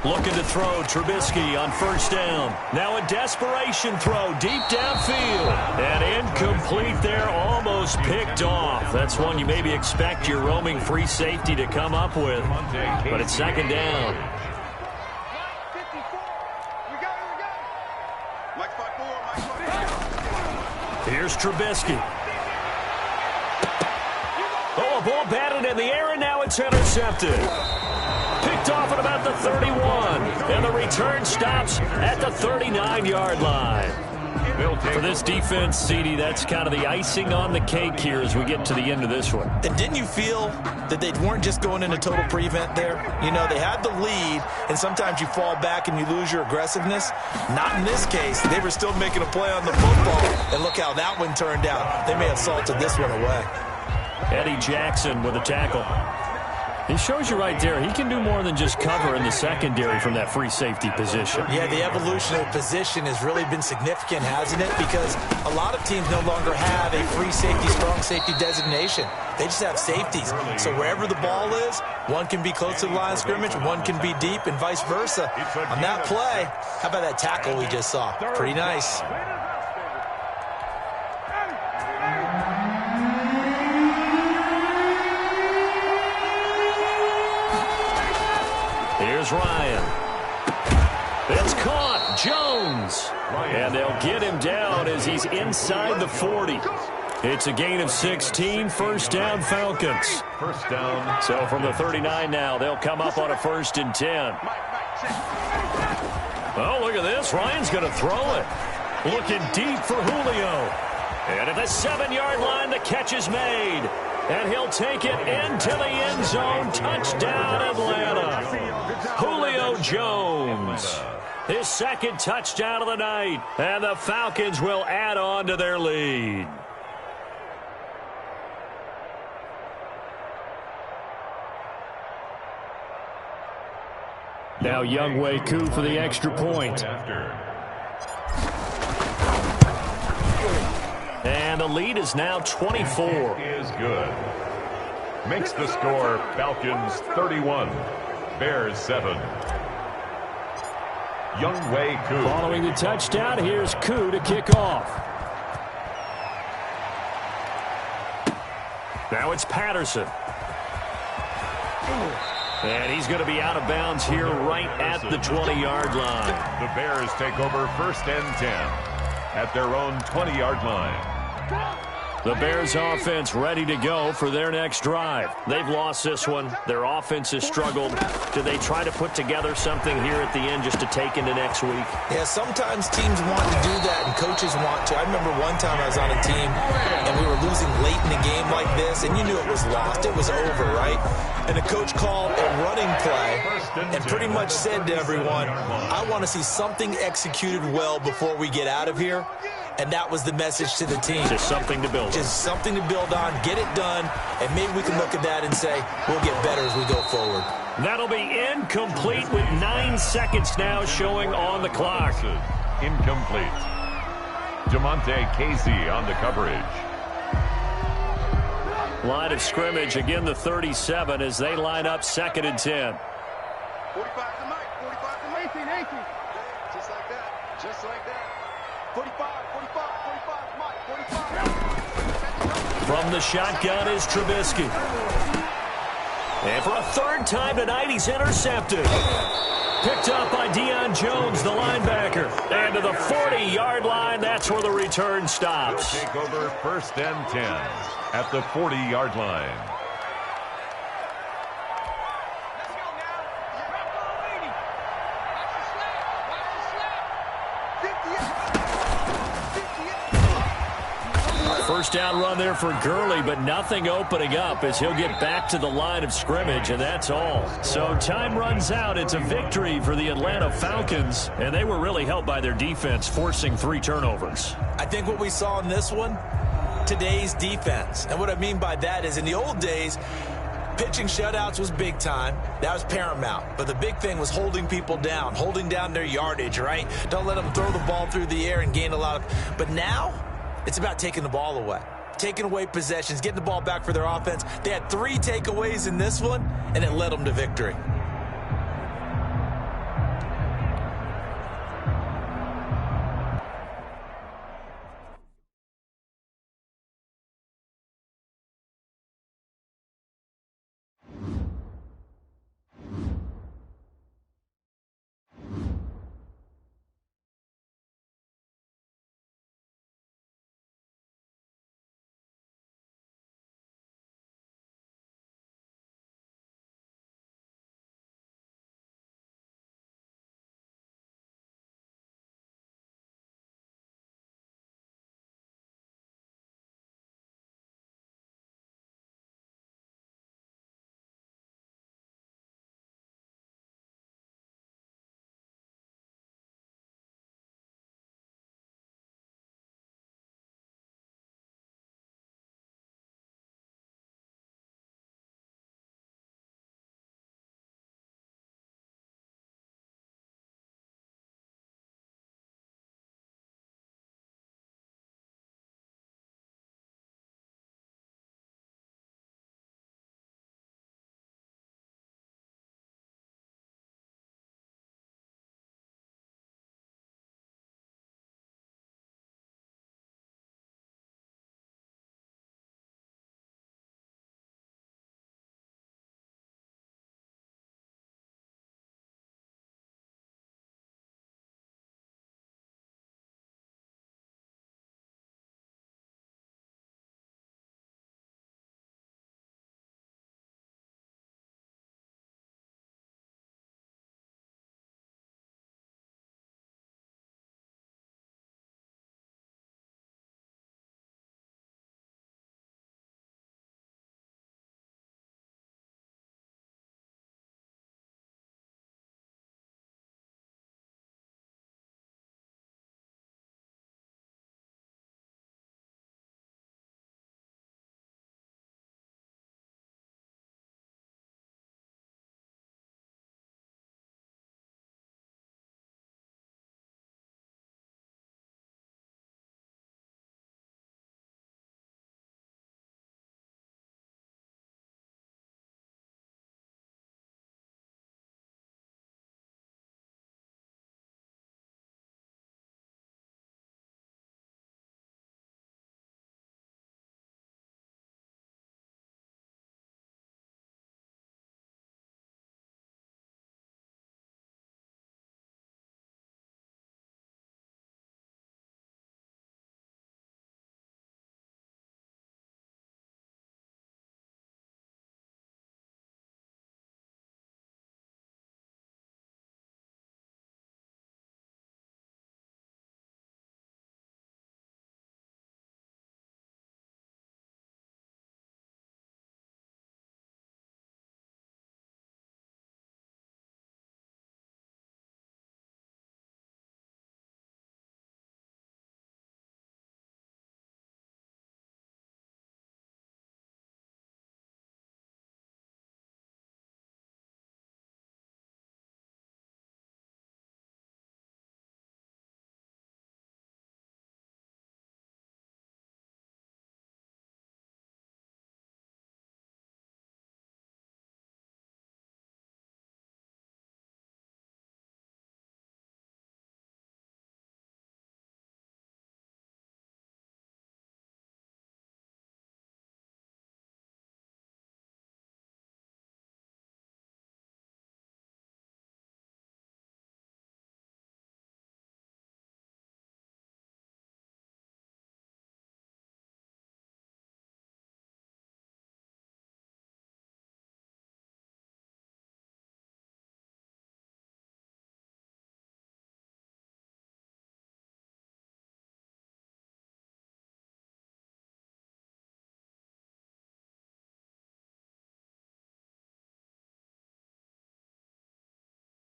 Looking to throw, Trubisky on 1st down. Now a desperation throw deep downfield. And incomplete there, almost picked off. That's one you maybe expect your roaming free safety to come up with. But it's 2nd down. Here's Trubisky. Oh, a ball batted in the air, and now it's intercepted. Picked off at about the 31. And the return stops at the 39-yard line. For this defense, CD, that's kind of the icing on the cake here as we get to the end of this one. And didn't you feel that they weren't just going into total prevent there? You know, they had the lead, and sometimes you fall back and you lose your aggressiveness. Not in this case. They were still making a play on the football, and look how that one turned out. They may have salted this one away. Eddie Jackson with a tackle. He shows you right there, he can do more than just cover in the secondary from that free safety position. Yeah, the evolution of position has really been significant, hasn't it? Because a lot of teams no longer have a free safety, strong safety designation. They just have safeties. So wherever the ball is, one can be close to the line of scrimmage, one can be deep, and vice versa. On that play, how about that tackle we just saw? Pretty nice. Here's Ryan. It's caught. Jones. And they'll get him down as he's inside the 40. It's a gain of 16. First down, Falcons. First down. So from the 39 now, they'll come up on a 1st and 10. Oh, look at this. Ryan's going to throw it. Looking deep for Julio. And at the 7-yard line, the catch is made. And he'll take it into the end zone. Touchdown, Atlanta. Julio Jones. His 2nd touchdown of the night. And the Falcons will add on to their lead. Now Younghoe Koo for the extra point. And the lead is now 24. Is good. Makes the score Falcons 31, Bears 7. Younghoe Koo. Following the touchdown, here's Koo to kick off. Now it's Patterson. And he's going to be out of bounds here right at the 20-yard line. The Bears take over 1st and 10 at their own 20-yard line. The Bears offense ready to go for their next drive. They've lost this one. Their offense has struggled. Do they try to put together something here at the end just to take into next week? Yeah, sometimes teams want to do that and coaches want to. I remember one time I was on a team and we were losing late in a game like this and you knew it was lost. It was over, right? And the coach called a running play and pretty much said to everyone, I want to see something executed well before we get out of here. And that was the message to the team. Just something to build on. Just something to build on, get it done, and maybe we can look at that and say, we'll get better as we go forward. That'll be incomplete with 9 seconds now showing on the clock. Incomplete. Jamonte Casey on the coverage. Line of scrimmage, again the 37 as they line up 2nd and 10. 45 to Mike, 45 to Mike, 18. Just like that, just like that. 45, 45, 45, Mike, 45. From the shotgun is Trubisky. And for a 3rd time tonight, he's intercepted. Picked up by Deion Jones, the linebacker. And to the 40-yard line, that's where the return stops. They'll take over 1st and 10 at the 40-yard line. First down run there for Gurley, but nothing opening up as he'll get back to the line of scrimmage, and that's all. So time runs out. It's a victory for the Atlanta Falcons, and they were really helped by their defense, forcing 3 turnovers. I think what we saw in this one, today's defense. And what I mean by that is in the old days, pitching shutouts was big time. That was paramount. But the big thing was holding people down, holding down their yardage, right? Don't let them throw the ball through the air and gain a lot of... But now, it's about taking the ball away. Taking away possessions, getting the ball back for their offense. They had 3 takeaways in this one, and it led them to victory.